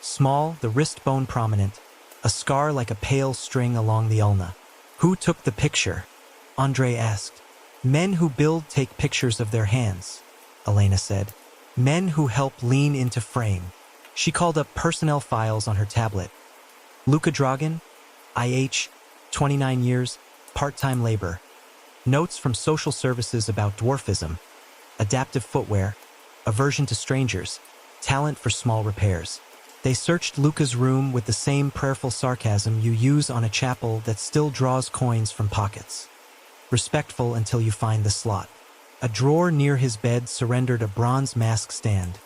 Small, the wrist bone prominent, a scar like a pale string along the ulna. Who took the picture? Andre asked. Men who build take pictures of their hands, Elena said. Men who help lean into frame. She called up personnel files on her tablet. Luka Dragan, IH, 29 years, part-time labor. Notes from social services about dwarfism, adaptive footwear, aversion to strangers, talent for small repairs. They searched Luca's room with the same prayerful sarcasm you use on a chapel that still draws coins from pockets. Respectful until you find the slot. A drawer near his bed surrendered a bronze mask stand.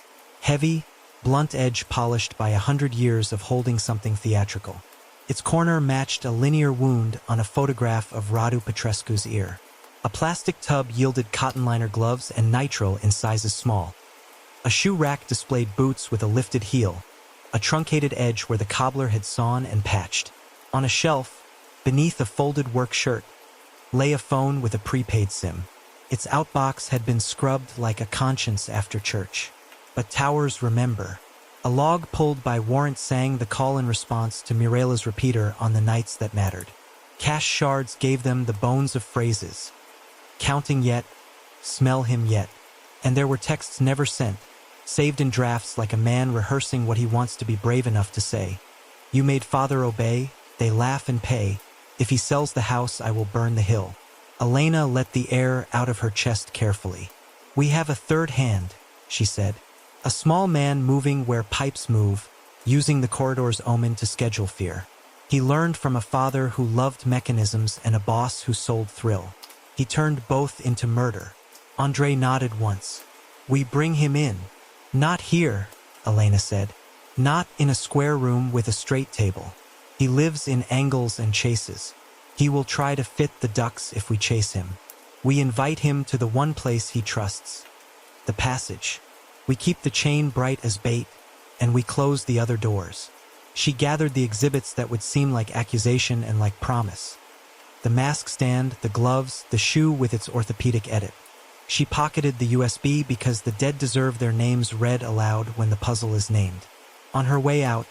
Heavy, blunt edge polished by 100 years of holding something theatrical. Its corner matched a linear wound on a photograph of Radu Petrescu's ear. A plastic tub yielded cotton liner gloves and nitrile in sizes small. A shoe rack displayed boots with a lifted heel, a truncated edge where the cobbler had sawn and patched. On a shelf, beneath a folded work shirt, lay a phone with a prepaid SIM. Its outbox had been scrubbed like a conscience after church. But towers remember. A log pulled by Warrant sang the call in response to Mirela's repeater on the nights that mattered. Cash shards gave them the bones of phrases. Counting yet, smell him yet. And there were texts never sent, saved in drafts like a man rehearsing what he wants to be brave enough to say. You made father obey, they laugh and pay. If he sells the house, I will burn the hill. Elena let the air out of her chest carefully. We have a third hand, she said. A small man moving where pipes move, using the corridor's omen to schedule fear. He learned from a father who loved mechanisms and a boss who sold thrill. He turned both into murder. Andre nodded once. We bring him in. Not here, Elena said. Not in a square room with a straight table. He lives in angles and chases. He will try to fit the ducks if we chase him. We invite him to the one place he trusts. The passage. We keep the chain bright as bait, and we close the other doors. She gathered the exhibits that would seem like accusation and like promise. The mask stand, the gloves, the shoe with its orthopedic edit. She pocketed the USB because the dead deserve their names read aloud when the puzzle is named. On her way out,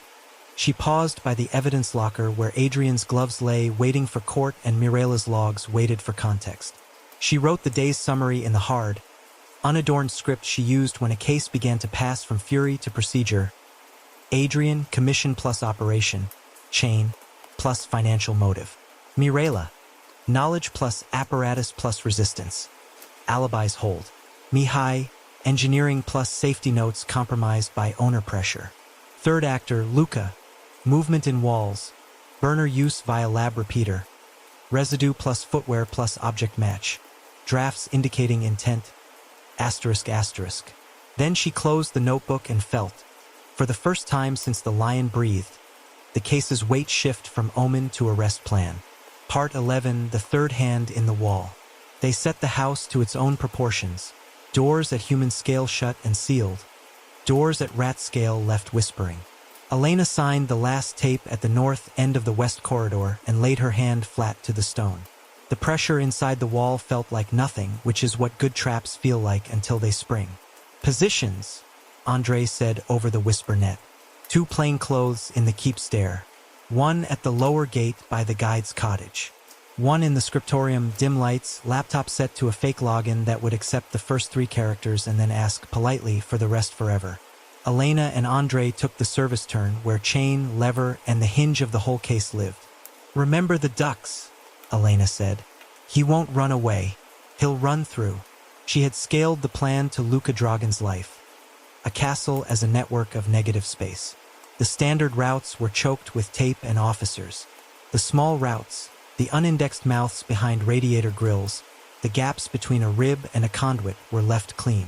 she paused by the evidence locker where Adrian's gloves lay waiting for court and Mirela's logs waited for context. She wrote the day's summary in the hard, unadorned script she used when a case began to pass from fury to procedure. Adrian, commission plus operation, chain, plus financial motive. Mirela, knowledge plus apparatus plus resistance. Alibis hold. Mihai, engineering plus safety notes compromised by owner pressure. Third actor, Luka, movement in walls, burner use via lab repeater. Residue plus footwear plus object match. Drafts indicating intent. Asterisk asterisk. Then she closed the notebook and felt, for the first time since the lion breathed, the case's weight shift from omen to arrest plan. Part 11, the third hand in the wall. They set the house to its own proportions. Doors at human scale shut and sealed. Doors at rat scale left whispering. Elena signed the last tape at the north end of the west corridor and laid her hand flat to the stone. The pressure inside the wall felt like nothing, which is what good traps feel like until they spring. Positions, Andre said over the whisper net. 2 plainclothes in the keep stair. 1 at the lower gate by the guide's cottage. 1 in the scriptorium, dim lights, laptop set to a fake login that would accept the first 3 characters and then ask politely for the rest forever. Elena and Andre took the service turn where chain, lever, and the hinge of the whole case lived. Remember the ducks, Elena said. He won't run away. He'll run through. She had scaled the plan to Luka Dragan's life. A castle as a network of negative space. The standard routes were choked with tape and officers. The small routes, the unindexed mouths behind radiator grills, the gaps between a rib and a conduit were left clean.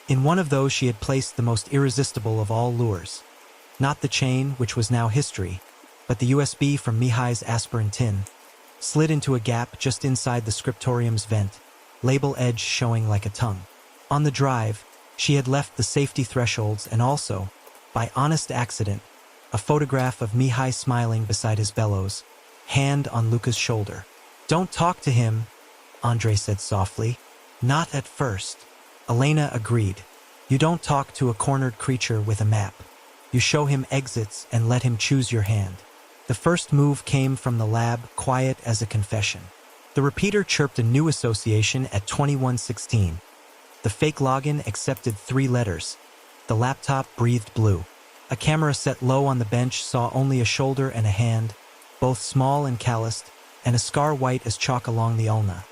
In one of those she had placed the most irresistible of all lures. Not the chain, which was now history, but the USB from Mihai's aspirin tin, slid into a gap just inside the scriptorium's vent, label edge showing like a tongue. On the drive, she had left the safety thresholds and also, by honest accident, a photograph of Mihai smiling beside his bellows, hand on Luka's shoulder. "Don't talk to him," Andre said softly. "Not at first." Elena agreed. "You don't talk to a cornered creature with a map. You show him exits and let him choose your hand." The first move came from the lab, quiet as a confession. The repeater chirped a new association at 2116. The fake login accepted 3 letters. The laptop breathed blue. A camera set low on the bench saw only a shoulder and a hand, both small and calloused, and a scar white as chalk along the ulna.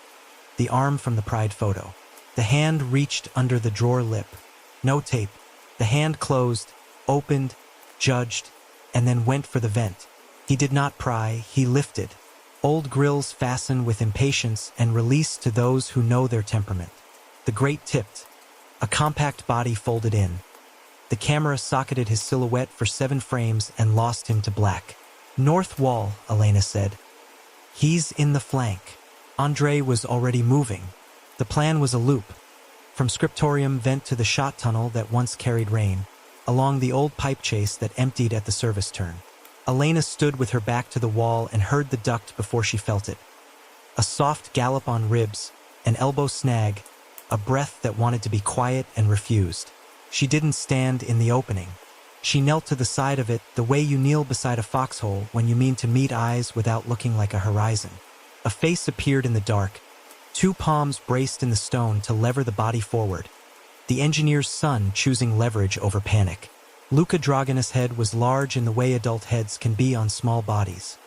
The arm from the pride photo. The hand reached under the drawer lip. No tape. The hand closed, opened, judged, and then went for the vent. He did not pry, he lifted. Old grills fasten with impatience and release to those who know their temperament. The grate tipped. A compact body folded in. The camera socketed his silhouette for 7 frames and lost him to black. "North wall," Elena said. "He's in the flank." Andre was already moving. The plan was a loop. From scriptorium vent to the shot tunnel that once carried rain, along the old pipe chase that emptied at the service turn. Elena stood with her back to the wall and heard the duct before she felt it. A soft gallop on ribs, an elbow snag, a breath that wanted to be quiet and refused. She didn't stand in the opening. She knelt to the side of it the way you kneel beside a foxhole when you mean to meet eyes without looking like a horizon. A face appeared in the dark. 2 palms braced in the stone to lever the body forward. The engineer's son choosing leverage over panic. Luka Dragan's head was large in the way adult heads can be on small bodies.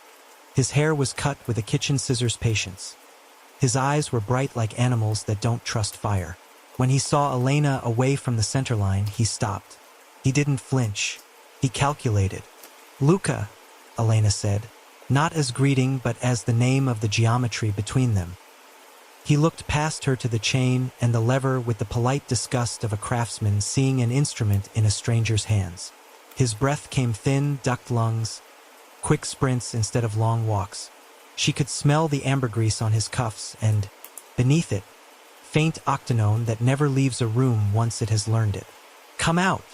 His hair was cut with a kitchen scissors patience. His eyes were bright like animals that don't trust fire. When he saw Elena away from the center line, he stopped. He didn't flinch. He calculated. "Luka," Elena said, not as greeting but as the name of the geometry between them. He looked past her to the chain and the lever with the polite disgust of a craftsman seeing an instrument in a stranger's hands. His breath came thin, ducked lungs, quick sprints instead of long walks. She could smell the ambergrease on his cuffs and, beneath it, faint octanone that never leaves a room once it has learned it. "Come out,"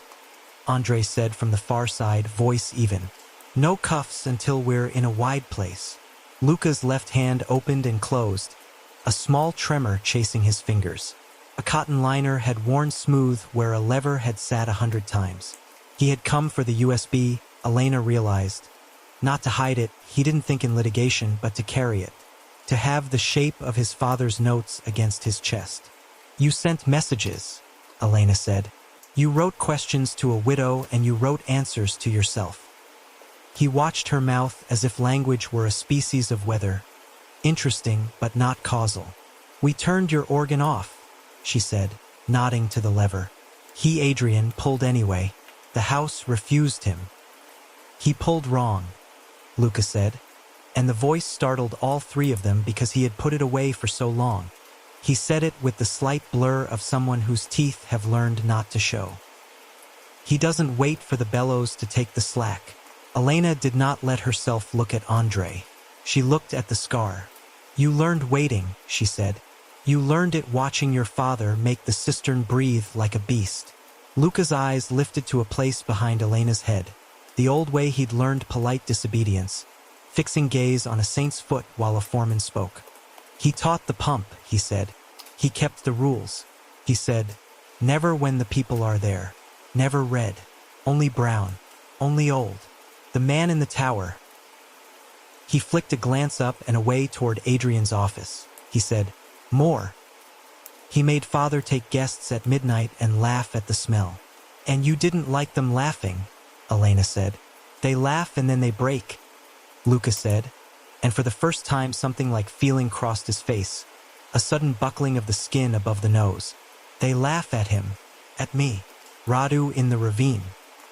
Andre said from the far side, voice even. "No cuffs until we're in a wide place." Luka's left hand opened and closed, a small tremor chasing his fingers. A cotton liner had worn smooth where a lever had sat 100 times. He had come for the USB, Elena realized. Not to hide it, he didn't think in litigation, but to carry it. To have the shape of his father's notes against his chest. "You sent messages," Elena said. "You wrote questions to a widow and you wrote answers to yourself." He watched her mouth as if language were a species of weather. Interesting, but not causal. "We turned your organ off," she said, nodding to the lever. He, Adrian, pulled anyway. The house refused him. "He pulled wrong," Luka said, and the voice startled all 3 of them because he had put it away for so long. He said it with the slight blur of someone whose teeth have learned not to show. "He doesn't wait for the bellows to take the slack." Elena did not let herself look at Andre. She looked at the scar. "You learned waiting," she said. You learned it watching your father make the cistern breathe like a beast. Luca's eyes lifted to a place behind Elena's head, the old way he'd learned polite disobedience, fixing gaze on a saint's foot while a foreman spoke. He taught the pump, he said. He kept the rules. He said, never when the people are there. Never red. Only brown. Only old. The man in the tower. He flicked a glance up and away toward Adrian's office. He said, more. He made father take guests at midnight and laugh at the smell. And you didn't like them laughing, Elena said. They laugh and then they break, Luca said, and for the first time something like feeling crossed his face, a sudden buckling of the skin above the nose. They laugh at him, at me, Radu in the ravine,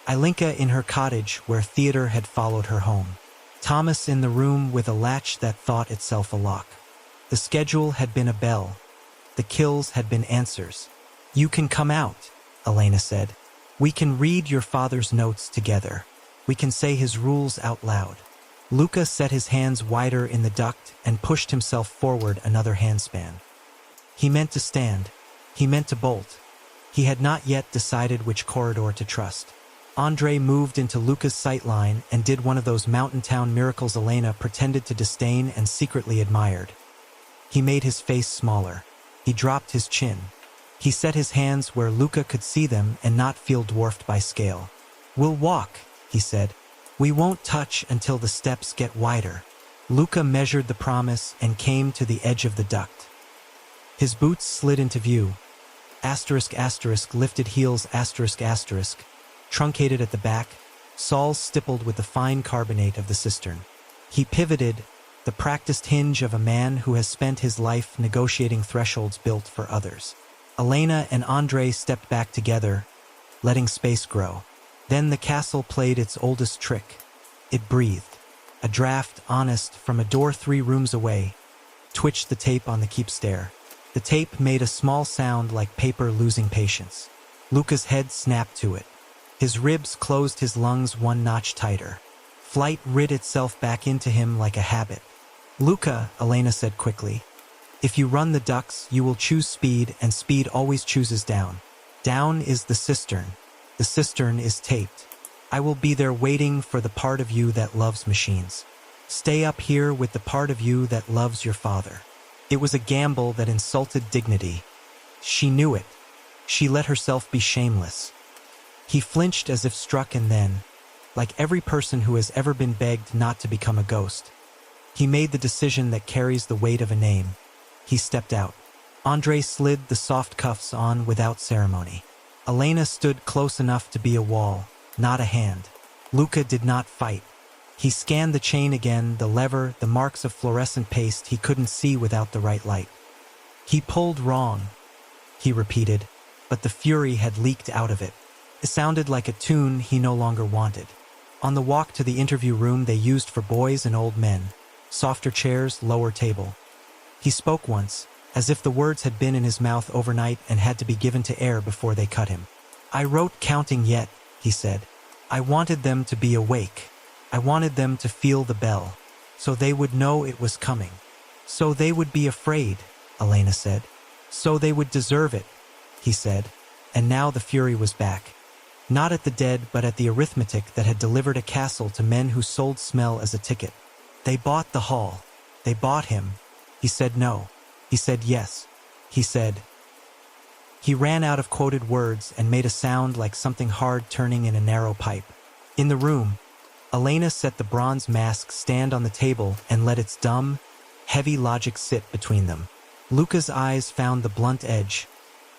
Ilinka in her cottage where theater had followed her home, Thomas in the room with a latch that thought itself a lock. The schedule had been a bell. The kills had been answers. You can come out, Elena said. We can read your father's notes together. We can say his rules out loud. Luca set his hands wider in the duct and pushed himself forward another handspan. He meant to stand. He meant to bolt. He had not yet decided which corridor to trust. Andre moved into Luca's sightline and did one of those mountain town miracles Elena pretended to disdain and secretly admired. He made his face smaller. He dropped his chin. He set his hands where Luca could see them and not feel dwarfed by scale. We'll walk, he said. We won't touch until the steps get wider. Luca measured the promise and came to the edge of the duct. His boots slid into view. Asterisk asterisk lifted heels asterisk asterisk, truncated at the back, soles stippled with the fine carbonate of the cistern. He pivoted, the practiced hinge of a man who has spent his life negotiating thresholds built for others. Elena and Andre stepped back together, letting space grow. Then the castle played its oldest trick. It breathed. A draft, honest, from a door 3 rooms away, twitched the tape on the keep stair. The tape made a small sound like paper losing patience. Luca's head snapped to it. His ribs closed his lungs one notch tighter. Flight writ itself back into him like a habit. Luca, Elena said quickly, if you run the ducks, you will choose speed, and speed always chooses down. Down is the cistern. The cistern is taped. I will be there waiting for the part of you that loves machines. Stay up here with the part of you that loves your father. It was a gamble that insulted dignity. She knew it. She let herself be shameless. He flinched as if struck and then, like every person who has ever been begged not to become a ghost, he made the decision that carries the weight of a name. He stepped out. Andre slid the soft cuffs on without ceremony. Elena stood close enough to be a wall, not a hand. Luca did not fight. He scanned the chain again, the lever, the marks of fluorescent paste he couldn't see without the right light. He pulled wrong, he repeated, but the fury had leaked out of it. It sounded like a tune he no longer wanted. On the walk to the interview room they used for boys and old men, softer chairs, lower table. He spoke once, as if the words had been in his mouth overnight and had to be given to air before they cut him. I wrote counting yet, he said. I wanted them to be awake. I wanted them to feel the bell, so they would know it was coming. So they would be afraid, Elena said. So they would deserve it, he said, and now the fury was back. Not at the dead, but at the arithmetic that had delivered a castle to men who sold smell as a ticket. They bought the hall. They bought him. He said no. He said yes. He said. He ran out of quoted words and made a sound like something hard turning in a narrow pipe. In the room, Elena set the bronze mask stand on the table and let its dumb, heavy logic sit between them. Luca's eyes found the blunt edge,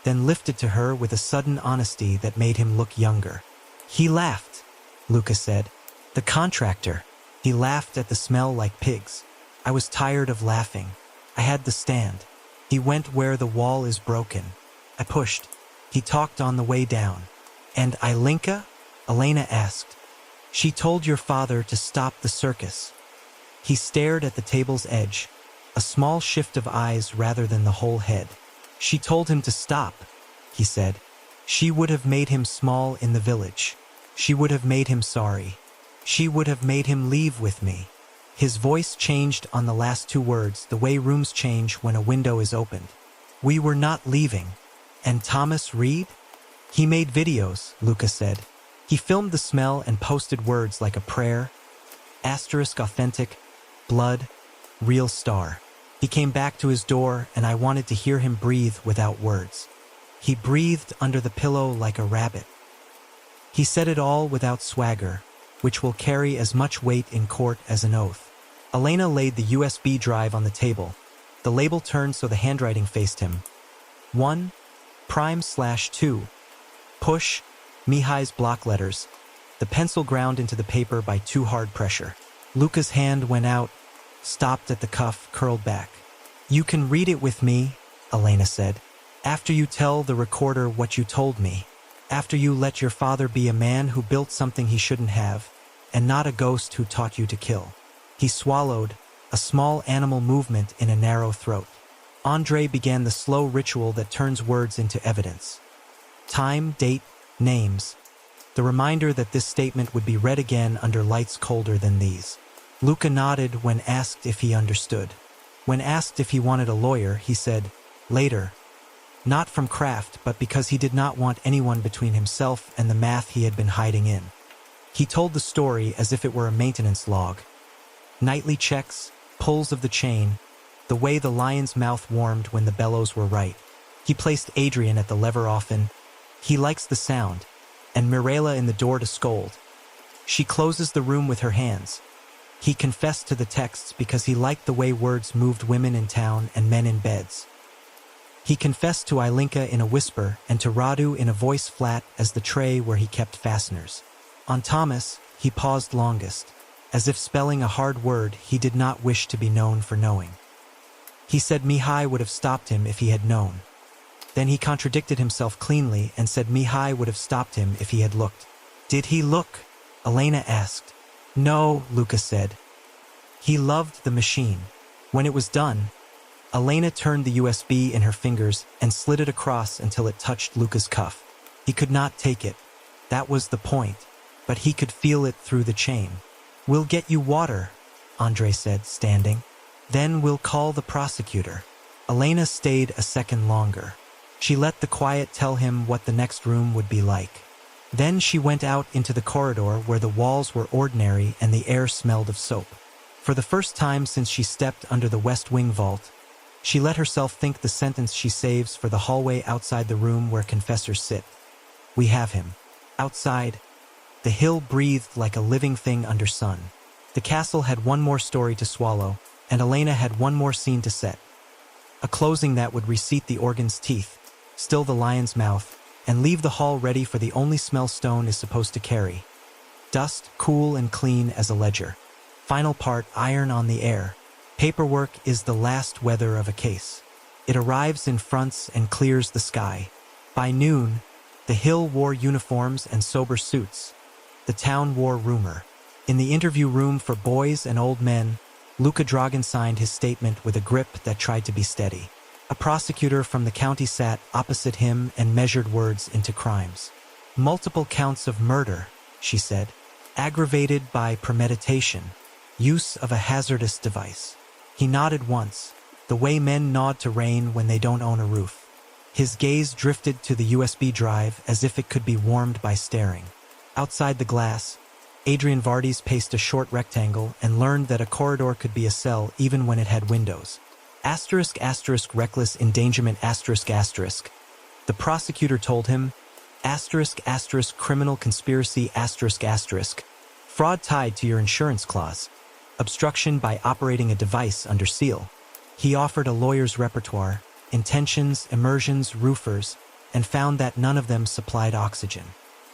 then lifted to her with a sudden honesty that made him look younger. He laughed, Luca said. The contractor. He laughed at the smell like pigs. I was tired of laughing. I had the stand. He went where the wall is broken. I pushed. He talked on the way down. And Ilinka? Elena asked. She told your father to stop the circus. He stared at the table's edge, a small shift of eyes rather than the whole head. She told him to stop, he said. She would have made him small in the village. She would have made him sorry. She would have made him leave with me. His voice changed on the last 2 words, the way rooms change when a window is opened. We were not leaving. And Thomas Reed? He made videos, Luca said. He filmed the smell and posted words like a prayer, asterisk authentic, blood, real star. He came back to his door and I wanted to hear him breathe without words. He breathed under the pillow like a rabbit. He said it all without swagger, which will carry as much weight in court as an oath. Elena laid the USB drive on the table. The label turned so the handwriting faced him. 1, prime/2. Push, Mihai's block letters. The pencil ground into the paper by too hard pressure. Luca's hand went out, stopped at the cuff, curled back. You can read it with me, Elena said. After you tell the recorder what you told me. After you let your father be a man who built something he shouldn't have, and not a ghost who taught you to kill. He swallowed, a small animal movement in a narrow throat. Andre began the slow ritual that turns words into evidence. Time, date, names. The reminder that this statement would be read again under lights colder than these. Luca nodded when asked if he understood. When asked if he wanted a lawyer, he said, later. Not from craft, but because he did not want anyone between himself and the math he had been hiding in. He told the story as if it were a maintenance log. Nightly checks, pulls of the chain, the way the lion's mouth warmed when the bellows were right. He placed Adrian at the lever often. He likes the sound, and Mirella in the door to scold. She closes the room with her hands. He confessed to the texts because he liked the way words moved women in town and men in beds. He confessed to Ilinka in a whisper and to Radu in a voice flat as the tray where he kept fasteners. On Thomas, he paused longest, as if spelling a hard word he did not wish to be known for knowing. He said Mihai would have stopped him if he had known. Then he contradicted himself cleanly and said Mihai would have stopped him if he had looked. Did he look? Elena asked. No, Luca said. He loved the machine. When it was done, Elena turned the USB in her fingers and slid it across until it touched Luca's cuff. He could not take it. That was the point. But he could feel it through the chain. We'll get you water, Andre said, standing. Then we'll call the prosecutor. Elena stayed a second longer. She let the quiet tell him what the next room would be like. Then she went out into the corridor where the walls were ordinary and the air smelled of soap. For the first time since she stepped under the West Wing vault, she let herself think the sentence she saves for the hallway outside the room where confessors sit. We have him. Outside, the hill breathed like a living thing under sun. The castle had one more story to swallow, and Elena had one more scene to set. A closing that would reseat the organ's teeth, still the lion's mouth, and leave the hall ready for the only smell stone is supposed to carry. Dust, cool and clean as a ledger. Final part, iron on the air. Paperwork is the last weather of a case. It arrives in fronts and clears the sky. By noon, the hill wore uniforms and sober suits. The town wore rumor. In the interview room for boys and old men, Luca Dragan signed his statement with a grip that tried to be steady. A prosecutor from the county sat opposite him and measured words into crimes. Multiple counts of murder, she said, aggravated by premeditation, use of a hazardous device. He nodded once, the way men nod to rain when they don't own a roof. His gaze drifted to the USB drive as if it could be warmed by staring. Outside the glass, Adrian Vardes paced a short rectangle and learned that a corridor could be a cell even when it had windows. *** reckless endangerment ***. The prosecutor told him, *** criminal conspiracy ***. Fraud tied to your insurance clause. Obstruction by operating a device under seal. He offered a lawyer's repertoire, intentions, immersions, roofers, and found that none of them supplied oxygen.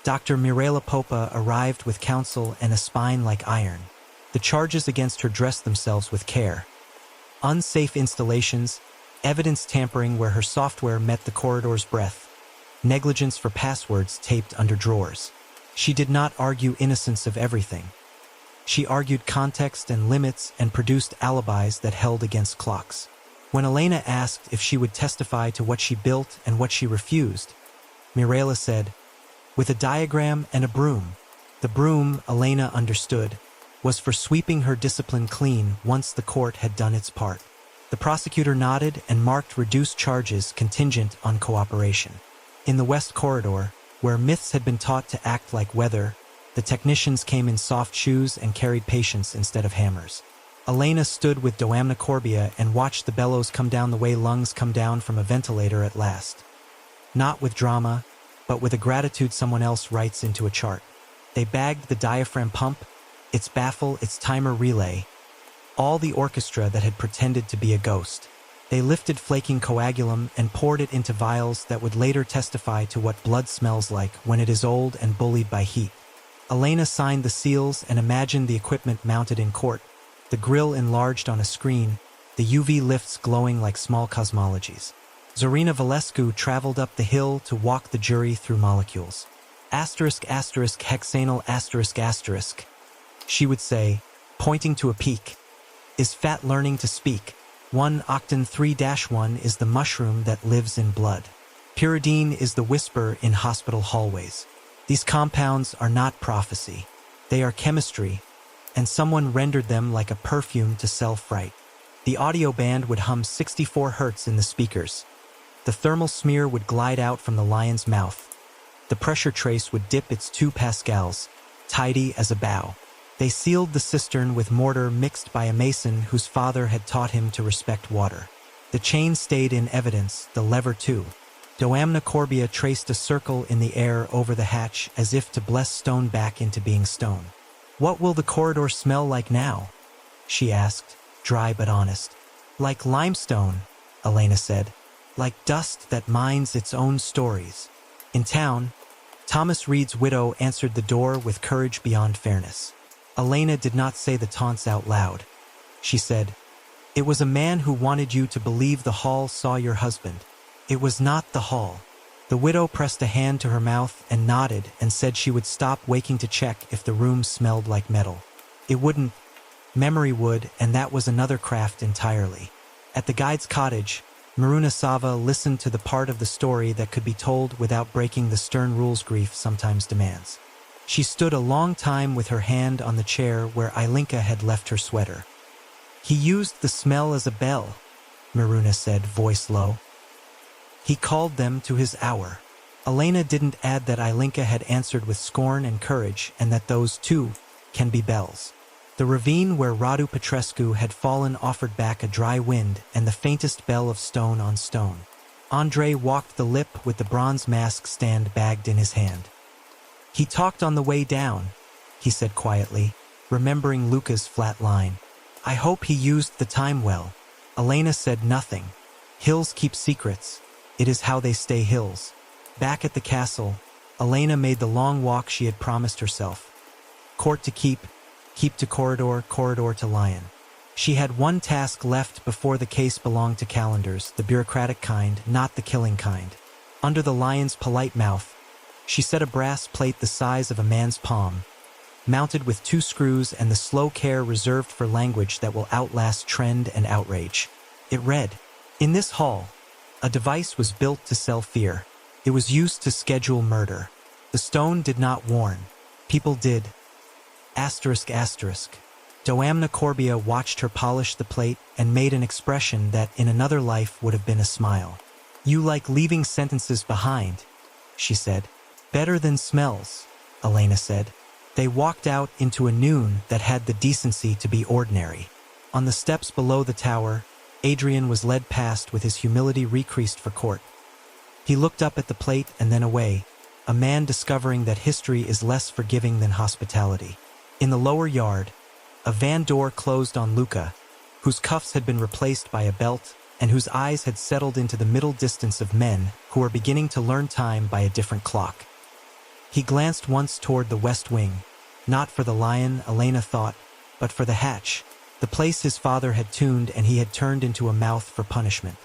Dr. Mirella Popa arrived with counsel and a spine like iron. The charges against her dressed themselves with care. Unsafe installations, evidence tampering where her software met the corridor's breath, negligence for passwords taped under drawers. She did not argue innocence of everything. She argued context and limits and produced alibis that held against clocks. When Elena asked if she would testify to what she built and what she refused, Mirella said, with a diagram and a broom. The broom, Elena understood, was for sweeping her discipline clean once the court had done its part. The prosecutor nodded and marked reduced charges contingent on cooperation. In the West Corridor, where myths had been taught to act like weather, the technicians came in soft shoes and carried patience instead of hammers. Elena stood with Doamna Corbia and watched the bellows come down the way lungs come down from a ventilator at last. Not with drama, but with a gratitude someone else writes into a chart. They bagged the diaphragm pump, its baffle, its timer relay, all the orchestra that had pretended to be a ghost. They lifted flaking coagulum and poured it into vials that would later testify to what blood smells like when it is old and bullied by heat. Elena signed the seals and imagined the equipment mounted in court, the grill enlarged on a screen, the UV lifts glowing like small cosmologies. Zorina Valescu traveled up the hill to walk the jury through molecules. Asterisk, asterisk, hexanal, asterisk, asterisk. She would say, pointing to a peak. Is fat learning to speak? 1 octan 3-1 is the mushroom that lives in blood. Pyridine is the whisper in hospital hallways. These compounds are not prophecy. They are chemistry, and someone rendered them like a perfume to sell fright. The audio band would hum 64 hertz in the speakers. The thermal smear would glide out from the lion's mouth. The pressure trace would dip its 2 pascals, tidy as a bow. They sealed the cistern with mortar mixed by a mason whose father had taught him to respect water. The chain stayed in evidence, the lever too. Doamna Corbia traced a circle in the air over the hatch as if to bless stone back into being stone. What will the corridor smell like now? She asked, dry but honest. Like limestone, Elena said. Like dust that mines its own stories. In town, Thomas Reed's widow answered the door with courage beyond fairness. Elena did not say the taunts out loud. She said, "It was a man who wanted you to believe the hall saw your husband. It was not the hall." The widow pressed a hand to her mouth and nodded and said she would stop waking to check if the room smelled like metal. It wouldn't. Memory would, and that was another craft entirely. At the guide's cottage, Maruna Sava listened to the part of the story that could be told without breaking the stern rules grief sometimes demands. She stood a long time with her hand on the chair where Ilinka had left her sweater. "He used the smell as a bell," Maruna said, voice low. "He called them to his hour." Elena didn't add that Ilinka had answered with scorn and courage, and that those, too, can be bells. The ravine where Radu Petrescu had fallen offered back a dry wind and the faintest bell of stone on stone. Andrei walked the lip with the bronze mask stand bagged in his hand. "He talked on the way down," he said quietly, remembering Luca's flat line. "I hope he used the time well." Elena said nothing. Hills keep secrets. It is how they stay hills. Back at the castle, Elena made the long walk she had promised herself. Court to keep to corridor, corridor to lion. She had one task left before the case belonged to calendars, the bureaucratic kind, not the killing kind. Under the lion's polite mouth, she set a brass plate the size of a man's palm, mounted with 2 screws and the slow care reserved for language that will outlast trend and outrage. It read, "In this hall, a device was built to sell fear. It was used to schedule murder. The stone did not warn. People did. Asterisk, asterisk." Doamna Corbia watched her polish the plate and made an expression that in another life would have been a smile. "You like leaving sentences behind," she said. "Better than smells," Elena said. They walked out into a noon that had the decency to be ordinary. On the steps below the tower, Adrian was led past with his humility recreased for court. He looked up at the plate and then away, a man discovering that history is less forgiving than hospitality. In the lower yard, a van door closed on Luca, whose cuffs had been replaced by a belt and whose eyes had settled into the middle distance of men who were beginning to learn time by a different clock. He glanced once toward the west wing, not for the lion, Elena thought, but for the hatch, the place his father had tuned and he had turned into a mouth for punishment.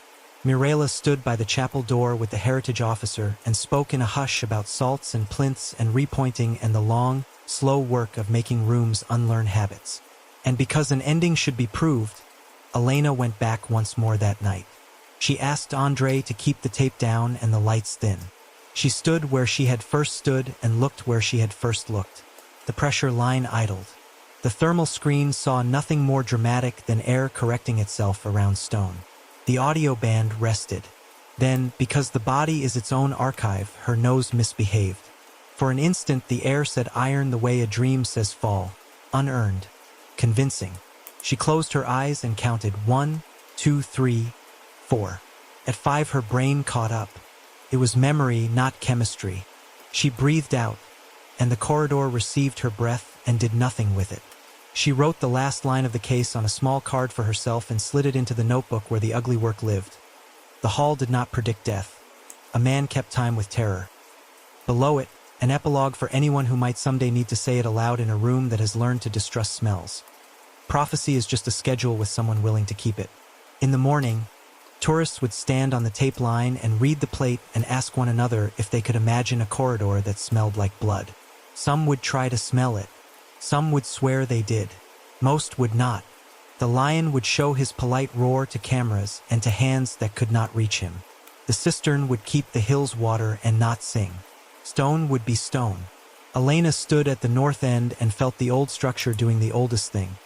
Mirela stood by the chapel door with the heritage officer and spoke in a hush about salts and plinths and repointing and the long, slow work of making rooms unlearn habits. And because an ending should be proved, Elena went back once more that night. She asked Andrei to keep the tape down and the lights thin. She stood where she had first stood and looked where she had first looked. The pressure line idled. The thermal screen saw nothing more dramatic than air correcting itself around stone. The audio band rested. Then, because the body is its own archive, her nose misbehaved. For an instant, the air said iron the way a dream says fall. Unearned. Convincing. She closed her eyes and counted 1, 2, 3, 4. At 5, her brain caught up. It was memory, not chemistry. She breathed out, and the corridor received her breath and did nothing with it. She wrote the last line of the case on a small card for herself and slid it into the notebook where the ugly work lived. The hall did not predict death. A man kept time with terror. Below it, an epilogue for anyone who might someday need to say it aloud in a room that has learned to distrust smells. Prophecy is just a schedule with someone willing to keep it. In the morning, tourists would stand on the tape line and read the plate and ask one another if they could imagine a corridor that smelled like blood. Some would try to smell it. Some would swear they did. Most would not. The lion would show his polite roar to cameras and to hands that could not reach him. The cistern would keep the hills water and not sing. Stone would be stone. Elena stood at the north end and felt the old structure doing the oldest thing.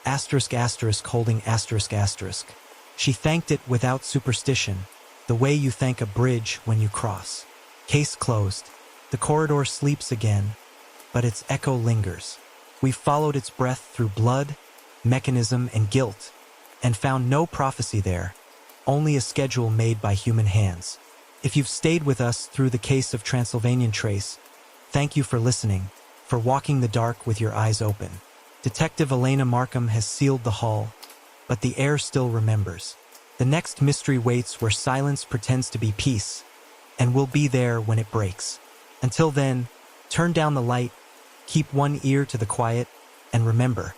Asterisk asterisk holding asterisk asterisk. She thanked it without superstition, the way you thank a bridge when you cross. Case closed. The corridor sleeps again, but its echo lingers. We followed its breath through blood, mechanism, and guilt, and found no prophecy there, only a schedule made by human hands. If you've stayed with us through the case of Transylvanian Trace, thank you for listening, for walking the dark with your eyes open. Detective Elena Markham has sealed the hall, but the air still remembers. The next mystery waits where silence pretends to be peace, and we'll be there when it breaks. Until then, turn down the light, keep one ear to the quiet, and remember,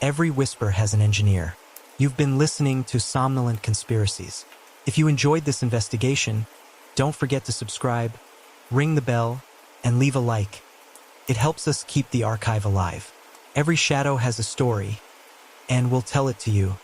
every whisper has an engineer. You've been listening to Somnolent Conspiracies. If you enjoyed this investigation, don't forget to subscribe, ring the bell, and leave a like. It helps us keep the archive alive. Every shadow has a story, and we'll tell it to you